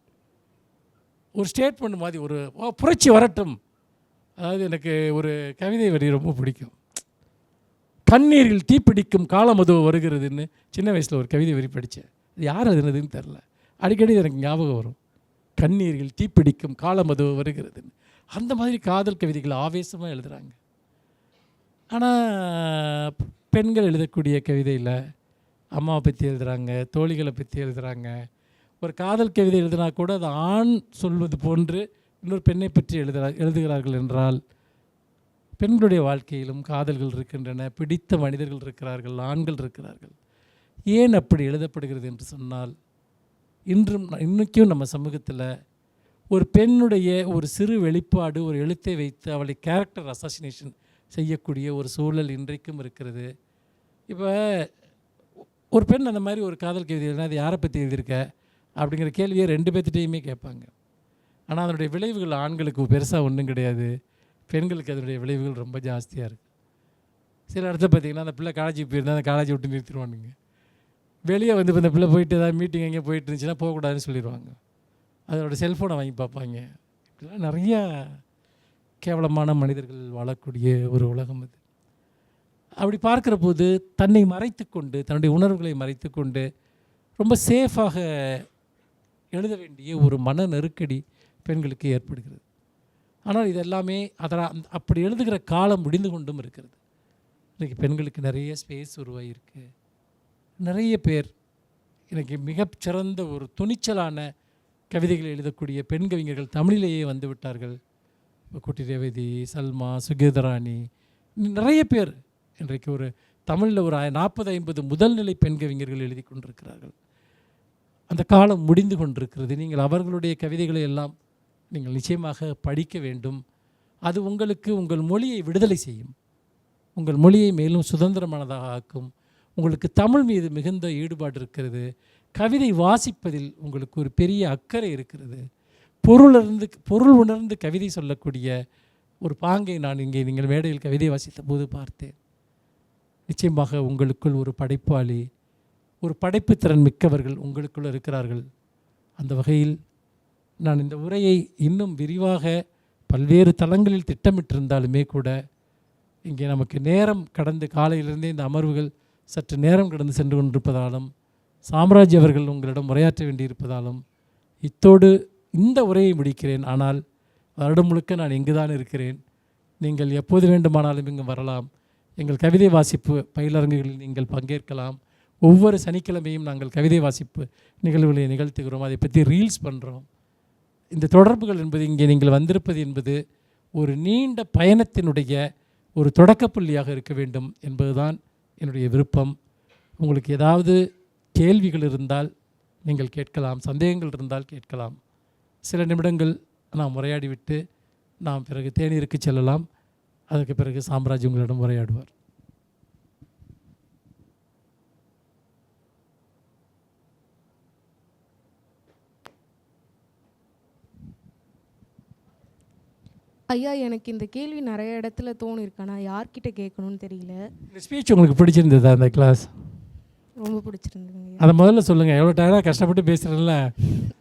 ஒரு ஸ்டேட்மெண்ட் மாதிரி, ஒரு புரட்சி வரட்டும். அதாவது எனக்கு ஒரு கவிதை வரி ரொம்ப பிடிக்கும். கண்ணீரில் தீப்பிடிக்கும் காலமதோ வருகிறதுன்னு சின்ன வயசில் ஒரு கவிதை வரி படித்தேன். அது யார் எழுதுனதுன்னு தெரில, அடிக்கடி எனக்கு ஞாபகம் வரும். கண்ணீரில் தீப்பிடிக்கும் காலமதோ வருகிறதுன்னு. அந்த மாதிரி காதல் கவிதைகள் ஆவேசமாக எழுதுகிறாங்க. ஆனால் பெண்கள் எழுதக்கூடிய கவிதையில் அம்மாவை பற்றி எழுதுகிறாங்க, தோழிகளை பற்றி எழுதுகிறாங்க. ஒரு காதல் கவிதை எழுதினா கூட அது ஆண் சொல்வது போன்று இன்னொரு பெண்ணை பற்றி எழுதுகிறார்கள் என்றால், பெண்களுடைய வாழ்க்கையிலும் காதல்கள் இருக்கின்றன, பிடித்த மனிதர்கள் இருக்கிறார்கள், ஆண்கள் இருக்கிறார்கள். ஏன் அப்படி எழுதப்படுகிறது என்று சொன்னால், இன்றைக்கும் நம்ம சமூகத்தில் ஒரு பெண்ணுடைய ஒரு சிறு வெளிப்பாடு, ஒரு எழுத்தை வைத்து அவளை கேரக்டர் அசாசினேஷன் செய்யக்கூடிய ஒரு சூழல் இன்றைக்கும் இருக்கிறது. இப்போ ஒரு பெண் அந்த மாதிரி ஒரு காதல் கவிதை எழுதினா அது யாரை பற்றி எழுதியிருக்க அப்படிங்கிற கேள்வியை 2 பேர்த்திட்டையுமே கேட்பாங்க. ஆனால் அதனுடைய விளைவுகள் ஆண்களுக்கு பெருசாக ஒன்றும் கிடையாது, பெண்களுக்கு அதனுடைய விளைவுகள் ரொம்ப ஜாஸ்தியாக இருக்குது. சில இடத்துல பார்த்திங்கன்னா அந்த பிள்ளை காலேஜுக்கு போயிருந்தால் அந்த காலேஜை விட்டு நிறுத்திடுவானுங்க. வெளியே இப்போ இந்த பிள்ளை போயிட்டு ஏதாவது மீட்டிங் எங்கேயும் போயிட்டு இருந்துச்சுன்னா போகக்கூடாதுன்னு சொல்லிடுவாங்க. அதோட செல்ஃபோனை வாங்கி பார்ப்பாங்க. இப்படிலாம் நிறையா கேவலமான மனிதர்கள் வாழக்கூடிய ஒரு உலகம் அது. அப்படி பார்க்குற போது தன்னை மறைத்து கொண்டு, தன்னுடைய உணர்வுகளை மறைத்து கொண்டு ரொம்ப சேஃபாக எழுத வேண்டிய ஒரு மன நெருக்கடி பெண்களுக்கு ஏற்படுகிறது. ஆனால் இதெல்லாமே அப்படி எழுதுகிற காலம் முடிந்து கொண்டும் இருக்கிறது. இன்றைக்கி பெண்களுக்கு நிறைய ஸ்பேஸ் உருவாகியிருக்கு. நிறைய பேர் இன்றைக்கி மிகச்சிறந்த ஒரு துணிச்சலான கவிதைகளை எழுதக்கூடிய பெண் கவிஞர்கள் தமிழிலேயே வந்து விட்டார்கள். குட்டி ரேவதி, சல்மா, சுகேதராணி, நிறைய பேர் இன்றைக்கு ஒரு தமிழில் ஒரு 40-50 முதல்நிலை பெண் கவிஞர்கள் எழுதி கொண்டிருக்கிறார்கள். அந்த காலம் முடிந்து கொண்டிருக்கிறது. நீங்கள் அவர்களுடைய கவிதைகளை எல்லாம் நீங்கள் நிச்சயமாக படிக்க வேண்டும். அது உங்களுக்கு உங்கள் மொழியை விடுதலை செய்யும், உங்கள் மொழியை மேலும் சுதந்திரமானதாக ஆக்கும். உங்களுக்கு தமிழ் மீது மிகுந்த ஈடுபாடு இருக்கிறது. கவிதை வாசிப்பதில் உங்களுக்கு ஒரு பெரிய அக்கறை இருக்கிறது. பொருள் உணர்ந்து கவிதை சொல்லக்கூடிய ஒரு பாங்கை நான் இங்கே நீங்கள் மேடையில் கவிதை வாசித்த போது பார்த்தேன். நிச்சயமாக உங்களுக்குள் ஒரு படைப்பாளி, ஒரு படைப்புத்திறன் மிக்கவர்கள் உங்களுக்குள் இருக்கிறார்கள். அந்த வகையில் நான் இந்த உரையை இன்னும் விரிவாக பல்வேறு தளங்களில் திட்டமிட்டிருந்தாலுமே கூட இங்கே நமக்கு நேரம் கடந்து, காலையிலிருந்தே இந்த அமர்வுகள் சற்று நேரம் கடந்து சென்று கொண்டிருப்பதாலும், சாம்ராஜ் அவர்கள் உங்களிடம் உரையாற்ற வேண்டியிருப்பதாலும் இத்தோடு இந்த உரையை முடிக்கிறேன். ஆனால் வருடம் முழுக்க நான் இங்கு தான் இருக்கிறேன். நீங்கள் எப்போது வேண்டுமானாலும் இங்கு வரலாம். எங்கள் கவிதை வாசிப்பு பயிலரங்குகளில் நீங்கள் பங்கேற்கலாம். ஒவ்வொரு சனிக்கிழமையும் நாங்கள் கவிதை வாசிப்பு நிகழ்வுகளை நிகழ்த்துகிறோம். அதை பற்றி ரீல்ஸ் பண்ணுறோம். இந்த தொடர்புகள் என்பது, இங்கே நீங்கள் வந்திருப்பது என்பது ஒரு நீண்ட பயணத்தினுடைய ஒரு தொடக்கப்புள்ளியாக இருக்க வேண்டும் என்பதுதான் என்னுடைய விருப்பம். உங்களுக்கு ஏதாவது கேள்விகள் இருந்தால் நீங்கள் கேட்கலாம், சந்தேகங்கள் இருந்தால் கேட்கலாம். சில நிமிடங்கள் நாம் உரையாடிவிட்டு நாம் பிறகு தேநீருக்கு செல்லலாம். அதற்கு பிறகு சாம்ராஜ் உங்களிடம் உரையாடுவார். ஐயா எனக்கு இந்த கேள்வி நிறைய இடத்துல தோணிருக்கு, நான் யார்கிட்ட கேட்கணும்னு தெரியல. இந்த ஸ்பீச் உங்களுக்கு பிடிச்சிருந்ததா அந்த கிளாஸ்? ரொம்ப பிடிச்சிருந்ததுங்க. அதை முதல்ல சொல்லுங்கள். எவ்வளோ டயர்டாக கஷ்டப்பட்டு பேசுகிறேன்ல.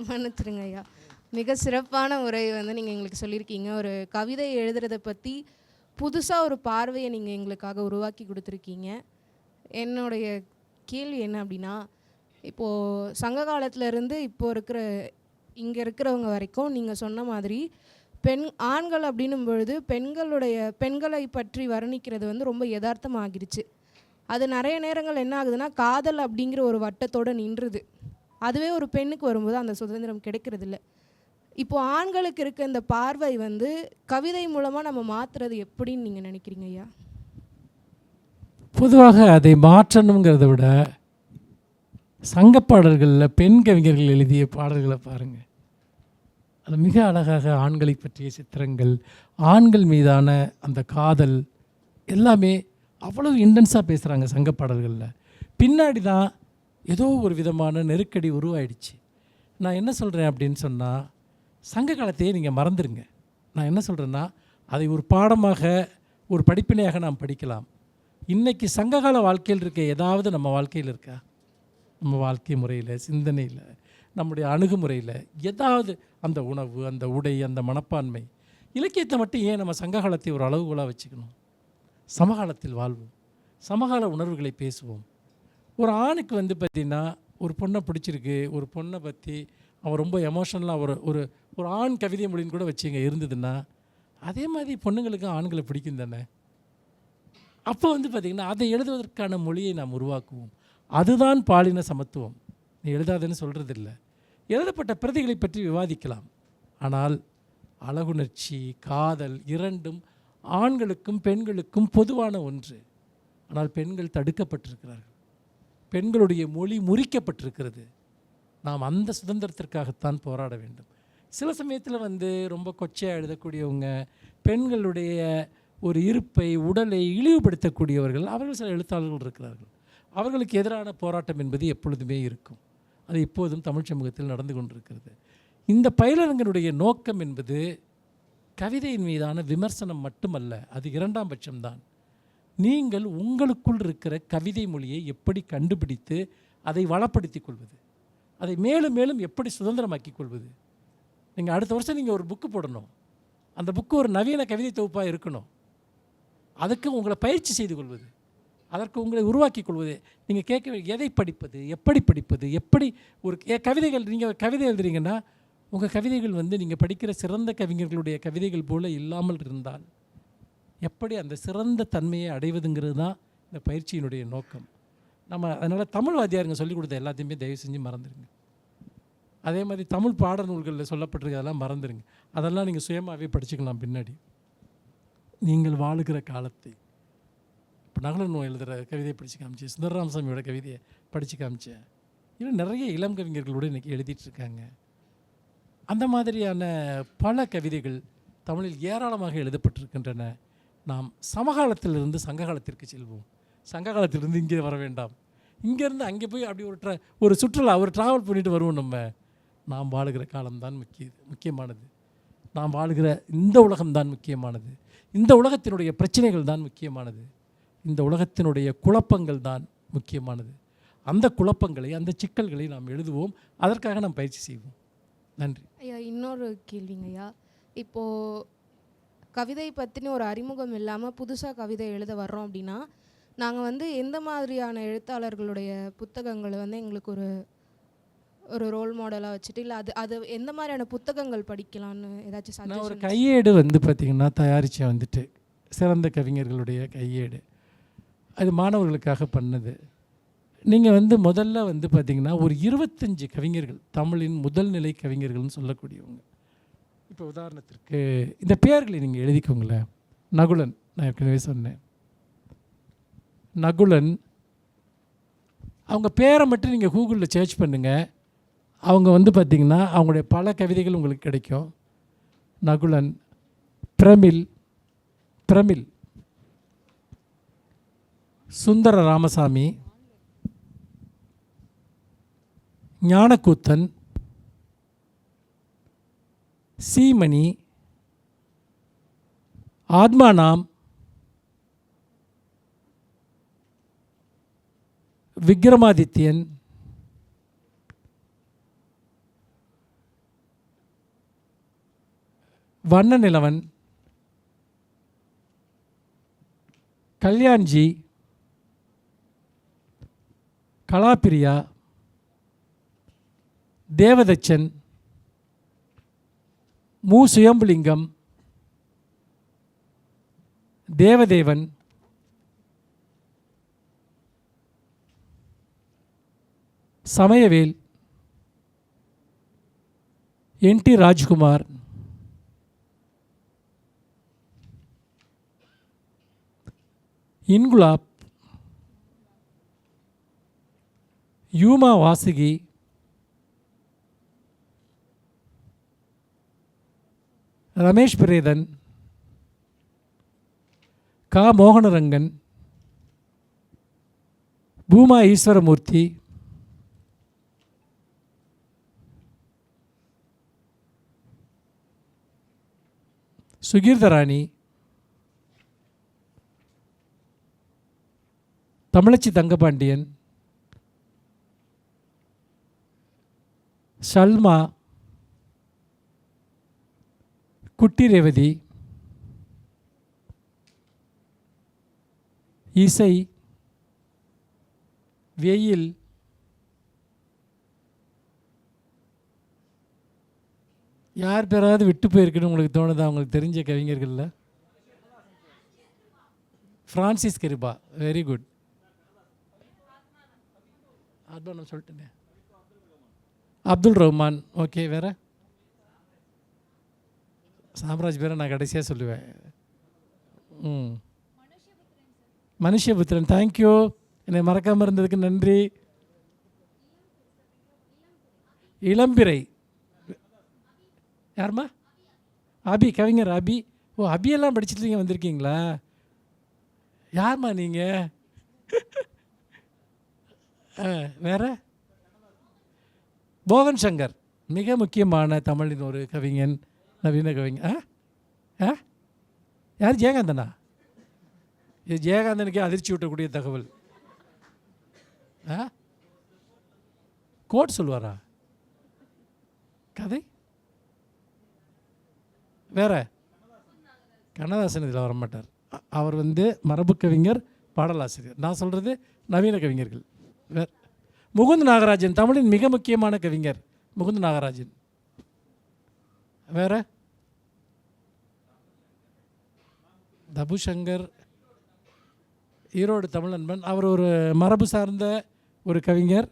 மன்னிச்சிருங்க ஐயா. மிக சிறப்பான உரை வந்து நீங்கள் எங்களுக்கு சொல்லியிருக்கீங்க. ஒரு கவிதை எழுதுறதை பற்றி புதுசாக ஒரு பார்வையை நீங்கள் எங்களுக்காக உருவாக்கி கொடுத்துருக்கீங்க. என்னுடைய கேள்வி என்ன அப்படின்னா, இப்போது சங்க காலத்துலேருந்து இப்போ இருக்கிற இங்கே இருக்கிறவங்க வரைக்கும் நீங்கள் சொன்ன மாதிரி ஆண்கள் அப்படின்னும் பொழுது பெண்களை பற்றி வர்ணிக்கிறது வந்து ரொம்ப யதார்த்தமாகிடுச்சு. அது நிறைய நேரங்கள் என்ன ஆகுதுன்னா, காதல் அப்படிங்கிற ஒரு வட்டத்தோடு நின்றுது. அதுவே ஒரு பெண்ணுக்கு வரும்போது அந்த சுதந்திரம் கிடைக்கிறதில்ல. இப்போது ஆண்களுக்கு இருக்க இந்த பார்வை வந்து கவிதை மூலமாக நம்ம மாற்றுறது எப்படின்னு நீங்கள் நினைக்கிறீங்க ஐயா? பொதுவாக அதை மாற்றணுங்கிறத விட சங்கப்பாடல்களில் பெண் கவிஞர்கள் எழுதிய பாடல்களை பாருங்கள். அது மிக அழகாக ஆண்களை பற்றிய சித்திரங்கள், ஆண்கள் மீதான அந்த காதல் எல்லாமே அவ்வளவு இன்டென்ஸாக பேசுகிறாங்க சங்கப்பாடல்களில். பின்னாடி தான் ஏதோ ஒரு விதமான நெருக்கடி உருவாயிடுச்சு. நான் என்ன சொல்கிறேன் அப்படின்னு சொன்னால், சங்க காலத்தையே நீங்கள் மறந்துடுங்க. நான் என்ன சொல்கிறேன்னா, அதை ஒரு பாடமாக ஒரு படிப்பினையாக நாம் படிக்கலாம். இன்றைக்கி சங்ககால வாழ்க்கையில் இருக்க ஏதாவது நம்ம வாழ்க்கையில் இருக்கா? நம்ம வாழ்க்கை முறையில், சிந்தனையில், நம்முடைய அணுகுமுறையில் ஏதாவது அந்த உணவு, அந்த உடை, அந்த மனப்பான்மை, இலக்கியத்தை மட்டும் ஏன் நம்ம சங்ககாலத்தை ஒரு அளவுகோலாக வச்சுக்கணும்? சமகாலத்தில் வாழ்வோம், சமகால உணர்வுகளை பேசுவோம். ஒரு ஆணுக்கு வந்து பார்த்திங்கன்னா ஒரு பொண்ணை பிடிச்சிருக்கு, ஒரு பொண்ணை பற்றி அவன் ரொம்ப எமோஷனலாக ஒரு ஒரு ஆண் கவிதை மொழின்னு கூட வச்சுங்க இருந்ததுன்னா, அதே மாதிரி பொண்ணுங்களுக்கும் ஆண்களை பிடிக்கும் தானே. அப்போ வந்து பார்த்திங்கன்னா அதை எழுதுவதற்கான மொழியை நாம் உருவாக்குவோம். அதுதான் பாலின சமத்துவம். நீ எழுதாதுன்னு சொல்கிறதில்ல. எழுதப்பட்ட பிரதிகளை பற்றி விவாதிக்கலாம். ஆனால் அழகுணர்ச்சி, காதல் இரண்டும் ஆண்களுக்கும் பெண்களுக்கும் பொதுவான ஒன்று. ஆனால் பெண்கள் தடுக்கப்பட்டிருக்கிறார்கள். பெண்களுடைய மொழி முறிக்கப்பட்டிருக்கிறது. நாம் அந்த சுதந்திரத்திற்காகத்தான் போராட வேண்டும். சில சமயத்தில் வந்து ரொம்ப கொச்சையாக எழுதக்கூடியவங்க, பெண்களுடைய ஒரு இருப்பை, உடலை இழிவுபடுத்தக்கூடியவர்கள், அவர்கள் சில எழுத்தாளர்கள் இருக்கிறார்கள். அவர்களுக்கு எதிரான போராட்டம் என்பது எப்பொழுதுமே இருக்கும். அது இப்போதும் தமிழ் சமூகத்தில் நடந்து கொண்டிருக்கிறது. இந்த பயிலரங்கனுடைய நோக்கம் என்பது கவிதையின் மீதான விமர்சனம் மட்டுமல்ல, அது இரண்டாம் பட்சம்தான். நீங்கள் உங்களுக்குள் இருக்கிற கவிதை மொழியை எப்படி கண்டுபிடித்து அதை வளப்படுத்திக் கொள்வது, அதை மேலும் மேலும் எப்படி சுதந்திரமாக்கிக் கொள்வது. நீங்கள் அடுத்த வருஷம் நீங்கள் ஒரு புக்கு போடணும். அந்த புக்கு ஒரு நவீன கவிதை தொகுப்பாக இருக்கணும். அதுக்கு உங்களை பயிற்சி செய்து கொள்வது, அதற்கு உங்களை உருவாக்கிக் கொள்வது. நீங்கள் கேட்க எதை படிப்பது, எப்படி படிப்பது, எப்படி ஒரு கவிதைகள், நீங்கள் கவிதை எழுதுறீங்கன்னா உங்கள் கவிதைகள் வந்து நீங்கள் படிக்கிற சிறந்த கவிஞர்களுடைய கவிதைகள் போல் இல்லாமல் இருந்தால் எப்படி அந்த சிறந்த தன்மையை அடைவதுங்கிறது தான் இந்த பயிற்சியினுடைய நோக்கம். நம்ம அதனால் தமிழ் வாத்தியாருங்க சொல்லிக் கொடுத்த எல்லாத்தையுமே தயவு செஞ்சு மறந்துடுங்க. அதே மாதிரி தமிழ் பாட நூல்களில் சொல்லப்பட்டிருக்கு, அதெல்லாம் மறந்துடுங்க. அதெல்லாம் நீங்கள் சுயமாகவே படிச்சுக்கலாம் பின்னாடி. நீங்கள் வாழுகிற காலத்தை, இப்போ நகலன் எழுதுகிற கவிதையை படித்து காமிச்சேன், சுந்தர ராமசாமியோட கவிதையை படித்து காமிச்சேன். இன்னும் நிறைய இளம் கவிஞர்களோடு இன்றைக்கி எழுதிட்டுருக்காங்க. அந்த மாதிரியான பல கவிதைகள் தமிழில் ஏராளமாக எழுதப்பட்டிருக்கின்றன. நாம் சமகாலத்திலிருந்து சங்க காலத்திற்கு செல்வோம். சங்க காலத்திலிருந்து இங்கே வர வேண்டாம். இங்கேருந்து அங்கே போய் அப்படி ஒரு சுற்றுலா, ஒரு ட்ராவல் பண்ணிட்டு வருவோம். நாம் வாழுகிற காலம்தான் முக்கியமானது. நாம் வாழுகிற இந்த உலகம்தான் முக்கியமானது. இந்த உலகத்தினுடைய பிரச்சனைகள் தான் முக்கியமானது. இந்த உலகத்தினுடைய குழப்பங்கள் தான் முக்கியமானது. அந்த குழப்பங்களை, அந்த சிக்கல்களை நாம் எழுதுவோம். அதற்காக நாம் பயிற்சி செய்வோம். நன்றி ஐயா. இன்னொரு கேள்விங்க ஐயா. இப்போது கவிதை பற்றின ஒரு அறிமுகம் இல்லாமல் புதுசாக கவிதை எழுத வர்றோம் அப்படின்னா, நாங்கள் வந்து எந்த மாதிரியான எழுத்தாளர்களுடைய புத்தகங்களை வந்து எங்களுக்கு ஒரு ரோல் மாடலாக வச்சுட்டு, இல்லை அது எந்த மாதிரியான புத்தகங்கள் படிக்கலான்னு ஏதாச்சும் நான் ஒரு கையேடு வந்து பார்த்திங்கன்னா தயாரித்தேன். வந்துட்டு சிறந்த கவிஞர்களுடைய கையேடு, அது மாணவர்களுக்காக பண்ணது. நீங்கள் வந்து முதல்ல வந்து பார்த்திங்கன்னா ஒரு 25 கவிஞர்கள், தமிழின் முதல் நிலை கவிஞர்கள்னு சொல்லக்கூடியவங்க. இப்போ உதாரணத்திற்கு இந்த பேர்களை நீங்கள் எழுதிக்கோங்களேன். நகுலன், நான் ஏற்கனவே சொன்னேன். நகுலன், அவங்க பேரை மட்டும் நீங்கள் கூகுளில் சர்ச் பண்ணுங்கள். அவங்க வந்து பார்த்திங்கன்னா அவங்களுடைய பல கவிதைகள் உங்களுக்கு கிடைக்கும். நகுலன், பிரமிழ், சுந்தர ராமசாமி, ஞானக்கூத்தன், சீமணி, ஆத்மா நாம் விக்ரமாதித்யன் வண்ண நிலவன் கல்யாண்ஜி கலாப்பிரியா தேவதச்சன் மு சுயம்புலிங்கம் தேவதேவன் சமயவேல் என் டி ராஜ்குமார் இன்குலாப் யூமா வாசுகி ரமேஷ் பிரேதன் கா மோகனரங்கன் பூமா ஈஸ்வரமூர்த்தி சுகீர்தராணி தமிழச்சி தங்கபாண்டியன் சல்மா குட்டி ரேவதி இசை வெயில் யார் பேராவது விட்டு போயிருக்குன்னு உங்களுக்கு தோணுதா? உங்களுக்கு தெரிஞ்ச கவிஞர்களில் ஃப்ரான்சிஸ் கிருபா, வெரி குட். அதான் நான் சொல்லிட்டேனே. அப்துல் ரஹ்மான், ஓகே. வேறு சாம்ராஜ் பேரை நான் கடைசியாக சொல்லுவேன். மனுஷபுத்திரன், தேங்க்யூ. என்னை மறக்காமல் இருந்ததுக்கு நன்றி. இளம்பிறை யாரும்மா? அபி, கவிஞர் அபி. ஓ, அபியெல்லாம் படிச்சுட்டு நீங்கள் வந்திருக்கீங்களா? யார்மா நீங்கள்? வேறு போகன் சங்கர், மிக முக்கியமான தமிழின் ஒரு கவிஞன், நவீன கவிஞன். யார்? ஜெயகாந்தனா? இது ஜெயகாந்தனுக்கே அதிர்ச்சி ஊட்டக்கூடிய தகவல். கோட் சொல்லுவாரா? கதை வேற? கண்ணதாசன் இதில் வரமாட்டார். அவர் மரபு கவிஞர், பாடலாசிரியர். நான் சொல்கிறது நவீன கவிஞர்கள். வேறு முகுந்த் நாகராஜன், தமிழின் மிக முக்கியமான கவிஞர் முகுந்த் நாகராஜன். வேற தபுசங்கர், ஈரோடு தமிழ் நண்பன். அவர் ஒரு மரபு சார்ந்த ஒரு கவிஞர்.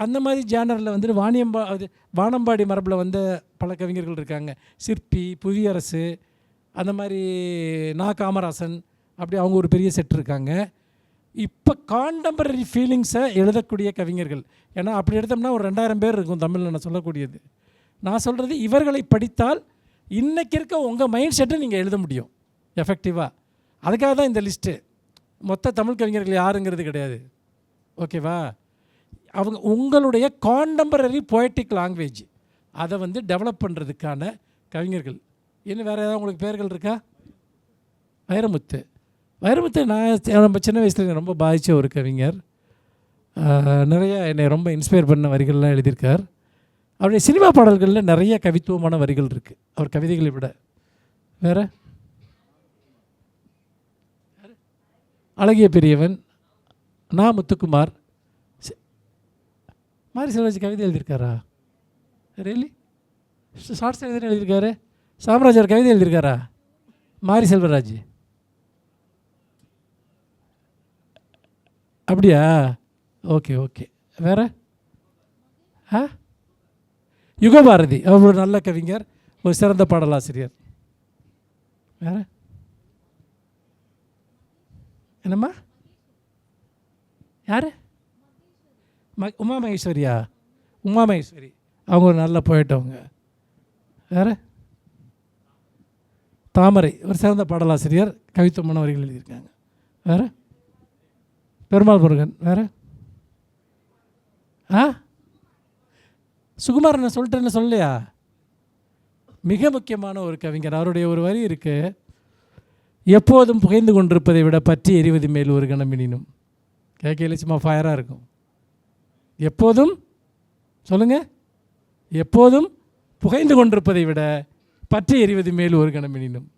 அந்த மாதிரி ஜேனரில் வானம்பாடி மரபில் வந்த பல கவிஞர்கள் இருக்காங்க. சிற்பி, புவியரசு, அந்த மாதிரி நா காமராசன், அப்படி அவங்க ஒரு பெரிய செட் இருக்காங்க. இப்போ கான்டெம்பரரி ஃபீலிங்ஸை எழுதக்கூடிய கவிஞர்கள். ஏன்னா அப்படி எடுத்தோம்னா ஒரு 2000 பேர் இருக்கும் தமிழில் நான் சொல்லக்கூடியது. நான் சொல்கிறது இவர்களை படித்தால் இன்றைக்கி இருக்க உங்கள் மைண்ட் செட்டை நீங்கள் எழுத முடியும் எஃபெக்டிவாக. அதுக்காக தான் இந்த லிஸ்ட்டு. மொத்த தமிழ் கவிஞர்கள் யாருங்கிறது கிடையாது, ஓகேவா? அவங்க உங்களுடைய கான்டெம்பரரி போய்டிக் லாங்குவேஜ் அதை டெவலப் பண்ணுறதுக்கான கவிஞர்கள். இன்னும் வேறு ஏதாவது உங்களுக்கு பேர்கள் இருக்கா? வைரமுத்து. வைரமுத்து நம்ம சின்ன வயசில் ரொம்ப பாதித்த ஒரு கவிஞர். நிறைய என்னை ரொம்ப இன்ஸ்பயர் பண்ண வரிகள்லாம் எழுதியிருக்கார். அவருடைய சினிமா பாடல்களில் நிறைய கவித்துவமான வரிகள் இருக்குது அவர் கவிதைகளை விட. வேறு அழகிய பெரியவன், நா முத்துக்குமார். மாரி செல்வராஜ் கவிதை எழுதியிருக்காரா? ரியலி? ஷார்ட்ஸ் எழுதியிருக்காரு. சாம்ராஜர் கவிதை எழுதியிருக்காரா? மாரி செல்வராஜ் அப்படியா? Okay okay. வேறு யுகபாரதி, அவர் ஒரு நல்ல கவிஞர், ஒரு சிறந்த பாடலாசிரியர். வேறு என்னம்மா? யார்? உமா மகேஸ்வரியா? உமா மகேஸ்வரி, அவங்க ஒரு நல்ல போயிட்டு. அவங்க வேறு தாமரை, ஒரு சிறந்த பாடலாசிரியர், கவித்துவமான வரிகள் எழுதியிருக்காங்க. வேறு பெருமாள் முருகன். வேறு சுகுமார், நான் சொல்லிட்டேன்னு சொல்லலையா? மிக முக்கியமான ஒரு கவிஞர். அவருடைய ஒரு வரி இருக்குது, எப்போதும் புகைந்து கொண்டிருப்பதை விட பற்றி எரிவது மேல் ஒரு கணம் எனினும். கேட்கல சும்மா ஃபயராக இருக்கும். எப்போதும் சொல்லுங்கள், எப்போதும் புகைந்து கொண்டிருப்பதை விட பற்றி எரிவது மேல் ஒரு கணம் எனினும்.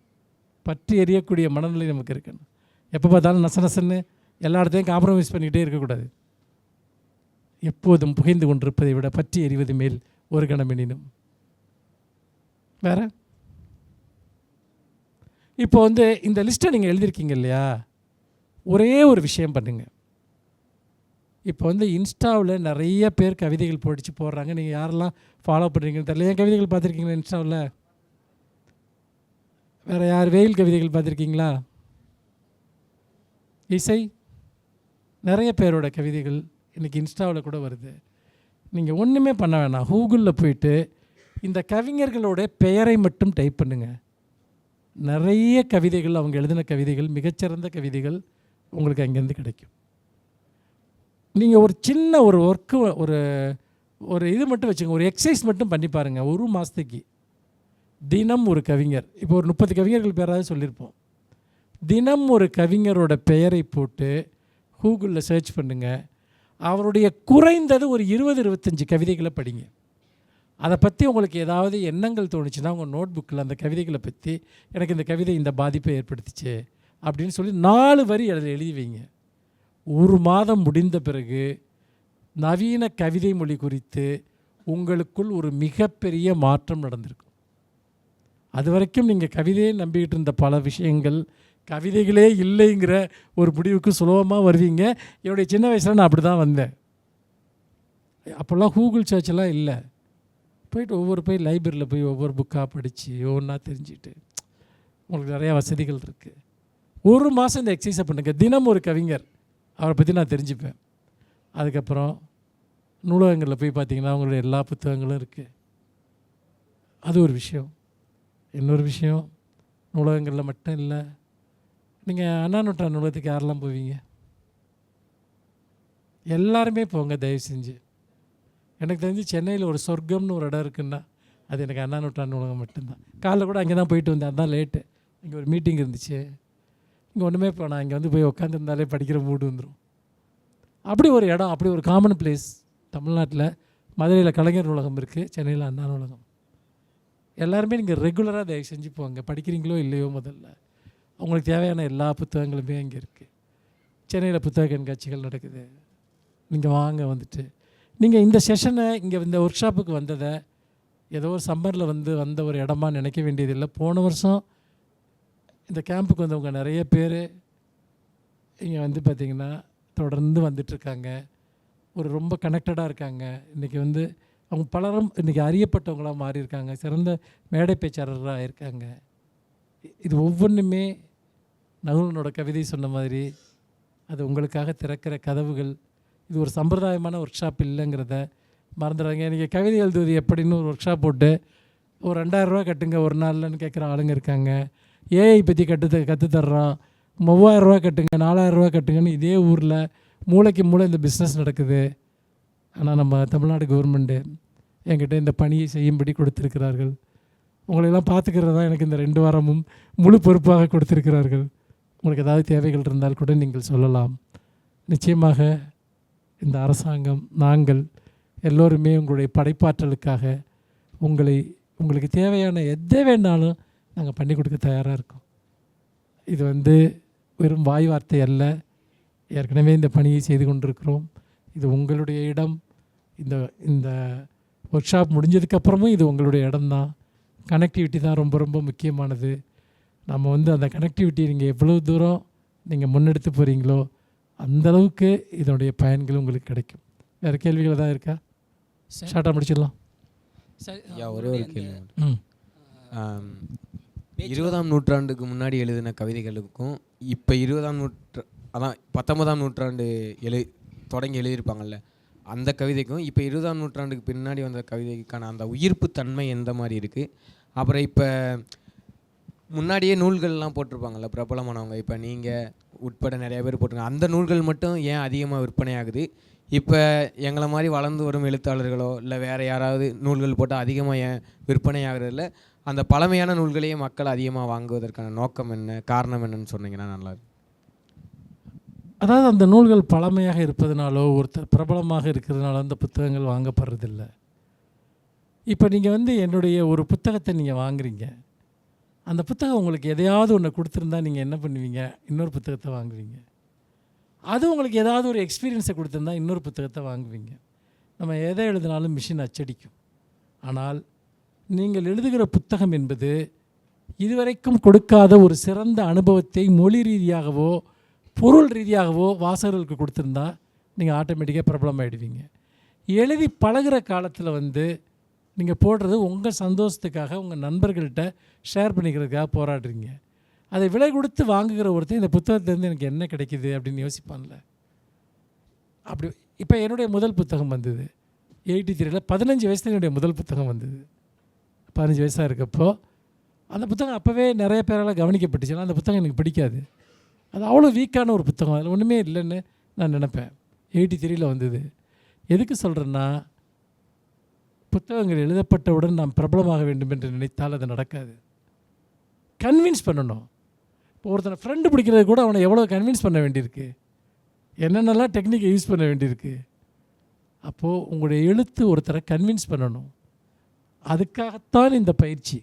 பற்றி எரியக்கூடிய மனநிலை நமக்கு இருக்கணும். எப்போ பார்த்தாலும் நசனசன்னு எல்லா இடத்தையும் காம்ப்ரமைஸ் பண்ணிக்கிட்டே இருக்கக்கூடாது. எப்போதும் புகைந்து கொண்டிருப்பதை விட பற்றி எரிவது மேல் ஒரு கணம் எனினும். வேறு இப்போ வந்து இந்த லிஸ்ட்டை நீங்கள் எழுதியிருக்கீங்க இல்லையா, ஒரே ஒரு விஷயம் பண்ணுங்கள். இப்போ வந்து இன்ஸ்டாவில் நிறைய பேர் கவிதைகள் படித்து போடுறாங்க. நீங்கள் யாரெல்லாம் ஃபாலோ பண்ணுறீங்கன்னு தெரியல. என் கவிதைகள் பார்த்துருக்கீங்களா இன்ஸ்டாவில்? வேறு யார் வெயில் கவிதைகள் பார்த்துருக்கீங்களா? இசை நிறைய பேரோட கவிதைகள் இன்றைக்கி இன்ஸ்டாவில் கூட வருது. நீங்கள் ஒன்றுமே பண்ண வேணாம், கூகுளில் போயிட்டு இந்த கவிஞர்களோட பெயரை மட்டும் டைப் பண்ணுங்கள். நிறைய கவிதைகள், அவங்க எழுதின கவிதைகள், மிகச்சிறந்த கவிதைகள் உங்களுக்கு அங்கேருந்து கிடைக்கும். நீங்கள் ஒரு சின்ன ஒரு ஒர்க்கு, ஒரு இது மட்டும் வச்சுங்க, ஒரு எக்ஸசைஸ் மட்டும் பண்ணி பாருங்கள். ஒரு மாதத்துக்கு தினம் ஒரு கவிஞர், இப்போ ஒரு 30 கவிஞர்கள் பேராவது சொல்லியிருப்போம். தினம் ஒரு கவிஞரோட பெயரை போட்டு கூகுளில் சர்ச் பண்ணுங்கள். அவருடைய குறைந்தது ஒரு 20-25 கவிதைகளை படிங்க. அதை பற்றி உங்களுக்கு ஏதாவது எண்ணங்கள் தோணுச்சுன்னா உங்கள் நோட் புக்கில் அந்த கவிதைகளை பற்றி, எனக்கு இந்த கவிதை இந்த பாதிப்பை ஏற்படுத்திச்சு அப்படின்னு சொல்லி 4 வரி அதில் எழுதி வைங்க. ஒரு மாதம் முடிந்த பிறகு நவீன கவிதை மொழி குறித்து உங்களுக்குள் ஒரு மிகப்பெரிய மாற்றம் நடந்திருக்கும். அது வரைக்கும் நீங்கள் கவிதையை நம்பிக்கிட்டு இருந்த பல விஷயங்கள் கவிதைகளே இல்லைங்கிற ஒரு முடிவுக்கு சுலபமாக வருவீங்க. என்னுடைய சின்ன வயசில் நான் அப்படி தான் வந்தேன். அப்போல்லாம் கூகுள் சர்ச்செல்லாம் இல்லை. போய் லைப்ரரியில் போய் ஒவ்வொரு புக்காக படித்து ஒவ்வொன்றா தெரிஞ்சுட்டு உங்களுக்கு நிறையா வசதிகள் இருக்குது. ஒரு மாதம் இந்த எக்ஸசைஸை பண்ணுங்கள். தினம் ஒரு கவிஞர், அவரை பற்றி நான் தெரிஞ்சுப்பேன். அதுக்கப்புறம் நூலகங்களில் போய் பார்த்திங்கன்னா அவங்களுடைய எல்லா புத்தகங்களும் இருக்குது. அது ஒரு விஷயம். இன்னொரு விஷயம், நூலகங்களில் மட்டும் இல்லை, நீங்கள் அண்ணா நூற்றாண்டு நூலகத்துக்கு யாரெல்லாம் போவீங்க? எல்லாருமே போங்க தயவு செஞ்சு. எனக்கு தெரிஞ்சு சென்னையில் ஒரு சொர்க்கம்னு ஒரு இடம் இருக்குன்னா அது எனக்கு அண்ணா நூற்றாண்டு நூலகம் மட்டும்தான். காலைல கூட அங்கே தான் போயிட்டு வந்தேன், அதுதான் லேட்டு. இங்கே ஒரு மீட்டிங் இருந்துச்சு, இங்கே ஒன்றுமே போனால் இங்கே வந்து போய் உட்காந்துருந்தாலே படிக்கிற மூடு வந்துடும். அப்படி ஒரு இடம், அப்படி ஒரு காமன் பிளேஸ் தமிழ்நாட்டில். மதுரையில் கலைஞர் நூலகம் இருக்குது, சென்னையில் அண்ணா நூலகம். எல்லாருமே நீங்கள் ரெகுலராக தயவு செஞ்சு போங்க. படிக்கிறீங்களோ இல்லையோ, முதல்ல உங்களுக்கு தேவையான எல்லா புத்தகங்களுமே அங்கே இருக்குது. சென்னையில் புத்தக கண்காட்சிகள் நடக்குது. நீங்கள் வாங்க, வந்துட்டு நீங்கள் இந்த செஷனை, இங்கே இந்த ஒர்க் ஷாப்புக்கு வந்ததை ஏதோ ஒரு சம்மரில் வந்த ஒரு இடமா நினைக்க வேண்டியதில்லை. போன வருஷம் இந்த கேம்புக்கு வந்தவங்க நிறைய பேர் இங்கே வந்து பார்த்திங்கன்னா தொடர்ந்து வந்துட்டுருக்காங்க. ஒரு ரொம்ப கனெக்டடாக இருக்காங்க. இன்றைக்கி வந்து அவங்க பலரும் இன்றைக்கி அறியப்பட்டவங்களாக மாறியிருக்காங்க, சிறந்த மேடை பேச்சாளராக ஆயிருக்காங்க. இது ஒவ்வொன்றுமே நகுலனோட கவிதை சொன்ன மாதிரி அது உங்களுக்காக திறக்கிற கதவுகள். இது ஒரு சம்பிரதாயமான ஒர்க் ஷாப் இல்லைங்கிறத மறந்துடுறாங்க. நீங்கள் கவிதை எழுதுவது எப்படின்னு ஒரு ஒர்க் ஷாப் போட்டு ஒரு 2000 ரூபா கட்டுங்க ஒரு நாள்லன்னு கேட்குற ஆளுங்க இருக்காங்க. ஏஐ பற்றி கற்றுத்தர்றான், 3000 ரூபா கட்டுங்க, 4000 ரூபா கட்டுங்கன்னு இதே ஊரில் மூளைக்கு மூளை இந்த பிஸ்னஸ் நடக்குது. ஆனால் நம்ம தமிழ்நாடு கவர்மெண்ட்டு என்கிட்ட இந்த பணியை செய்யும்படி கொடுத்துருக்கிறார்கள். உங்களையெல்லாம் பார்த்துக்கிறது தான் எனக்கு இந்த 2 வாரமும் முழு பொறுப்பாக கொடுத்துருக்கிறார்கள். உங்களுக்கு ஏதாவது தேவைகள் இருந்தால் கூட நீங்கள் சொல்லலாம். நிச்சயமாக இந்த அரசாங்கம், நாங்கள் எல்லோருமே உங்களுடைய படைப்பாற்றலுக்காக உங்களுக்கு தேவையான எதை வேணாலும் நாங்கள் பண்ணி கொடுக்க தயாராக இருக்கோம். இது வந்து வெறும் வாய் வார்த்தை அல்ல, ஏற்கனவே இந்த பணியை செய்து கொண்டிருக்கிறோம். இது உங்களுடைய இடம். இந்த ஒர்க் ஷாப் முடிஞ்சதுக்கப்புறமும் இது உங்களுடைய இடம்தான். கனெக்டிவிட்டி தான் ரொம்ப ரொம்ப முக்கியமானது. நம்ம வந்து அந்த கனெக்டிவிட்டி நீங்கள் எவ்வளோ தூரம் நீங்கள் முன்னெடுத்து போகிறீங்களோ அந்தளவுக்கு இதனுடைய பயன்கள் உங்களுக்கு கிடைக்கும். வேறு கேள்விகள் தான் இருக்கா? ஷார்ட்டாக முடிச்சிடலாம். ஒரே ஒரு கேள்வி. 20ஆம் நூற்றாண்டுக்கு முன்னாடி எழுதின கவிதைகளுக்கும் இப்போ 19ஆம் நூற்றாண்டு தொடங்கி எழுதியிருப்பாங்கள்ல, அந்த கவிதைக்கும் இப்போ 20ஆம் நூற்றாண்டுக்கு பின்னாடி வந்த கவிதைக்கான அந்த உயிர்ப்பு தன்மை எந்த மாதிரி இருக்குது? அப்புறம் இப்போ முன்னாடியே நூல்கள்லாம் போட்டிருப்பாங்கள்ல பிரபலமானவங்க, இப்போ நீங்கள் உட்பட நிறைய பேர் போட்டிருக்காங்க, அந்த நூல்கள் மட்டும் ஏன் அதிகமாக விற்பனை ஆகுது? இப்போ எங்களை மாதிரி வளர்ந்து வரும் எழுத்தாளர்களோ இல்லை வேறு யாராவது நூல்கள் போட்டால் அதிகமாக விற்பனை ஆகிறதில்ல, அந்த பழமையான நூல்களையே மக்கள் அதிகமாக வாங்குவதற்கான நோக்கம் என்ன, காரணம் என்னன்னு சொன்னீங்கன்னா நல்லா இருக்கும். அதாவது அந்த நூல்கள் பழமையாக இருப்பதனாலோ ஒருத்தர் பிரபலமாக இருக்கிறதுனால அந்த புத்தகங்கள் வாங்கப்படுறதில்லை. இப்போ நீங்கள் வந்து என்னுடைய ஒரு புத்தகத்தை நீங்கள் வாங்குறீங்க, அந்த புத்தகம் உங்களுக்கு எதையாவது ஒன்று கொடுத்துருந்தா நீங்கள் என்ன பண்ணுவீங்க? இன்னொரு புத்தகத்தை வாங்குவீங்க. அது உங்களுக்கு ஏதாவது ஒரு எக்ஸ்பீரியன்ஸை கொடுத்துருந்தா இன்னொரு புத்தகத்தை வாங்குவீங்க. நம்ம எதை எழுதினாலும் மிஷின் அச்சடிக்கும். ஆனால் நீங்கள் எழுதுகிற புத்தகம் என்பது இதுவரைக்கும் கொடுக்காத ஒரு சிறந்த அனுபவத்தை மொழி ரீதியாகவோ பொருள் ரீதியாகவோ வாசகர்களுக்கு கொடுத்துருந்தா நீங்கள் ஆட்டோமேட்டிக்காக பிரபலமாகிடுவீங்க. எழுதி பழகிற காலத்தில் வந்து நீங்கள் போடுறது உங்கள் சந்தோஷத்துக்காக, உங்கள் நண்பர்கள்ட்ட ஷேர் பண்ணிக்கிறதுக்காக போராடுறீங்க. அதை விலை கொடுத்து வாங்குகிற ஒருத்தர் இந்த புத்தகத்துலேருந்து எனக்கு என்ன கிடைக்கிது அப்படின்னு யோசிப்பான்ல. அப்படி இப்போ என்னுடைய முதல் புத்தகம் வந்தது 83ல், 15 வயசில் என்னுடைய முதல் புத்தகம் வந்தது. 15 வயசாக இருக்கப்போ அந்த புத்தகம் அப்போவே நிறைய பேரால் கவனிக்கப்பட்டுச்சுன்னா அந்த புத்தகம் எனக்கு பிடிக்காது. அது அவ்வளோ வீக்கான ஒரு புத்தகம், அதில் ஒன்றுமே இல்லைன்னு நான் நினப்பேன். 83ல் வந்தது. எதுக்கு சொல்கிறேன்னா, புத்தகங்கள் எழுதப்பட்டவுடன் நாம் பிரபலமாக வேண்டும் என்று நினைத்தால் அது நடக்காது. கன்வின்ஸ் பண்ணணும். இப்போ ஒருத்தனை ஃப்ரெண்டு பிடிக்கிறது கூட அவனை எவ்வளோ கன்வின்ஸ் பண்ண வேண்டியிருக்கு, என்னென்னலாம் டெக்னிக்கை யூஸ் பண்ண வேண்டியிருக்கு. அப்போது உங்களுடைய எழுத்து ஒருத்தரை கன்வின்ஸ் பண்ணணும். அதுக்காகத்தான் இந்த பயிற்சி.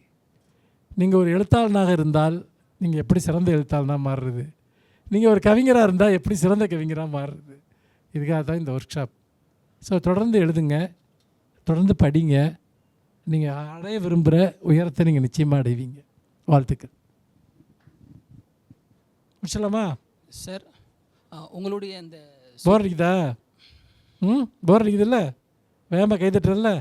நீங்கள் ஒரு எழுத்தாளனாக இருந்தால் நீங்கள் எப்படி சிறந்த எழுத்தாளனாக மாறுறது, நீங்கள் ஒரு கவிஞராக இருந்தால் எப்படி சிறந்த கவிஞராக மாறுறது, இதுக்காக தான் இந்த ஒர்க் ஷாப். ஸோ தொடர்ந்து எழுதுங்க, தொடர்ந்து படிங்க. நீங்கள் அடைய விரும்புகிற உயரத்தை நீங்கள் நிச்சயமாக அடைவீங்க. வாழ்த்துக்கள். முடிச்சலாமா சார்? உங்களுடைய அந்த போர் அடிக்குதா? போர் அடிக்குதுல்ல? வேகமாக கைதட்டுறதில்ல?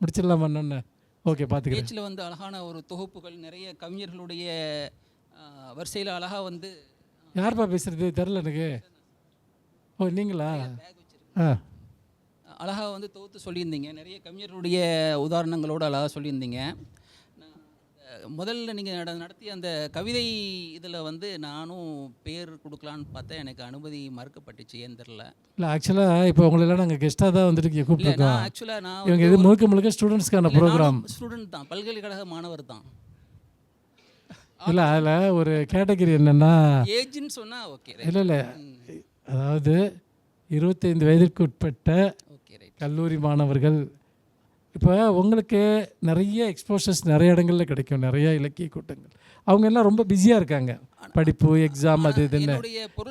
முடிச்சிடலாமா? என்னென்ன ஓகே பார்த்துக்கிறேன். பேச்சில் வந்து அழகான ஒரு தொகுப்புகள், நிறைய கவிஞர்களுடைய வரிசையில் அழகாக வந்து. யார்ப்பா பேசுகிறது தெரில எனக்கு. ஓ நீங்களா? அழகாக வந்து தொகுத்து சொல்லியிருந்தீங்க. நிறைய கவிஞர்களுடைய உதாரணங்களோடு அழகாக சொல்லியிருந்தீங்க. முதல்ல நீங்கள் நடத்திய அந்த கவிதை இதில் வந்து நானும் பேர் கொடுக்கலான்னு பார்த்தேன். எனக்கு அனுமதி மறுக்கப்பட்டுச்சு, ஏன் தெரில. இல்லை ஆக்சுவலாக இப்போ உங்களெல்லாம் நாங்கள் கெஸ்ட்டாக தான் வந்துட்டு கூப்பிட்டுருக்கோம். ஆக்சுவலாக நான் இவங்க இது முழுக்க ஸ்டூடெண்ட்ஸ்க்கான ப்ரோக்ராம். ஸ்டூடெண்ட் தான், பல்கலைக்கழக மாணவர் தான். இல்லை அதில் ஒரு கேட்டகரி என்னென்னா ஏஜ்னு சொன்னால் ஓகே. இல்லை அதாவது 25 வயதிற்கு உட்பட்ட கல்லூரி மாணவர்கள். இப்போ உங்களுக்கு நிறைய எக்ஸ்போஷர்ஸ் நிறைய இடங்களில் கிடைக்கும், நிறைய இலக்கிய கூட்டங்கள். அவங்க எல்லாம் ரொம்ப பிஸியாக இருக்காங்க, படிப்பு, எக்ஸாம், அது இதுன்னு.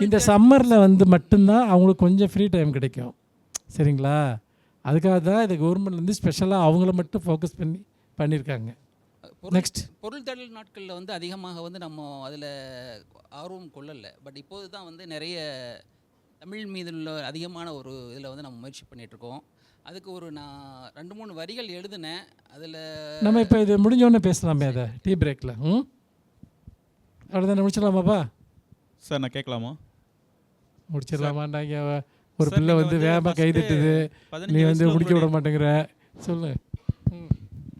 இந்த சம்மரில் வந்து மட்டும்தான் அவங்களுக்கு கொஞ்சம் ஃப்ரீ டைம் கிடைக்கும். சரிங்களா? அதுக்காக தான் இது கவர்மெண்ட்லேருந்து ஸ்பெஷலாக அவங்கள மட்டும் ஃபோக்கஸ் பண்ணியிருக்காங்க. நெக்ஸ்ட் பொருள் தேடல் நாட்களில் வந்து அதிகமாக வந்து நம்ம அதில் ஆர்வம் கொள்ளலை. பட் இப்போது தான் வந்து நிறைய தமிழ் மீது உள்ள அதிகமான ஒரு இதில் வந்து நம்ம முயற்சி பண்ணிகிட்ருக்கோம். அதுக்கு ஒரு நான் 2-3 வரிகள் எழுதினேன். அதில் நம்ம இப்போ இது முடிஞ்சோடனே பேசலாமே, அதை டீ பிரேக்கில். அவ்வளோதானே? முடிச்சிடலாமாப்பா சார்? நான் கேட்கலாமா? முடிச்சிடலாமாண்டாங்க. ஒரு பிள்ளை வந்து வேகமாக கைதட்டுது, நீ வந்து முடிக்க விட மாட்டேங்கிற. சொல்லு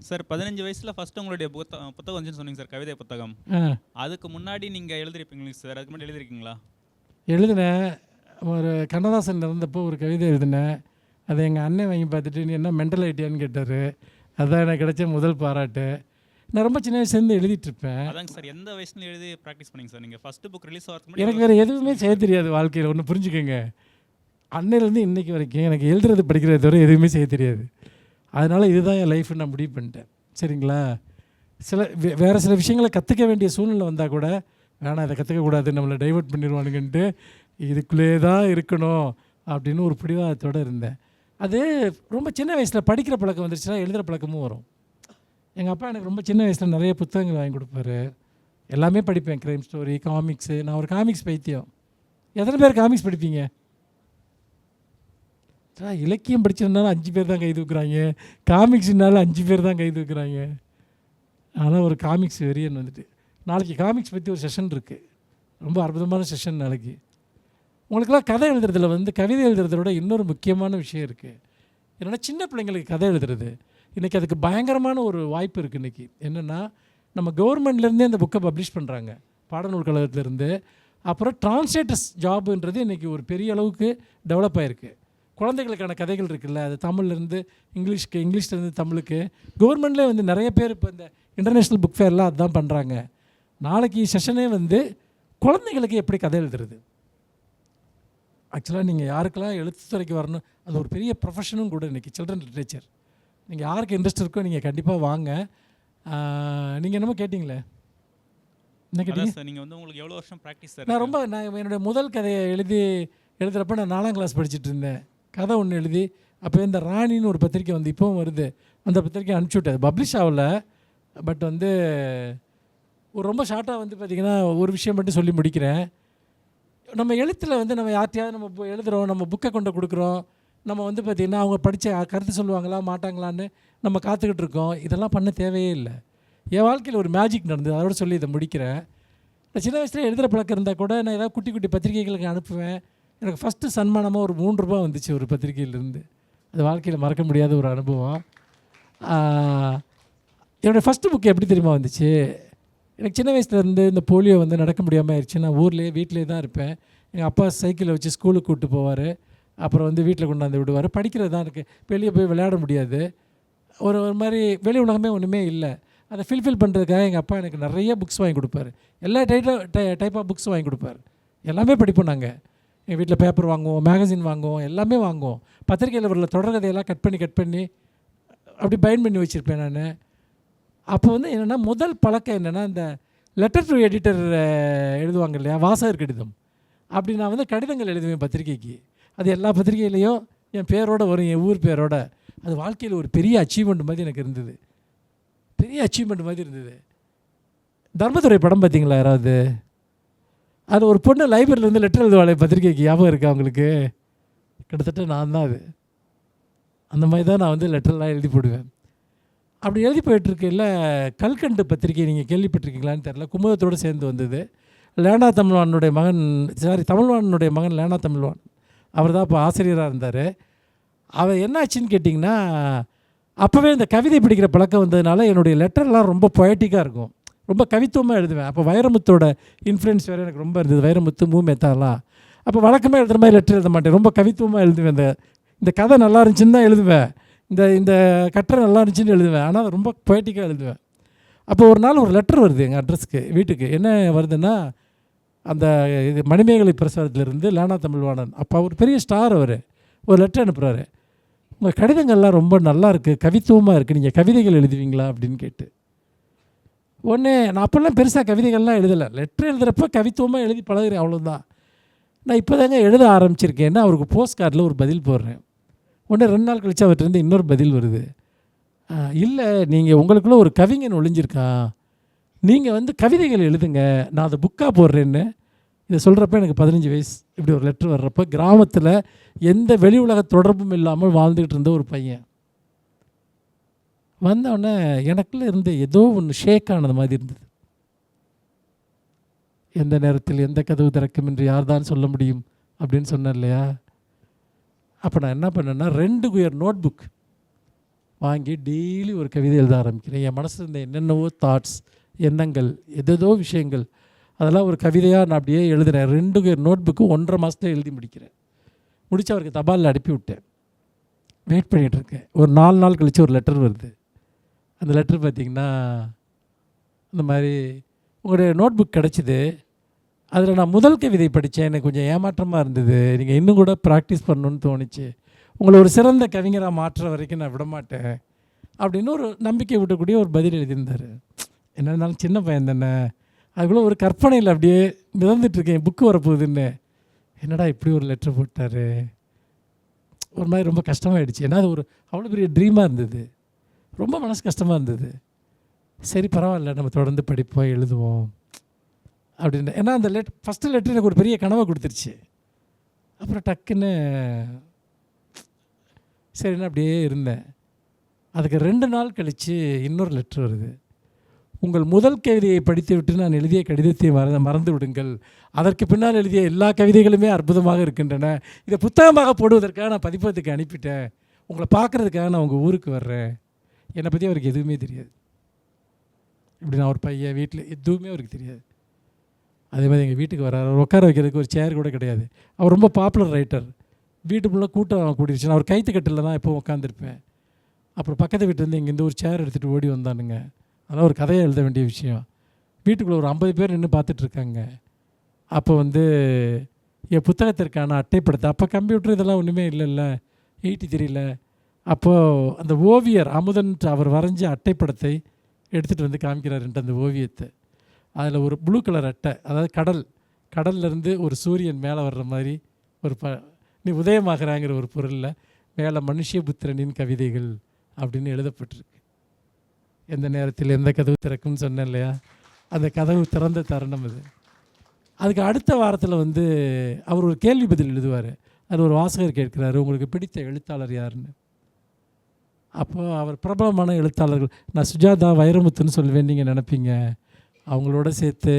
சார். 15 வயசில் ஃபஸ்ட்டு உங்களுடைய புத்தகம் வந்துச்சுன்னு சொன்னீங்க சார், கவிதை புத்தகம். அதுக்கு முன்னாடி நீங்கள் எழுதிருப்பீங்களா சார்? அதுக்கு முன்னாடி எழுதிருக்கீங்களா? எழுதினேன். ஒரு கண்ணதாசன் இருந்தப்போ ஒரு கவிதை எழுதினேன். அதை எங்கள் அண்ணன் வாங்கி பார்த்துட்டு நீ என்ன மென்டல் ஐட்டியான்னு கேட்டார். அதுதான் எனக்கு கிடைச்ச முதல் பாராட்டு. நான் ரொம்ப சின்ன வயசுலேருந்து எழுதிட்டுருப்பேன். அதாங்க சார். எந்த வயசுல எழுதி ப்ராக்டிஸ் பண்ணிங்க சார் நீங்கள்? ஃபஸ்ட்டு புக் ரிலீஸ் ஆகிறதுக்கு எனக்கு வேறு எதுவுமே செய்ய தெரியாது வாழ்க்கையில். ஒன்று புரிஞ்சுக்கோங்க, அன்னையிலேருந்து இன்றைக்கி வரைக்கும் எனக்கு எழுதுறது படிக்கிறது தவிர எதுவுமே செய்ய தெரியாது. அதனால் இதுதான் என் லைஃப்னு நான் முடிவு பண்ணிட்டேன். சரிங்களா? வேறு சில விஷயங்களை கற்றுக்க வேண்டிய சூழ்நிலை வந்தால் கூட வேணாம், இதை கற்றுக்கக்கூடாது, நம்மளை டைவெர்ட் பண்ணிடுவானுங்கன்ட்டு இதுக்குள்ளே தான் இருக்கணும் அப்படின்னு ஒரு பிடிவாதத்தோடு இருந்தேன். அது ரொம்ப சின்ன வயசில் படிக்கிற பழக்கம் வந்துருச்சுன்னா எழுதுகிற பழக்கமும் வரும். எங்கள் அப்பா எனக்கு ரொம்ப சின்ன வயசில் நிறைய புத்தகங்கள் வாங்கி கொடுப்பாரு. எல்லாமே படிப்பேன், க்ரைம் ஸ்டோரி, காமிக்ஸு. நான் ஒரு காமிக்ஸ் பைத்தியம். எத்தனை பேர் காமிக்ஸ் படிப்பீங்க? இலக்கியம் படித்ததுனால 5 பேர் தான் கை தூக்குறாங்க, காமிக்ஸ்னால 5 பேர் தான் கை தூக்குறாங்க. ஆனால் ஒரு காமிக்ஸ் வெறியன் வந்துட்டு நாளைக்கு காமிக்ஸ் பற்றி ஒரு செஷன் இருக்குது, ரொம்ப அற்புதமான செஷன் நாளைக்கு. உங்களுக்கெல்லாம் கதை எழுதுறதுல வந்து கவிதை எழுதுறதோட இன்னொரு முக்கியமான விஷயம் இருக்குது. என்னென்னா சின்ன பிள்ளைங்களுக்கு கதை எழுதுறது இன்றைக்கி அதுக்கு பயங்கரமான ஒரு வாய்ப்பு இருக்குது. இன்றைக்கி என்னென்னா நம்ம கவர்மெண்ட்லேருந்தே அந்த புக்கை பப்ளிஷ் பண்ணுறாங்க, பாடநூல் கழகத்துலேருந்து. அப்புறம் டிரான்ஸ்லேட்டர்ஸ் ஜாபுன்றது இன்றைக்கி ஒரு பெரிய அளவுக்கு டெவலப் ஆகிருக்கு. குழந்தைகளுக்கான கதைகள் இருக்குல்ல, அது தமிழ்லேருந்து இங்கிலீஷ்க்கு, இங்கிலீஷ்லேருந்து தமிழுக்கு. கவர்மெண்ட்லேயே வந்து நிறைய பேர் இப்போ இந்த இன்டர்நேஷ்னல் புக் ஃபேர்லாம் அதுதான் பண்ணுறாங்க. நாளைக்கு செஷனே வந்து குழந்தைங்களுக்கு எப்படி கதை எழுதுறது. ஆக்சுவலாக நீங்கள் யாருக்கெல்லாம் எழுத்துத்துறைக்கு வரணும், அது ஒரு பெரிய ப்ரொஃபஷனும் கூட இன்றைக்கி சில்ட்ரன் லிட்ரேச்சர். நீங்கள் யாருக்கு இன்ட்ரெஸ்ட் இருக்கோ நீங்கள் கண்டிப்பாக வாங்க. நீங்கள் என்னமோ கேட்டிங்களே, என்ன கேட்டீங்க சார்? நீங்கள் வந்து உங்களுக்கு எவ்வளோ வருஷம் ப்ராக்டிஸ் சார்? நான் என்னுடைய முதல் கதையை எழுதுகிறப்ப நான் 4ஆம் கிளாஸ் படிச்சுட்டு இருந்தேன். கதை ஒன்று எழுதி அப்போ இந்த ராணின்னு ஒரு பத்திரிக்கை வந்து இப்போவும் வருது, அந்த பத்திரிக்கை அனுப்பிச்சி விட்டது. பப்ளிஷ் ஆகல, பட் வந்து ஒரு ரொம்ப ஷார்ட்டாக வந்து பார்த்திங்கன்னா ஒரு விஷயம் மட்டும் சொல்லி முடிக்கிறேன். நம்ம எழுத்தில் வந்து நம்ம யார்ட்டையாவது நம்ம எழுதுகிறோம், நம்ம புக்கை கொண்டு கொடுக்குறோம், நம்ம வந்து பார்த்திங்கன்னா அவங்க படித்த கருத்து சொல்லுவாங்களா மாட்டாங்களான்னு நம்ம காத்துக்கிட்டு இருக்கோம். இதெல்லாம் பண்ண தேவையே இல்லை. என் வாழ்க்கையில் ஒரு மேஜிக் நடந்தது, அதோட சொல்லி இதை முடிக்கிறேன். நான் சின்ன வயசில் எழுதுகிற பழக்கம் இருந்தால் கூட நான் ஏதாவது குட்டி குட்டி பத்திரிகைகளுக்கு அனுப்புவேன். எனக்கு ஃபஸ்ட்டு சன்மானமாக ஒரு 3 ரூபா வந்துச்சு ஒரு பத்திரிகையிலேருந்து. அது வாழ்க்கையில் மறக்க முடியாத ஒரு அனுபவம். என்னோடய ஃபஸ்ட்டு புக்கு எப்படி தெரியுமா வந்துச்சு? எனக்கு சின்ன வயசுலேருந்து இந்த போலியோ வந்து நடக்க முடியாமல் ஆயிடுச்சு. நான் ஊர்லேயே வீட்டிலே தான் இருப்பேன். எங்கள் அப்பா சைக்கிளை வச்சு ஸ்கூலுக்கு கூப்பிட்டு போவார், அப்புறம் வந்து வீட்டில் கொண்டாந்து விடுவார். படிக்கிறது தான் இருக்குது, வெளியே போய் விளையாட முடியாது. ஒரு மாதிரி வெளி உலகமே ஒன்றுமே இல்லை. அதை ஃபில்ஃபில் பண்ணுறதுக்காக எங்கள் அப்பா எனக்கு நிறைய புக்ஸ் வாங்கி கொடுப்பாரு. எல்லா டைப் ஆஃப் புக்ஸ் வாங்கி கொடுப்பார். எல்லாமே படிப்போம் நாங்கள். எங்கள் வீட்டில் பேப்பர் வாங்குவோம், மேகசின் வாங்குவோம், எல்லாமே வாங்குவோம். பத்திரிக்கையில் வரல தொடர்கதையெல்லாம் கட் பண்ணி அப்படி பைண்ட் பண்ணி வச்சுருப்பேன் நான். அப்போ வந்து என்னென்னா முதல் பழக்கம் என்னென்னா, இந்த லெட்டர் டு எடிட்டர் எழுதுவாங்க இல்லையா, வாசகர் கடிதம். அப்படி நான் வந்து கடிதங்கள் எழுதுவேன் பத்திரிக்கைக்கு. அது எல்லா பத்திரிகையிலையும் என் பேரோடு வரும், என் ஊர் பேரோட. அது வாழ்க்கையில் ஒரு பெரிய அச்சீவ்மெண்ட் மாதிரி எனக்கு இருந்தது, பெரிய அச்சீவ்மெண்ட் மாதிரி இருந்தது. தர்மதுரை படம் பார்த்தீங்களா யாராவது? அது ஒரு பொண்ணு லைப்ரரியிலேருந்து லெட்டர் எழுதுவாளே பத்திரிக்கைக்கு, ஞாபகம் இருக்கா அவங்களுக்கு? கிட்டத்தட்ட நான் தான் அது. அந்த மாதிரி தான் நான் வந்து லெட்டர்லாம் எழுதி போடுவேன். அப்படி எழுதி போயிட்டுருக்கையில் கல்கண்டு பத்திரிகை நீங்கள் கேள்விப்பட்டிருக்கீங்களான்னு தெரில, குமுதத்தோடு சேர்ந்து வந்தது. லேனா தமிழ்வானுடைய மகன், தமிழ்வானுடைய மகன் லேனா தமிழ்வான், அவர் தான் இப்போ ஆசிரியராக இருந்தார். அவர் என்னாச்சுன்னு கேட்டிங்கன்னா, அப்போவே இந்த கவிதை பிடிக்கிற பழக்கம் வந்ததுனால என்னுடைய லெட்டர்லாம் ரொம்ப பொயட்டிக்காக இருக்கும், ரொம்ப கவித்துவமாக எழுதுவேன். அப்போ வைரமுத்தோட இன்ஃப்ளூயன்ஸ் வேறு எனக்கு ரொம்ப இருந்தது, வைரமுத்து, மூமேத்தாலாம். அப்போ வழக்கமாக எழுதுகிற மாதிரி லெட்டர் எழுத மாட்டேன், ரொம்ப கவித்துவமாக எழுதுவேன். இந்த கதை நல்லா இருந்துச்சுன்னு தான் எழுதுவேன், இந்த கட்டுரை நல்லா இருந்துச்சுன்னு எழுதுவேன், ஆனால் ரொம்ப பொயட்டிக்காக எழுதுவேன். அப்போ ஒரு நாள் ஒரு லெட்டர் வருது எங்கள் அட்ரஸ்க்கு, வீட்டுக்கு. என்ன வருதுன்னா, அந்த இது மணிமேகலை பிரசாரத்திலிருந்து லேனா தமிழ்வாணன், அப்போ ஒரு பெரிய ஸ்டார், அவர் ஒரு லெட்டர் அனுப்புகிறாரு. உங்கள் கடிதங்கள்லாம் ரொம்ப நல்லா இருக்குது, கவித்துவமாக இருக்குது, நீங்கள் கவிதைகள் எழுதுவீங்களா அப்படின்னு கேட்டு. ஒன்று நான் அப்போல்லாம் பெருசாக கவிதைகள்லாம் எழுதலை, லெட்டர் எழுதுகிறப்ப கவித்துவமாக எழுதி பழகுறேன், அவ்வளோதான். நான் இப்போ தாங்க எழுத ஆரம்பிச்சிருக்கேன்னா அவருக்கு போஸ்ட் கார்டில் ஒரு பதில் போடுறேன். உடனே 2 நாள் கழிச்சு அவர்கிட்ட இன்னொரு பதில் வருது. இல்லை, நீங்கள் உங்களுக்குள்ளே ஒரு கவிஞன் ஒளிஞ்சிருக்கான், நீங்கள் வந்து கவிதைகள் எழுதுங்க, நான் அதை புக்காக போடுறேன்னு. இதை சொல்கிறப்ப எனக்கு 15 வயசு. இப்படி ஒரு லெட்ரு வர்றப்போ கிராமத்தில் எந்த வெளி உலக தொடர்பும் இல்லாமல் வாழ்ந்துக்கிட்டு இருந்த ஒரு பையன் வந்தவுடனே எனக்குள்ளே இருந்த ஏதோ ஒன்று ஷேக் ஆனது மாதிரி இருந்தது. எந்த நேரத்தில் எந்த கதவு திறக்கும் என்று யார் தான் சொல்ல முடியும் அப்படின்னு சொன்னேன் இல்லையா? அப்போ நான் என்ன பண்ணேன்னா 2 குயர் நோட் புக் வாங்கி டெய்லி ஒரு கவிதை எழுத ஆரம்பிக்கிறேன். என் மனசில் இருந்த என்னென்னவோ தாட்ஸ், எண்ணங்கள், எதோ விஷயங்கள், அதெல்லாம் ஒரு கவிதையாக நான் அப்படியே எழுதுகிறேன். 2 குயர் நோட் புக்கு 1.5 மாதத்தில் எழுதி முடிக்கிறேன். முடித்து அவருக்கு தபாலில் அனுப்பி விட்டேன். வெயிட் பண்ணிகிட்ருக்கேன். ஒரு 4 நாள் கழித்து ஒரு லெட்டர் வருது. அந்த லெட்டர் பார்த்திங்கன்னா, இந்த மாதிரி உங்களுடைய நோட் புக் கிடச்சிது, அதில் நான் முதல் கவிதை படித்தேன், எனக்கு கொஞ்சம் ஏமாற்றமாக இருந்தது, நீங்கள் இன்னும் கூட ப்ராக்டிஸ் பண்ணணுன்னு தோணுச்சு, உங்களை ஒரு சிறந்த கவிஞராக மாற்றுற வரைக்கும் நான் விடமாட்டேன் அப்படின்னு ஒரு நம்பிக்கை விட்டக்கூடிய ஒரு பதில் எழுதியிருந்தார். என்ன இருந்தாலும் சின்ன பையன் தானே, அதுக்குள்ளே ஒரு கற்பனையில் அப்படியே மிதந்துட்டுருக்கேன், புக்கு வரப்போகுதுன்னு. என்னடா இப்படி ஒரு லெட்டர் போட்டார், ஒரு மாதிரி ரொம்ப கஷ்டமாகிடுச்சு. ஏன்னா அது ஒரு அவ்வளோ பெரிய ட்ரீமாக இருந்தது, ரொம்ப மனசு கஷ்டமாக இருந்தது. சரி பரவாயில்ல, நம்ம தொடர்ந்து படிப்போம், எழுதுவோம் அப்படின்னு. ஏன்னா அந்த ஃபஸ்ட்டு லெட்டர் எனக்கு ஒரு பெரிய கனவை கொடுத்துருச்சு. அப்புறம் டக்குன்னு சரின்னு அப்படியே இருந்தேன். அதுக்கு 2 நாள் கழித்து இன்னொரு லெட்ரு வருது. உங்கள் முதல் கவிதையை படித்து விட்டு நான் எழுதிய கடிதத்தை மறந்து விடுங்கள், அதற்கு பின்னால் எழுதிய எல்லா கவிதைகளுமே அற்புதமாக இருக்கின்றன, இதை புத்தகமாக போடுவதற்காக நான் பதிப்பகத்துக்கு அனுப்பிட்டேன், உங்களை பார்க்குறதுக்காக நான் உங்கள் ஊருக்கு வர்றேன். என்னை பற்றி அவருக்கு எதுவுமே தெரியாது. இப்படி நான் ஒரு பையன், வீட்டில் எதுவுமே அவருக்கு தெரியாது. அதே மாதிரி எங்கள் வீட்டுக்கு வர்றாரு, அவர் உட்கார வைக்கிறதுக்கு ஒரு சேர் கூட கிடையாது. அவர் ரொம்ப பாப்புலர் ரைட்டர், வீட்டுக்குள்ளே கூட்டம் கூடிருச்சு. நான் ஒரு கைத்து கட்டில் தான் எப்போ உட்காந்துருப்பேன். அப்புறம் பக்கத்து வீட்டிலேருந்து இங்கேருந்து ஒரு சேர் எடுத்துகிட்டு ஓடி வந்தானுங்க. அதெல்லாம் ஒரு கதையை எழுத வேண்டிய விஷயம். வீட்டுக்குள்ளே ஒரு 50 பேர் நின்று பார்த்துட்ருக்காங்க. அப்போ வந்து என் புத்தகத்திற்கான அட்டைப்படத்தை, அப்போ கம்ப்யூட்டர் இதெல்லாம் ஒன்றுமே இல்லைல்ல, 83ல். அப்போது அந்த ஓவியர் அமுதன் அவர் வரைஞ்ச அட்டைப்படத்தை எடுத்துகிட்டு வந்து காமிக்கிறாருன்ட்டு அந்த ஓவியத்தை. அதில் ஒரு ப்ளூ கலர் அட்டை, அதாவது கடல்லேருந்து ஒரு சூரியன் மேலே வர்ற மாதிரி ஒரு நீ உதயமாகறாங்கிற ஒரு பொருளில் மேலே மனுஷபுத்திரனின் கவிதைகள் அப்படின்னு எழுதப்பட்டிருக்கு. எந்த நேரத்தில் எந்த கதவு திறக்கும்னு சொன்னேன் இல்லையா, அந்த கதவு திறந்த தருணம் இது. அதுக்கு அடுத்த வாரத்தில் வந்து அவர் ஒரு கேள்வி பதில் எழுதுவார். அது ஒரு வாசகர் கேட்குறாரு, உங்களுக்கு பிடித்த எழுத்தாளர் யாருன்னு. அப்போ அவர் பிரபலமான எழுத்தாளர்கள், நான் சுஜாதா வைரமுத்துன்னு சொல்லுவேன், நீங்கள் நினைப்பீங்க. அவங்களோட சேர்த்து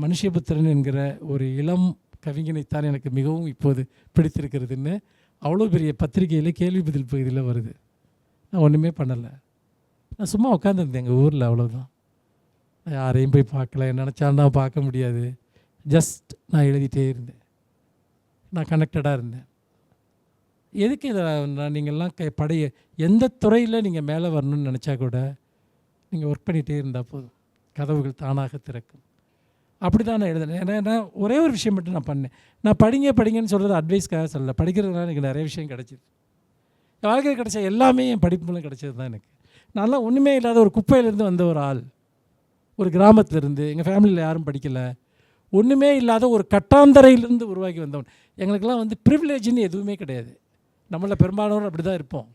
மனுஷபுத்திரன் என்கிற ஒரு இளம் கவிஞனைத்தான் எனக்கு மிகவும் இப்போது பிடித்திருக்கிறதுன்னு அவ்வளோ பெரிய பத்திரிகையில் கேள்வி பதில் பகுதியில் வருது. நான் ஒன்றுமே பண்ணலை, நான் சும்மா உட்காந்துருந்தேன் எங்கள் ஊரில், அவ்வளோதான். நான் யாரையும் போய் பார்க்கல, நினச்சாலும் பார்க்க முடியாது. ஜஸ்ட் நான் எழுதிட்டே இருந்தேன், நான் கனெக்டடாக இருந்தேன். எதுக்கு இதை நீங்கள்லாம் எந்த துறையில் நீங்கள் மேலே வரணும்னு நினச்சா கூட நீங்கள் ஒர்க் பண்ணிகிட்டே இருந்தால் போதும், கதவுகள் தானாக திறக்கும். அப்படி தான் நான் எழுதினேன். ஏன்னா நான் ஒரே ஒரு விஷயம் மட்டும் நான் பண்ணேன். நான் படிங்கன்னு சொல்கிறது அட்வைஸ்க்காக சொல்லலை, படிக்கிறதுனால எனக்கு நிறைய விஷயம் கிடச்சிது. என் வாழ்க்கையில் கிடச்ச எல்லாமே என் படிப்பு மூலம் கிடச்சது தான் எனக்கு. நான்லாம் ஒன்றுமே இல்லாத ஒரு குப்பையிலேருந்து வந்த ஒரு ஆள், ஒரு கிராமத்திலேருந்து, எங்கள் ஃபேமிலியில் யாரும் படிக்கலை, ஒன்றுமே இல்லாத ஒரு கட்டாந்தரையிலேருந்து உருவாக்கி வந்தவன். எங்களுக்கெல்லாம் வந்து ப்ரிவிலேஜ்னு எதுவுமே கிடையாது. நம்மள பெரும்பாலானோர் அப்படி தான் இருப்போம்.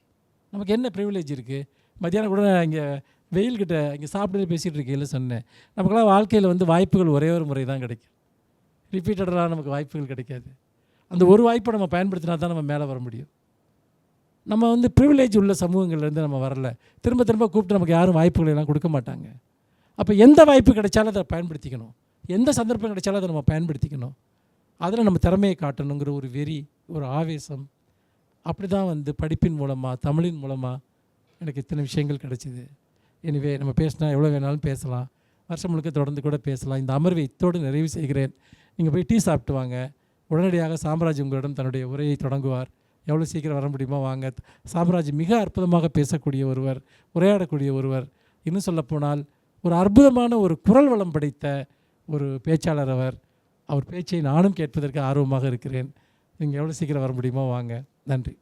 நமக்கு என்ன ப்ரிவிலேஜ் இருக்குது? மத்தியானம் கூட இங்கே வெயில்கிட்ட இங்கே சாப்பிட்டு பேசிகிட்டு இருக்கையில் சொன்னேன், நமக்கெல்லாம் வாழ்க்கையில் வந்து வாய்ப்புகள் ஒரே ஒரு முறை தான் கிடைக்கும், ரிப்பீட்டடாக நமக்கு வாய்ப்புகள் கிடைக்காது. அந்த ஒரு வாய்ப்பை நம்ம பயன்படுத்தினா தான் நம்ம மேலே வர முடியும். நம்ம வந்து ப்ரிவிலேஜ் உள்ள சமூகங்கள்லேருந்து நம்ம வரல, திரும்ப கூப்பிட்டு நமக்கு யாரும் வாய்ப்புகளை எல்லாம் கொடுக்க மாட்டாங்க. அப்போ எந்த வாய்ப்பு கிடைச்சாலும் அதை பயன்படுத்திக்கணும், எந்த சந்தர்ப்பம் கிடைச்சாலும் அதை நம்ம பயன்படுத்திக்கணும், அதில் நம்ம திறமையை காட்டணுங்கிற ஒரு வெறி, ஒரு ஆவேசம். அப்படி தான் வந்து படிப்பின் மூலமாக, தமிழின் மூலமாக எனக்கு இத்தனை விஷயங்கள் கிடச்சிது. எனிவே, நம்ம பேசினா எவ்வளோ வேணாலும் பேசலாம், வருஷம் முழுக்க தொடர்ந்து கூட பேசலாம். இந்த அமர்வை இத்தோடு நிறைவு செய்கிறேன். நீங்கள் போய் டீ சாப்பிட்டு வாங்க. உடனடியாக சாம்ராஜ் உங்களிடம் தன்னுடைய உரையை தொடங்குவார். எவ்வளோ சீக்கிரம் வர முடியுமோ வாங்க. சாம்ராஜ் மிக அற்புதமாக பேசக்கூடிய ஒருவர், உரையாடக்கூடிய ஒருவர். இன்னும் சொல்லப்போனால் ஒரு அற்புதமான ஒரு குரல் வளம் படைத்த ஒரு பேச்சாளர் அவர் பேச்சை நானும் கேட்பதற்கு ஆர்வமாக இருக்கிறேன். நீங்கள் எவ்வளோ சீக்கிரம் வர முடியுமோ வாங்க. நன்றி.